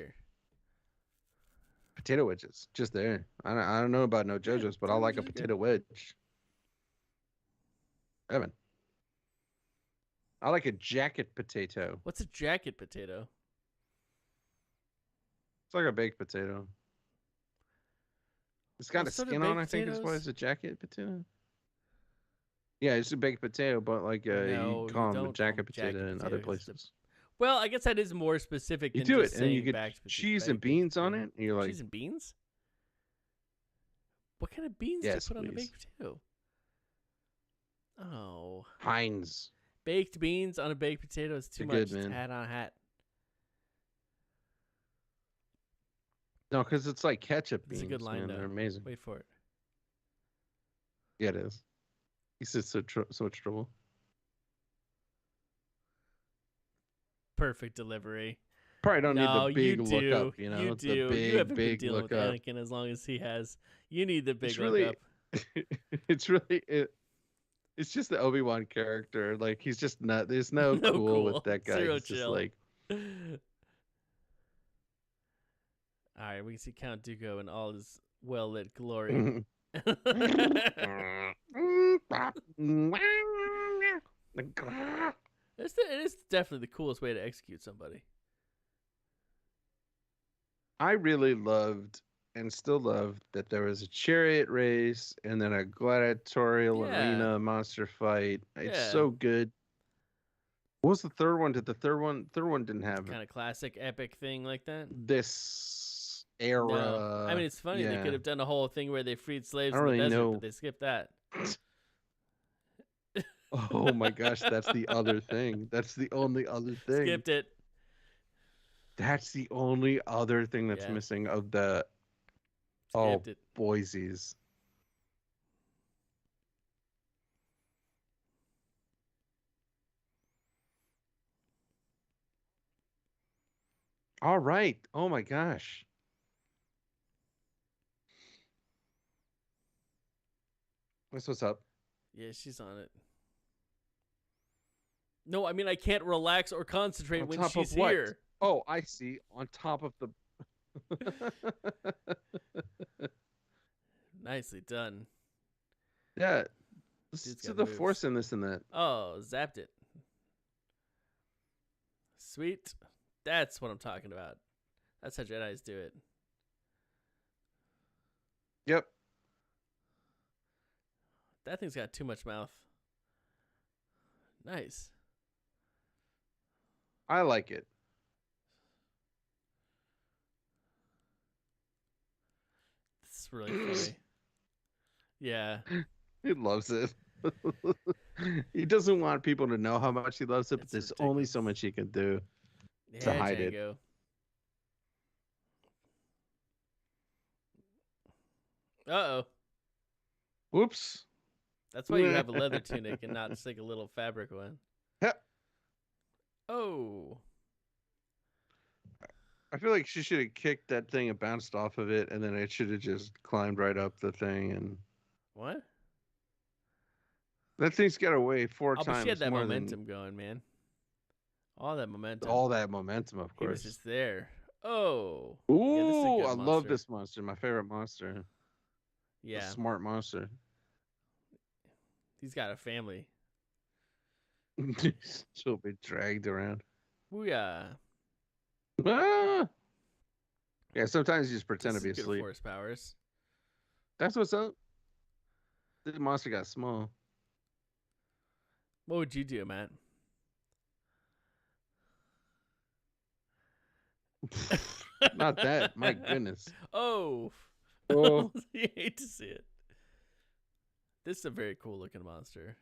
Potato wedges, just there. I don't know about no JoJo's, but I like a potato wedge. Evan. I like a jacket potato. What's a jacket potato? It's like a baked potato. It's got a skin on. I think is why it's a jacket potato. Yeah, it's a baked potato, but like you call them a jacket potato in other places. Well, I guess that is more specific. You than do just it, and you get cheese and beans on it, and you're like cheese and beans. What kind of beans do you put on a baked potato? Oh, Heinz. Baked beans on a baked potato is too much. It's hat on a hat. No, because it's like ketchup beans. It's a good line, though. They're amazing. Wait for it. Yeah, it is. He said so much trouble. Perfect delivery. Probably don't need the big look up, you know? You it's do. The big, you haven't big been dealing look with up. Anakin as long as he has. You need the big really, look up. It's really it's just the Obi-Wan character. Like he's just not. There's no cool with that guy. Zero he's chill. Just like. All right, we can see Count Dooku in all his well-lit glory. It is definitely the coolest way to execute somebody. I really loved and still love that there was a chariot race and then a gladiatorial arena monster fight. It's so good. What was the third one? Did the third one didn't have kind of classic epic thing like that? This era. No. I mean, it's funny. They could have done a whole thing where they freed slaves in the desert, but they skipped that. Oh my gosh, that's the other thing. That's the only other thing. Skipped it. That's the only other thing that's missing of the Boise's. All right. Oh my gosh. What's up? Yeah, she's on it. No, I mean I can't relax or concentrate when she's here. Oh, I see. On top of the. Nicely done. Yeah. To the Force in this and that. Oh, zapped it. Sweet. That's what I'm talking about. That's how Jedis do it. Yep. That thing's got too much mouth. Nice. I like it. It's really funny. Yeah. He loves it. He doesn't want people to know how much he loves it, but there's only so much he can do to hide Django. it. Uh-oh. Whoops. That's why you have a leather tunic and not just like a little fabric one. Oh. I feel like she should have kicked that thing and bounced off of it, and then it should have just climbed right up the thing. And what? That thing's got away four times. But she had that momentum going, man. All that momentum. All that momentum, of course. He was just there. Oh. Ooh, I love this monster. My favorite monster. Yeah. A smart monster. He's got a family. She'll be dragged around. Booyah. Ah! Yeah, sometimes you just pretend to be asleep. Force powers. That's what's up. The monster got small. What would you do, Matt? Not that. My goodness. Oh. Oh. You hate to see it. This is a very cool looking monster.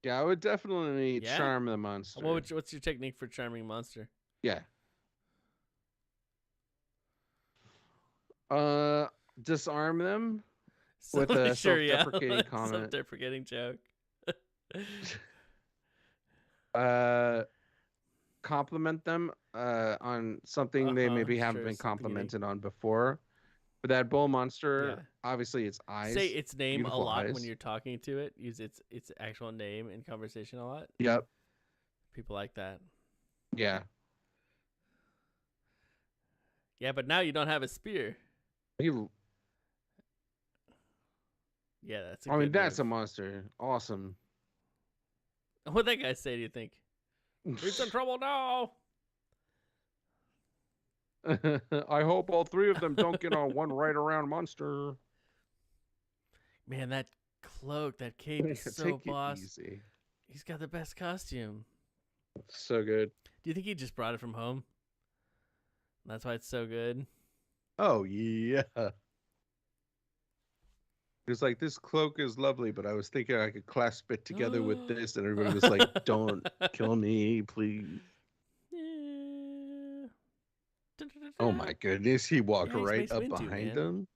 Yeah, I would definitely charm the monster. What's your technique for charming monster? Yeah. Disarm them with a self-deprecating comment. Self-deprecating joke. Compliment them on something they maybe haven't been complimented on before. For that bull monster, obviously its eyes. Say its name a lot eyes. when you're talking to it. Use its actual name in conversation a lot. Yep. People like that. Yeah. Yeah, but now you don't have a spear. You Yeah, that's. I mean, that's a monster. Awesome. What'd that guy say? Do you think? He's in trouble now. I hope all three of them don't get on one right around monster. Man, that cloak, that cape is so boss. Easy. He's got the best costume. So good. Do you think he just brought it from home? That's why it's so good. Oh yeah. It's like, this cloak is lovely, but I was thinking I could clasp it together with this, and everybody was like, "Don't kill me, please." Yeah. Oh my goodness, he walked right up behind him.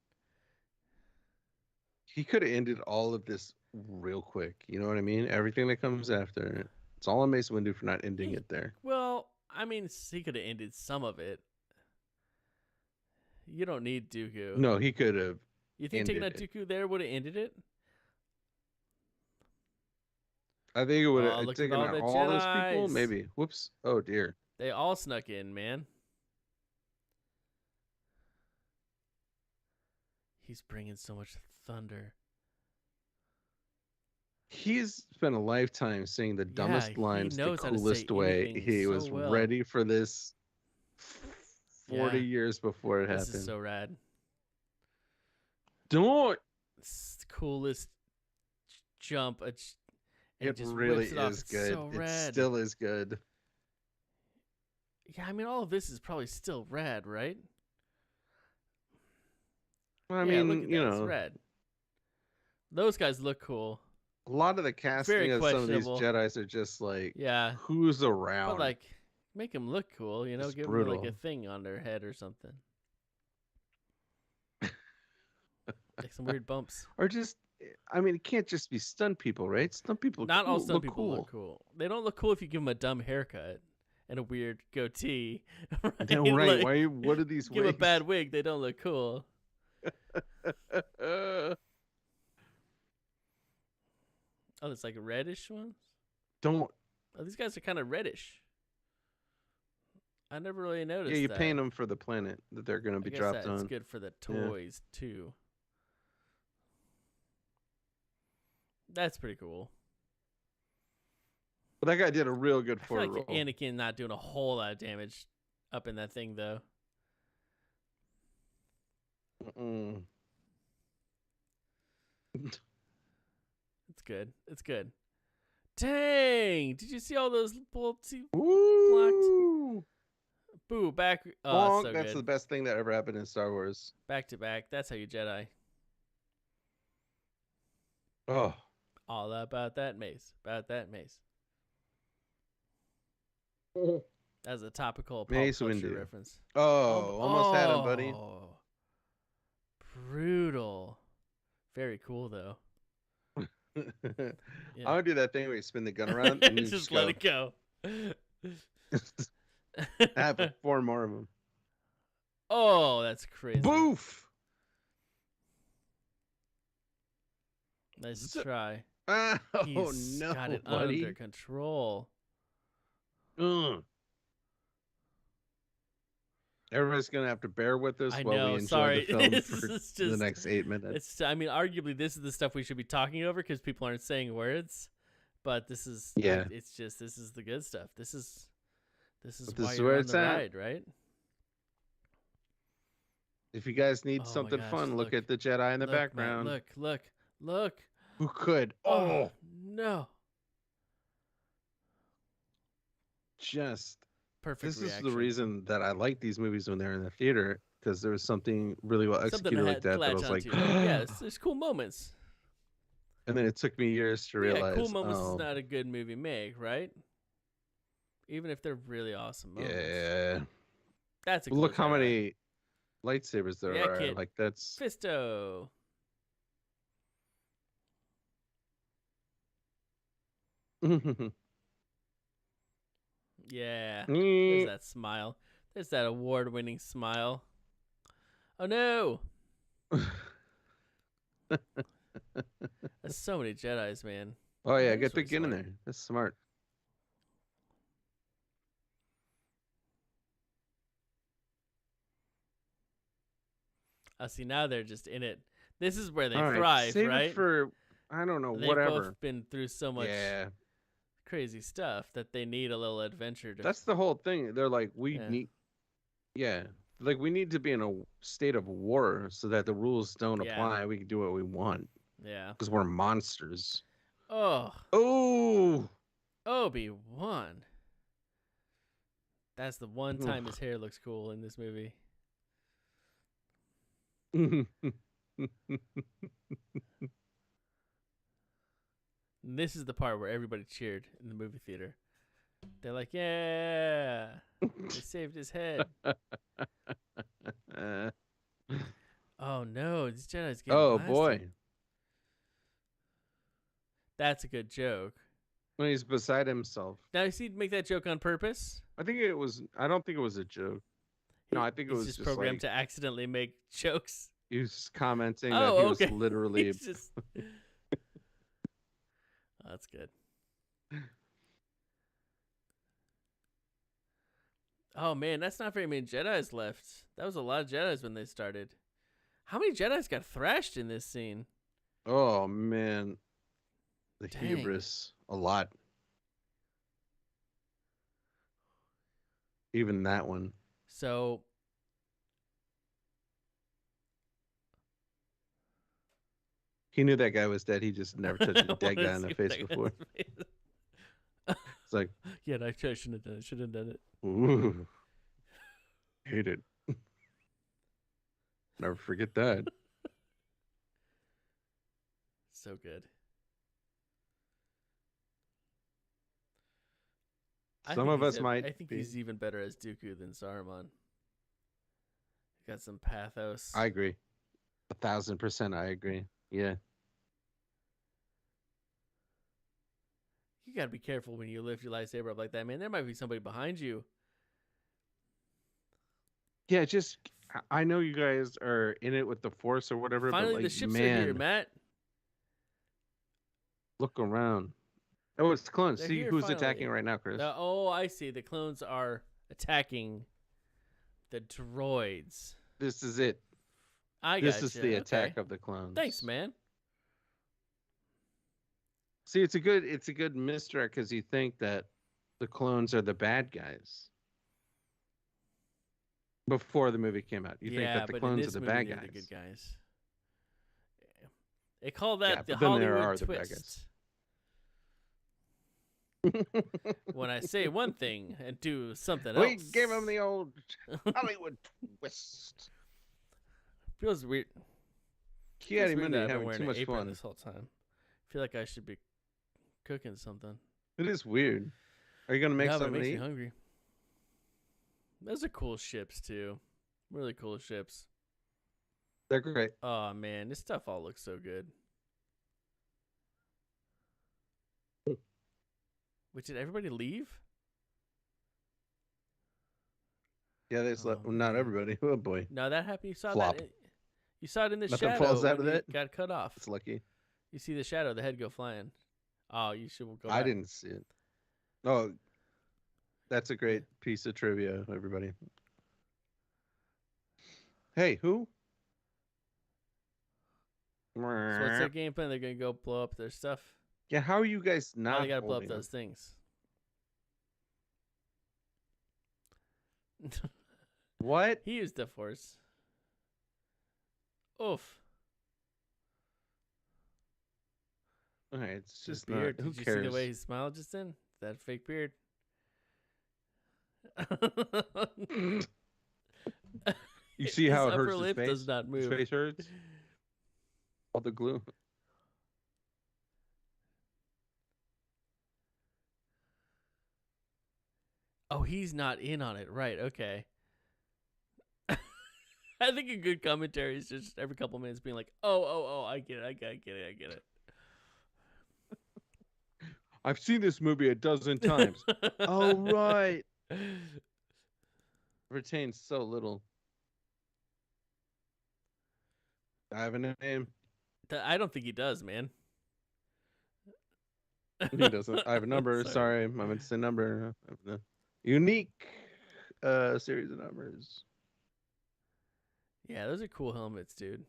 He could have ended all of this real quick. You know what I mean? Everything that comes after. It's all on Mace Windu for not ending it there. Well, I mean, he could have ended some of it. You don't need Dooku. No, he could have. You think taking out Dooku there would have ended it? I think it would have taken out all those people. Maybe. Whoops. Oh dear. They all snuck in, man. He's bringing so much thunder. He's spent a lifetime saying the dumbest lines the coolest way. He was ready for this 40 years before it happened. This is so rad. Don't. It's the coolest jump. It really is good. So it still is good. Yeah, I mean, all of this is probably still rad, right? Well, I mean, look at that. It's rad. Those guys look cool. A lot of the casting of some of these Jedis are just like, who's around? But like, make them look cool, you know? It's give brutal. them like a thing on their head or something. Like some weird bumps. Or just, I mean, it can't just be stunt people, right? Stunt people Not all stunt people look cool. They don't look cool if you give them a dumb haircut and a weird goatee. Right? Yeah, right. Like, what are these wigs? Give them a bad wig, they don't look cool. Oh, it's like reddish ones? Don't. Oh, these guys are kind of reddish. I never really noticed. Yeah, you paint them for the planet that they're going to be dropped on. It's good for the toys too. That's pretty cool. But that guy did a real good forward roll. Like Anakin not doing a whole lot of damage up in that thing though. It's good. It's good. Dang! Did you see all those bolts he blocked? Boo! Back. Oh, so that's the best thing that ever happened in Star Wars. Back to back. That's how you Jedi. Oh. All about that mace. About that mace. That's a topical pop culture reference. Oh, almost had him, buddy. Brutal. Very cool, though. Yeah. I would do that thing where you spin the gun around and you just let it go. I have 4 more of them. Oh, that's crazy. Boof! Nice try. Oh, He's got it under control. Everybody's going to have to bear with us while we enjoy the film for the next 8 minutes. I mean, arguably, this is the stuff we should be talking over because people aren't saying words. But this is, it's just, this is the good stuff. This is why you're on the ride, right? If you guys need something fun, look at the Jedi in the background. Man, look. Who could? Oh, no. Just perfect. This reaction. is the reason that I like these movies when they're in the theater, because there was something really well executed like that. That I was like, yeah, there's cool moments. And then it took me years to realize. Cool moments is not a good movie make, right? Even if they're really awesome moments. Yeah. That's a look how many lightsabers there are. Kid. Like that's Fisto. Yeah. There's that smile. There's that award-winning smile. Oh no. There's so many Jedis, man. Oh yeah, get the in there. That's smart. Oh, see, now they're just in it. This is where they All thrive, save right? it for, I don't know, They've whatever. both been through so much crazy stuff that they need a little adventure. That's the whole thing. They're like, we need to be in a state of war so that the rules don't apply. We can do what we want. Yeah. Because we're monsters. Oh. Obi-Wan. That's the one time his hair looks cool in this movie. This is the part where everybody cheered in the movie theater. They're like, yeah, they saved his head. Oh, no, this Jedi's getting blasted. Boy. That's a good joke. When he's beside himself. Now, you see, make that joke on purpose? I don't think it was a joke. No, I think it was just programmed to accidentally make jokes. He was commenting that he was literally... That's good. Oh, man, that's not very many Jedis left. That was a lot of Jedis when they started. How many Jedis got thrashed in this scene? Oh, man. The hubris. A lot. Even that one. So... He knew that guy was dead. He just never touched a dead guy in the face before. It's like... Yeah, I shouldn't have done it. Should have done it. Ooh. Hate it. Never forget that. So good. Some of us might. I think he's even better as Dooku than Saruman. Got some pathos. I agree. 1,000% I agree. Yeah. You gotta be careful when you lift your lightsaber up like that, man. There might be somebody behind you. Yeah, just I know you guys are in it with the Force or whatever. Finally, but like, the ships are here, Matt. Look around. Oh, it's the clones. They're See who's attacking right now, Chris. I see. The clones are attacking the droids. This is it. This is the attack of the clones. Thanks, man. See, it's a good misdirect because you think that the clones are the bad guys. Before the movie came out, you think that the clones are the bad guys. The good guys. They call that the Hollywood twist. When I say one thing and do something else. We gave him the old Hollywood twist. Feels weird. Ki-Adi-Mundi having too much fun this whole time. I feel like I should be cooking something. It is weird. Are you gonna make something to eat? It makes me hungry. Those are cool ships too. Really cool ships. They're great. Oh man, this stuff all looks so good. Wait, did everybody leave? Yeah, they slept. Well, not everybody. Oh boy. No, that happened. You saw Flop. that. You saw it in the Nothing shadow. falls out of it. Got cut off. It's lucky. You see the shadow, the head go flying. Oh, you should go. I didn't see it. Oh, that's a great piece of trivia, everybody. Hey, who? So what's their game plan? They're gonna go blow up their stuff. Yeah, how are you guys not? They gotta blow up those things. What? He used the Force. Oof. All right, it's just beard. Not, who Did cares? You see the way he smiled just then? That fake beard. You see how it hurts his face? Does not move. His face hurts. All the glue. Oh, he's not in on it. Right, okay. I think a good commentary is just every couple minutes being like, oh, I get it, I get it. I've seen this movie 12 times. Oh, right. Retains so little. I have a name. I don't think he does, man. He doesn't. I have a number. Sorry, I meant to say number. I have the unique series of numbers. Yeah, those are cool helmets, dude.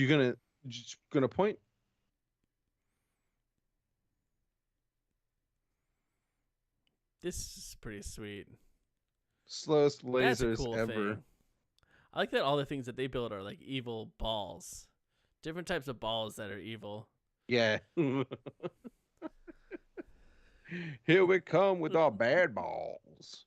gonna point? This is pretty sweet. Slowest That's a lasers cool ever. thing. I like that all the things that they build are like evil balls. Different types of balls that are evil. Yeah. Here we come with our bad balls.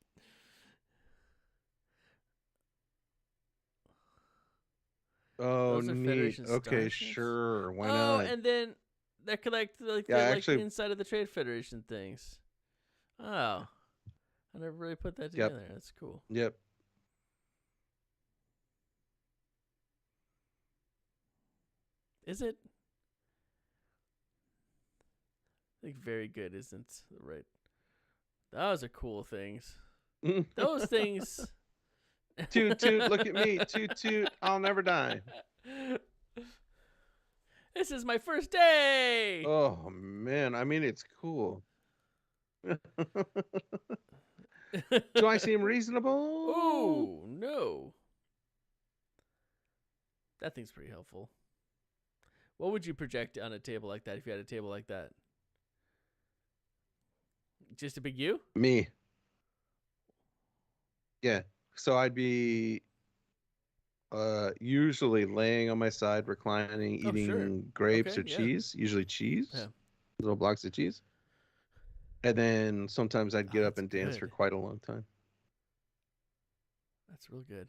Oh, Those are neat. Federation Okay, starships? sure. Why Oh, not? and then they're like Yeah, they're actually- like inside of the Trade Federation things. Oh, I never really put that Yep. together. That's cool. Yep. Is it? I think very good isn't the right. Those are cool things. Those things. Toot toot, look at me. Toot toot, I'll never die. This is my first day. Oh man, I mean it's cool. Do I seem reasonable? Oh no. That thing's pretty helpful. What would you project on a table like that if you had a table like that? Just a big U? Me. Yeah. So I'd be usually laying on my side, reclining, Oh, eating sure. grapes Okay, or yeah. cheese, usually cheese. Yeah. Little blocks of cheese. And then sometimes I'd get up that's and dance for good. quite a long time. That's real good.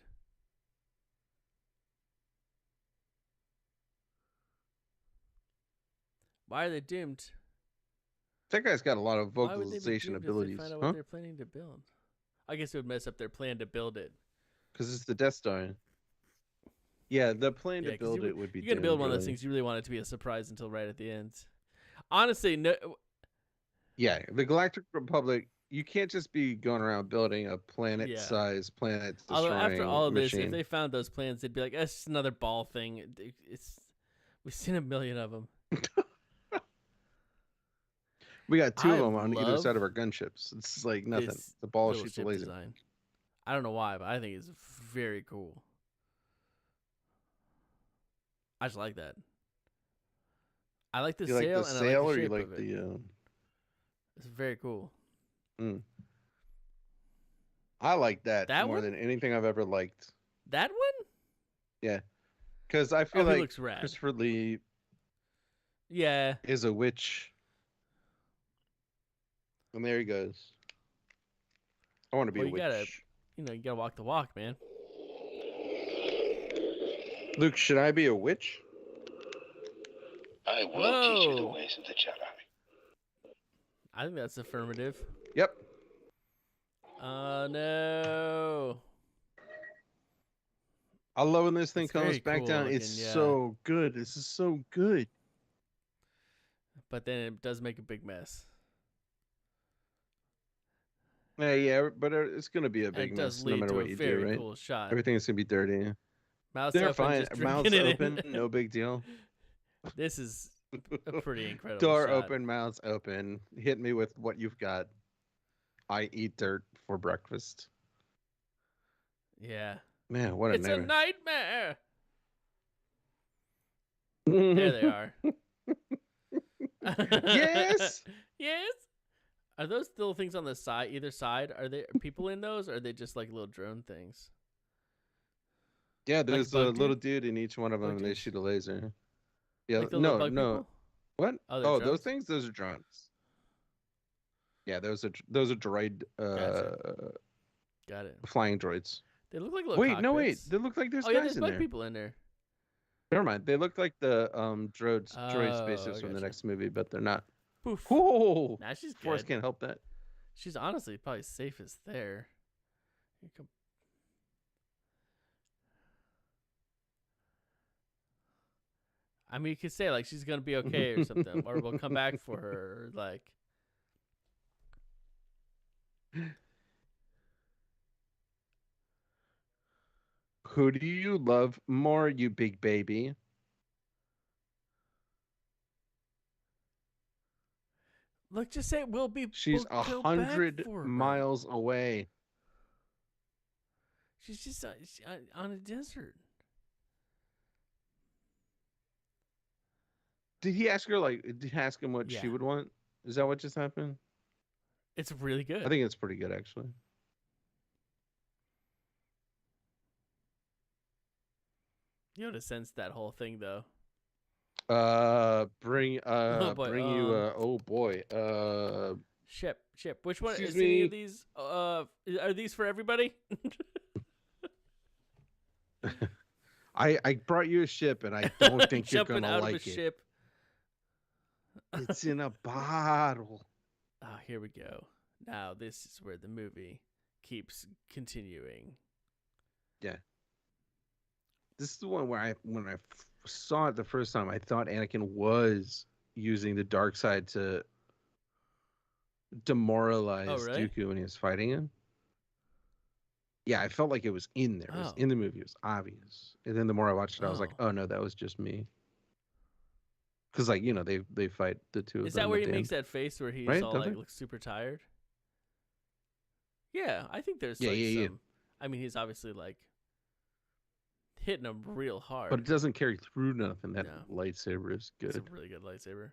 Why are they doomed? That guy's got a lot of Why would they be vocalization doomed abilities, if they find out huh? what they're planning to build? I guess it would mess up their plan to build it. Because it's the Death Star. Yeah, the plan Yeah, to 'cause build it would be. You're gonna build doomed, one of those really. things. You really want it to be a surprise until right at the end. Honestly, no. Yeah, the Galactic Republic. You can't just be going around building a planet-sized, planet-destroying Although after all of this, machine. if they found those plans, they'd be like, "That's just another ball thing." It's we've seen a million of them. We got two I of them on either side of love our gunships. It's like nothing. this The ball little shoots a ship laser. design. I don't know why, but I think it's very cool. I just like that. I like the You like sail the and sail, I like or the you shape like of it. the? It's very cool. I like that, That more one? than anything I've ever liked. That one? Yeah, because I feel Oh, he like looks rad. Christopher Lee Yeah. is a witch. And there he goes. I want to be Well, a you witch. gotta- you gotta walk the walk, man. Luke, should I be a witch? I will teach you the Whoa. ways of the Jedi. I think that's affirmative. Yep. No. I love when this thing It's comes very back cool down. looking, It's yeah. so good. This is so good. But then it does make a big mess. Yeah, but it's gonna be a And big it does mess no lead matter to what a you very do, right? cool shot. Everything's gonna be dirty. Mouths They're open, fine. just Mouths drinking it open, in. no big deal. This is a pretty incredible Door shot. open, mouths open. Hit me with what you've got. I eat dirt for breakfast. Yeah. Man, what a It's a nightmare. nightmare. There they are. Yes. Yes. Are those little things on the side, either side? Are there people in those, or are they just like little drone things? Yeah, there's a bug little dude in each one of them, Bug and they dudes? shoot a laser. Yeah, Like the little no, bug no. people? What? Oh, they're Oh, drones? those things? Those are drones. Yeah, those are droid Got it. flying droids. They look like little Wait, no, wait. cockpits. They look like there's Oh yeah, guys there's in bug there. people in there. Never mind. They look like the droid Oh, spaceships I from the gotcha. next movie, but they're not. Poof. Whoa! Nah, she's Force good. can't help that. She's honestly probably safest there. Here come- I mean, you could say like she's gonna be okay or something, or we'll come back for her, or like. Who do you love more, you big baby? Look, just say we'll be. She's we'll go back 100 for her. miles away. She's just on a desert. Did he ask her Did he ask him what Yeah. she would want? Is that what just happened? It's really good. I think it's pretty good actually. Yoda sensed that whole thing though. Bring oh boy. Ship. Which one excuse is me. any of these? Are these for everybody? I brought you a ship, and I don't think you're Jumping gonna out like of a it. ship. It's in a bottle. Oh, here we go. Now this is where the movie keeps continuing. Yeah. This is the one where when I saw it the first time, I thought Anakin was using the dark side to demoralize Dooku when he was fighting him. Yeah, I felt like it was in there. It was in the movie. It was obvious. And then the more I watched it, I was like, oh no, that was just me. Because they fight the two of them. Is that where he makes that face where he's all like looks super tired? Yeah, I think there's some. I mean, he's obviously like hitting him real hard, but it doesn't carry through nothing. That lightsaber is good. It's a really good lightsaber.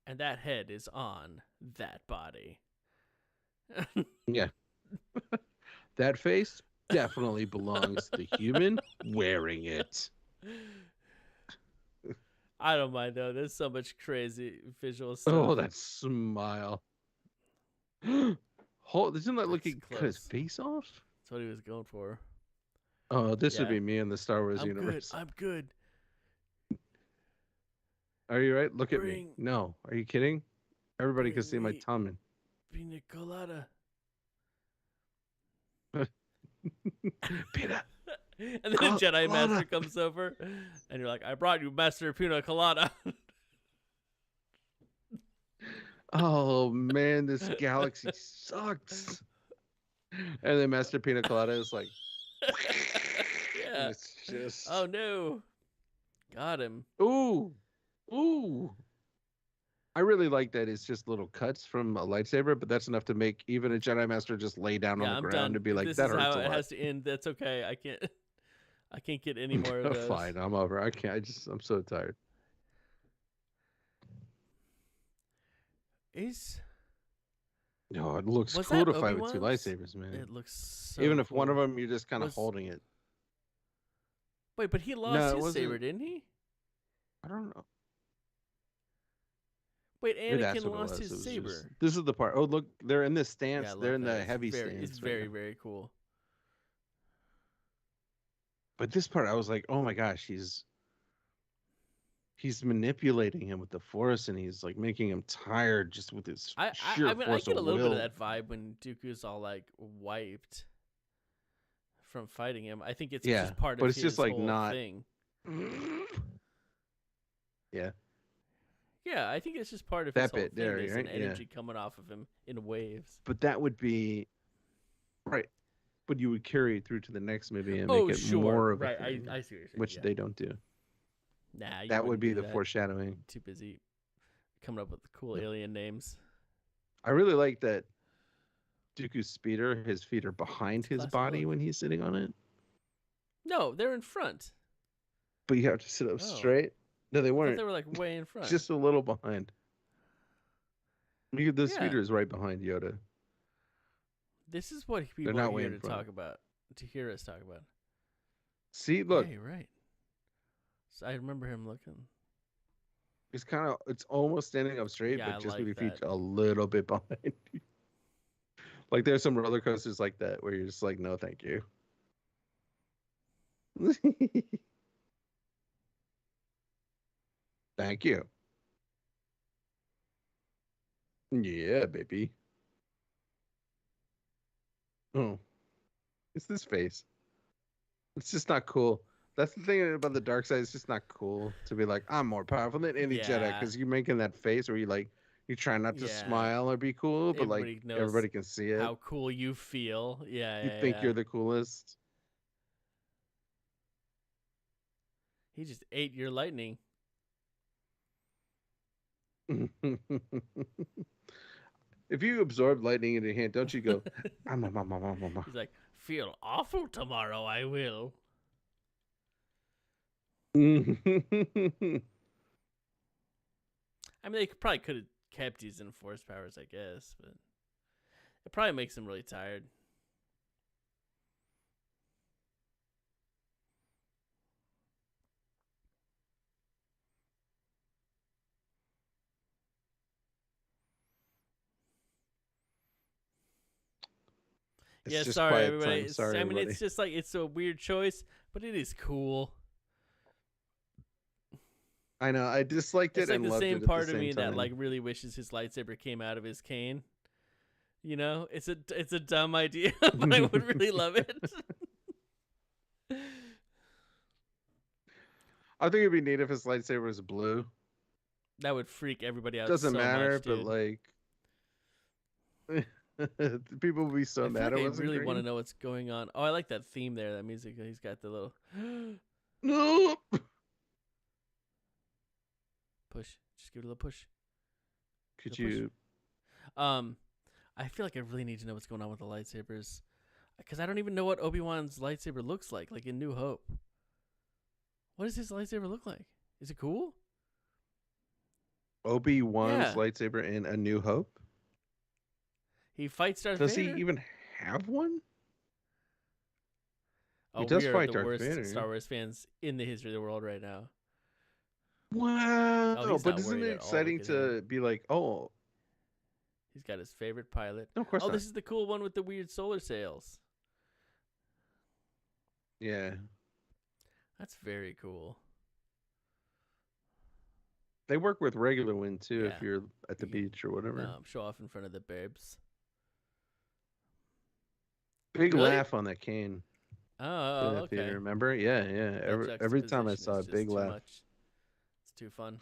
And that head is on that body. Yeah. That face definitely belongs to the human wearing it. I don't mind though. There's so much crazy visual stuff. Oh, that smile. Isn't that looking cut his face off? That's what he was going for. Oh, this would be me in the Star Wars universe. I'm good. Are you right? Look at me. No. Are you kidding? Everybody can see my tongue. Pina colada. Pina. And then the Jedi Master comes over, and you're like, I brought you Master Pina Colada. Oh, man, this galaxy sucks. And then Master Pina Colada is like... Yeah. It's just... Oh, no. Got him. Ooh. I really like that it's just little cuts from a lightsaber, but that's enough to make even a Jedi Master just lay down on the ground and be like, that hurts a lot. This is how it has to end. That's okay. I can't get any more of those. Fine, I'm over. I can't. I'm so tired. No, it looks cool to fight with two lightsabers, man. It looks so even if cool. one of them you're just kind of holding it. Wait, but he lost his saber, didn't he? I don't know. Wait, Anakin lost his saber. This is the part. Oh, look, they're in this stance. Yeah, they're in the heavy stance. It's very, very cool. But this part, I was like, oh my gosh, he's manipulating him with the Force, and he's like making him tired just with his sheer force I get a little bit of that vibe when Dooku's all like wiped from fighting him. I think it's just part of his whole thing. Yeah. Yeah, I think it's just part of that his whole bit thing. there, There's right? an energy coming off of him in waves. But that would be right. But you would carry it through to the next movie and make it more of a thing, I see what you're saying. Which they don't do. Nah, that would be the foreshadowing. Too busy coming up with cool alien names. I really like that Dooku's speeder, his feet are behind his body when he's sitting on it. No, they're in front. But you have to sit up straight. No, they weren't. They were like way in front. Just a little behind. The speeder is right behind Yoda. This is what people are here to talk about. To hear us talk about. See, look. Yeah, you're right. So I remember him looking. It's almost standing up straight, but just with your feet a little bit behind. Like there's some roller coasters like that where you're just like, no, thank you. Thank you. Yeah, baby. Oh, it's this face. It's just not cool. That's the thing about the dark side. It's just not cool to be like, I'm more powerful than any Jedi, because you're making that face where you try not to smile or be cool, but everybody can see it. How cool you feel. Yeah. You think you're the coolest. He just ate your lightning. If you absorb lightning in your hand, don't you go, He's like, feel awful tomorrow, I will. I mean, they probably could have kept using force powers, I guess, but it probably makes them really tired. It's sorry everybody. I mean, it's just like it's a weird choice, but it is cool. I know. I disliked it. It's like and the loved same it part at the of same me time. that like really wishes his lightsaber came out of his cane. You know, it's a dumb idea, but I would really love it. I think it'd be neat if his lightsaber was blue. That would freak everybody out. Doesn't so matter, much, but like, people would be so mad. I really want to know what's going on. Oh, I like that theme there. That music. He's got the little no push. Just give it a little push. Could you? I feel like I really need to know what's going on with the lightsabers, because I don't even know what Obi-Wan's lightsaber looks like in New Hope. What does his lightsaber look like? Is it cool? Obi-Wan's lightsaber in A New Hope? He fights Darth Does Vader. he even have one? Oh, he does we are fight the Darth worst Vader. Star Wars fans in the history of the world right now. Wow. Oh, but isn't it exciting to be like, oh. He's got his favorite pilot. No, of course not. This is the cool one with the weird solar sails. Yeah. That's very cool. They work with regular wind, too, if you're at the beach or whatever. Show off in front of the babes. Big laugh on that cane. Oh, okay. Theater, remember? Yeah. Every time I saw a big laugh. Much. It's too fun.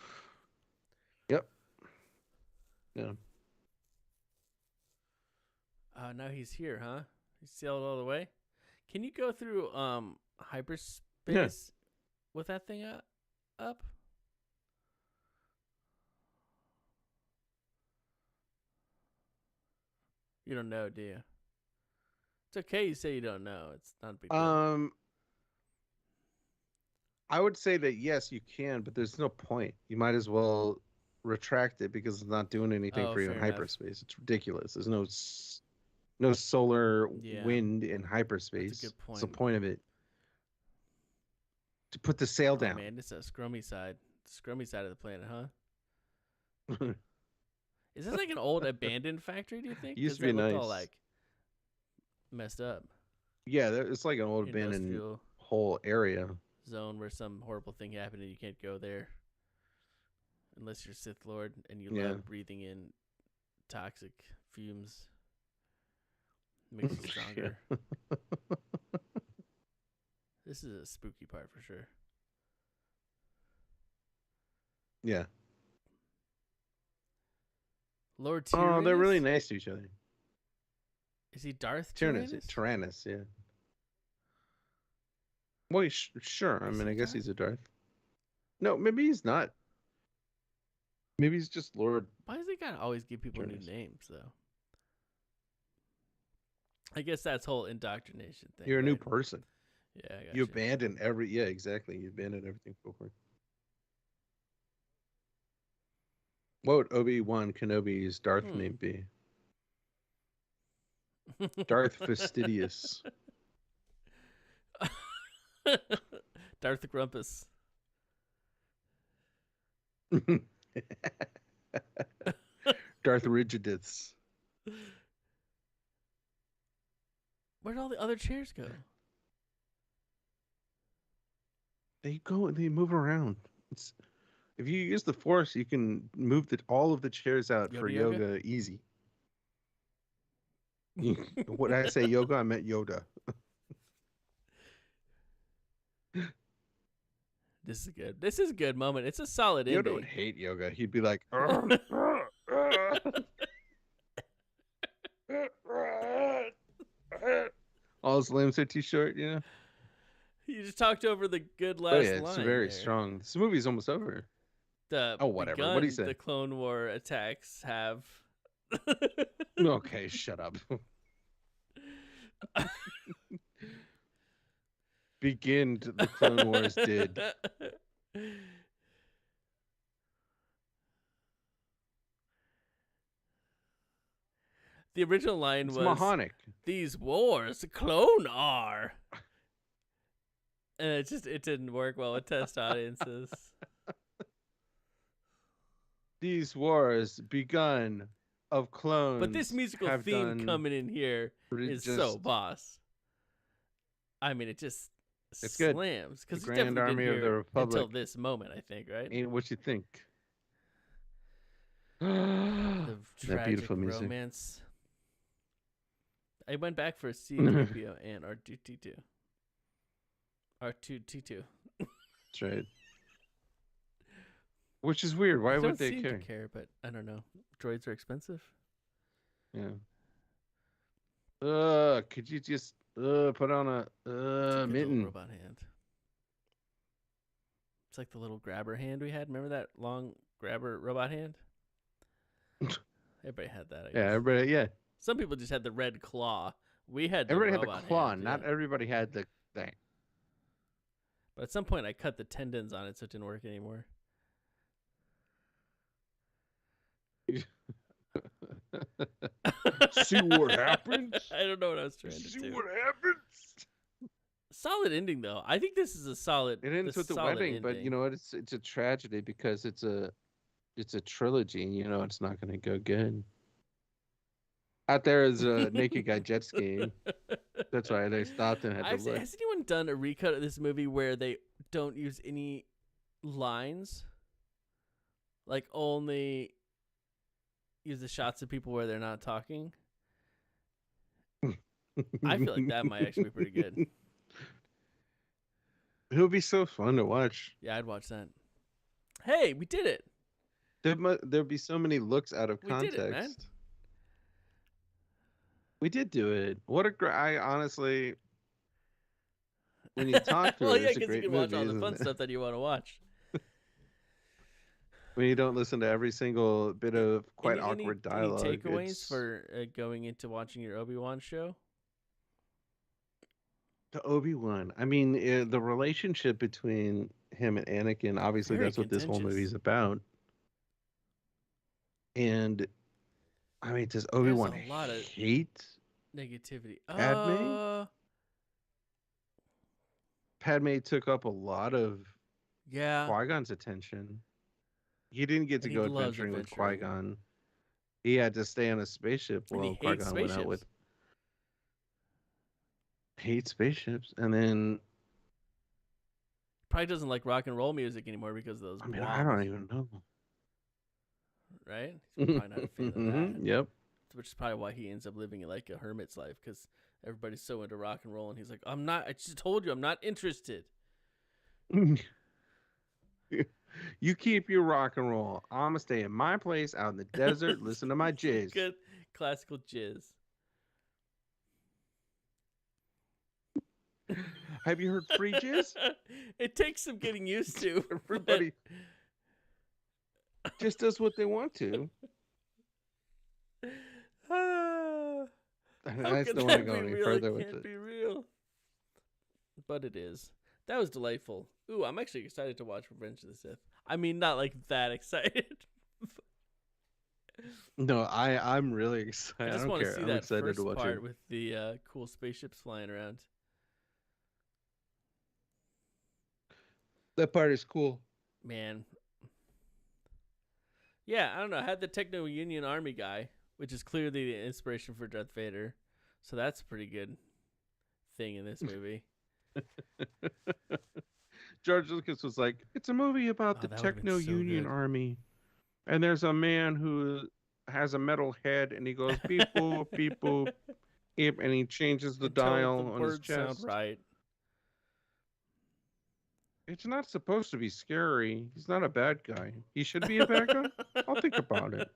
Yep. Yeah. Now he's here, huh? He sailed all the way. Can you go through hyperspace with that thing up? You don't know, do you? It's okay. You say you don't know. It's not a big deal. I would say that yes, you can, but there's no point. You might as well retract it because it's not doing anything for you in hyperspace. It's ridiculous. There's no solar wind in hyperspace. That's a good point. What's the point of it? To put the sail down. Man, it's a scrummy side. Scrummy side of the planet, huh? Is this like an old abandoned factory, do you think? Used to be nice. All like messed up. Yeah, it's like an old abandoned whole area. Zone where some horrible thing happened and you can't go there. Unless you're Sith Lord and you love breathing in toxic fumes. Makes you stronger. This is a spooky part for sure. Yeah. Lord Tyrannus? Oh, they're really nice to each other. Is he Darth Tyrannus? Tyrannus, yeah. Well, sure. I mean, I guess he's a Darth. No, maybe he's not. Maybe he's just Lord. Why does he gotta always give people new names, though? I guess that's whole indoctrination thing. You're a new person. Yeah, I got you abandon every. Yeah, exactly. You abandon everything before. What would Obi-Wan Kenobi's Darth name be? Darth Fastidious. Darth Grumpus. Darth Rigidus. Where'd all the other chairs go? They move around. If you use the Force, you can move all of the chairs out for yoga easy. When I say yoga, I meant Yoda. This is good. This is a good moment. It's a solid ending. Yoda would hate yoga. He'd be like, all his limbs are too short, you know? You just talked over the good last line. It's very strong. This movie's almost over. Whatever. What do you say? The Clone War attacks have. Okay, shut up. The Clone Wars did. The original line was Mahonic. "These wars, clone are," and it didn't work well with test audiences. These wars begun of clones. But this musical theme coming in here is so boss. I mean, it just slams because the Grand Army of the Republic until this moment, I think, right? Ain't what you think. The that beautiful music. Romance. I went back for C-3PO and R2-D2. R2-D2. That's right. Which is weird. Why would they care? Care? But I don't know. Droids are expensive. Yeah. Could you just put on a mitten? Robot hand. It's like the little grabber hand we had. Remember that long grabber robot hand? Everybody had that. I guess. Yeah, everybody. Yeah. Some people just had the red claw. We had everybody had the claw. Hand, not everybody had the thing. But at some point, I cut the tendons on it, so it didn't work anymore. See what happens? I don't know what I was trying to do. See what happens? Solid ending, though. I think this is a solid. It ends with the wedding, ending. But you know what? It's a tragedy because it's a trilogy, and you know it's not going to go good. Out there is a naked guy jet skiing. That's why they stopped and had to look. Has anyone done a recut of this movie where they don't use any lines? Like only use the shots of people where they're not talking? I feel like that might actually be pretty good. It would be so fun to watch. Yeah, I'd watch that. Hey, we did it. There'd be so many looks out of context. We did it, man. We did do it. What a great! I honestly, when you talk through it, it's a great movie. Well, yeah, because you can watch all the fun stuff that you want to watch. When you don't listen to every single bit of quite awkward dialogue. Any takeaways for going into watching your Obi-Wan show? The Obi-Wan. I mean, the relationship between him and Anakin. Obviously, that's what this whole movie is about. And I mean, does Obi-Wan hate negativity? Padme? Padme took up a lot of Qui-Gon's attention. He didn't get to go adventuring with Qui-Gon. He had to stay on a spaceship while Qui-Gon went out with. Hates spaceships, and then probably doesn't like rock and roll music anymore because of those. I mean, I don't even know. Right? He's probably not a fan of that. Yep. Which is probably why he ends up living like a hermit's life because everybody's so into rock and roll, and he's like, "I'm not. I just told you, I'm not interested." You keep your rock and roll. I'm gonna stay in my place out in the desert, listen to my jizz. Good classical jizz. Have you heard free jizz? It takes some getting used to. Everybody just does what they want to. I just don't want to go any further with it. It can't be real. But it is. That was delightful. Ooh, I'm actually excited to watch Revenge of the Sith. I mean, not like that excited. No, I'm really excited. I just want to see I'm that excited first to watch part it. with the cool spaceships flying around. That part is cool. Man. Yeah, I don't know. I had the Techno Union Army guy, which is clearly the inspiration for Darth Vader. So that's a pretty good thing in this movie. George Lucas was like, it's a movie about the Techno Union Army. And there's a man who has a metal head and he goes, beep, boop, beep, boop, beep, and he changes the dial on his chest. Sound right. It's not supposed to be scary. He's not a bad guy. He should be a bad guy? I'll think about it.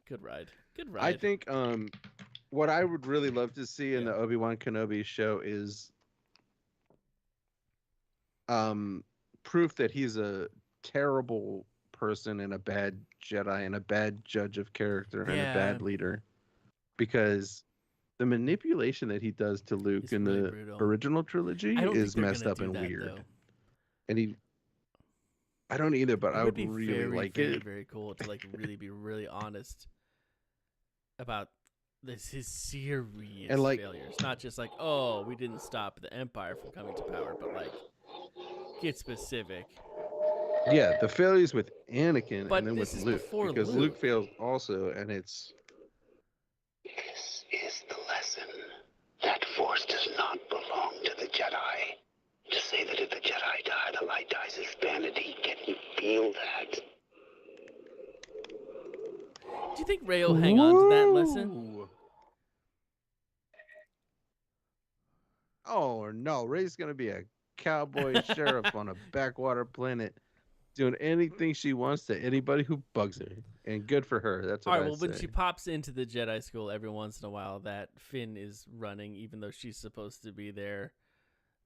Good ride. I think what I would really love to see in the Obi-Wan Kenobi show is proof that he's a terrible person and a bad Jedi and a bad judge of character and a bad leader. Because the manipulation that he does to Luke in the original trilogy is messed up and weird. Though. And I don't either, but I would be really very, like very, it. very cool to like really be really honest about his serious And, like, failures. Not just like, oh, we didn't stop the Empire from coming to power, but like get specific. Yeah, the failures with Anakin But and then this with is Luke, before because Luke. Luke fails also, and it's. This is the lesson. That force does not belong to the Jedi. To say that if the Jedi die, the light dies is vanity. Can you feel that? Do you think Rey will hang on to that lesson? Woo! Oh no, Rey's gonna be a cowboy sheriff on a backwater planet, doing anything she wants to anybody who bugs her, and good for her. That's what All right. I Well, say. when she pops into the Jedi school every once in a while, that Finn is running, even though she's supposed to be there,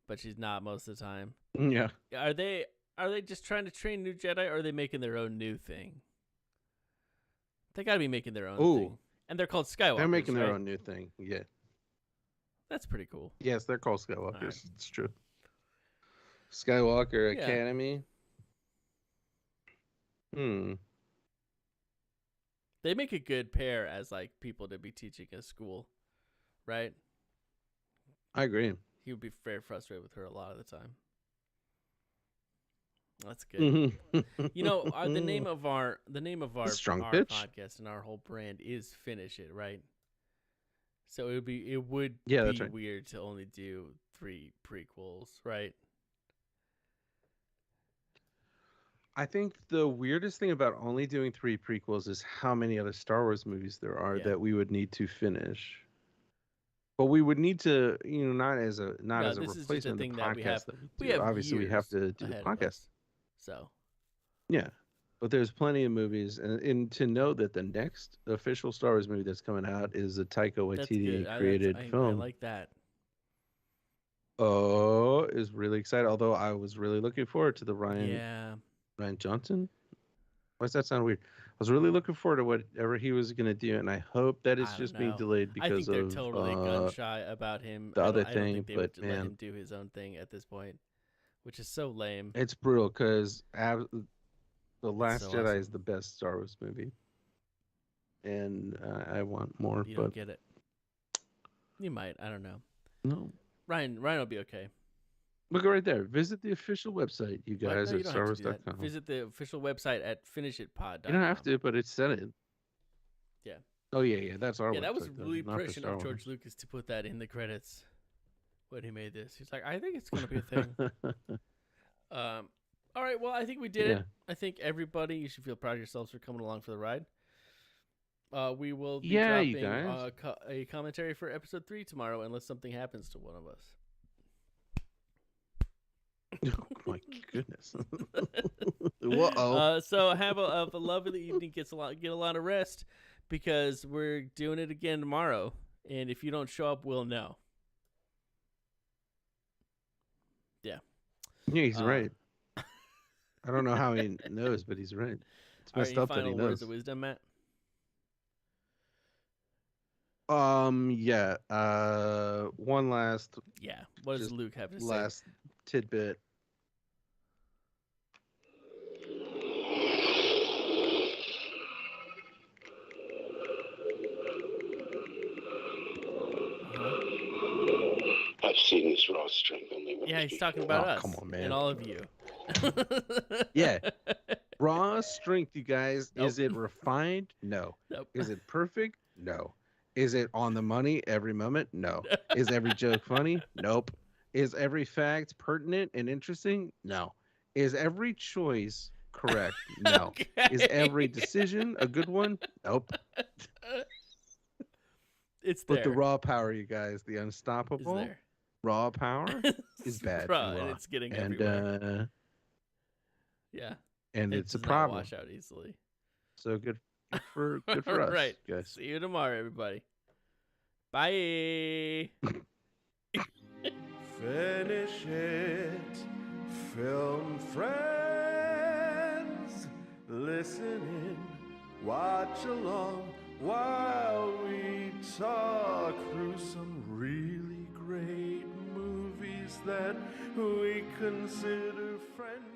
but she's not most of the time. Yeah, Are they just trying to train new Jedi, or are they making their own new thing? They got to be making their own thing, and they're called Skywalkers. they're making their right? own new thing. Yeah. That's pretty cool. Yes, they're called Skywalkers. Right. It's true. Skywalker Yeah. Academy. They make a good pair as like people to be teaching at school, right? I agree. He would be very frustrated with her a lot of the time. That's good. You know, the name of our Strong our pitch. podcast and our whole brand is Finish It, right? So it would be that's right. weird to only do 3 prequels, right? I think the weirdest thing about only doing 3 prequels is how many other Star Wars movies there are that we would need to finish. But we would need to, not as a replacement of the podcast that we do. Obviously, we have to do the podcast. So, yeah. But there's plenty of movies, and to know that the next official Star Wars movie that's coming out is a Taika Waititi created film. I like that. Oh, is really excited. Although I was really looking forward to the Ryan Johnson. Why does that sound weird? I was really looking forward to whatever he was going to do, and I hope that it's just being delayed because I think they're totally gun shy about him. The other I don't thing, think they but would let him do his own thing at this point, which is so lame. It's brutal because The Last Jedi awesome. is the best Star Wars movie, and I want more. You but don't get it. You might. I don't know. No. Ryan will be okay. Look right there. Visit the official website, you guys, at StarWars.com. Visit the official website at finishitpod.com. You don't have to, but it said it. Yeah. Oh, yeah. That's our website. Yeah, that was really not prescient of George Lucas to put that in the credits when he made this. He's like, I think it's going to be a thing. All right, well, I think we did it. I think everybody, you should feel proud of yourselves for coming along for the ride. We will be dropping a commentary for episode 3 tomorrow, unless something happens to one of us. Oh my goodness! Whoa! So have a lovely evening. Get a lot of rest, because we're doing it again tomorrow. And if you don't show up, we'll know. Yeah. Yeah, he's right. I don't know how he knows, but he's right. It's messed up that he knows. Final words of wisdom, Matt? Yeah. One last. Yeah. What does Luke have to say? Last tidbit. I've seen this raw strength only once. Yeah, he's talking about us. Come on, man. And all of you. Yeah. Raw strength, you guys. Nope. Is it refined? No. Nope. Is it perfect? No. Is it on the money every moment? No. Is every joke funny? Nope. Is every fact pertinent and interesting? No. Is every choice correct? No. Okay. Is every decision a good one? Nope. It's there. But the raw power, you guys, the unstoppable is there. Raw power is bad. And it's getting everywhere. Yeah. And it's a problem. Wash out easily. So good for us, right. guys. See you tomorrow, everybody. Bye. Finish it, film friends. Listen in, watch along while we talk through some really great movies that we consider friends.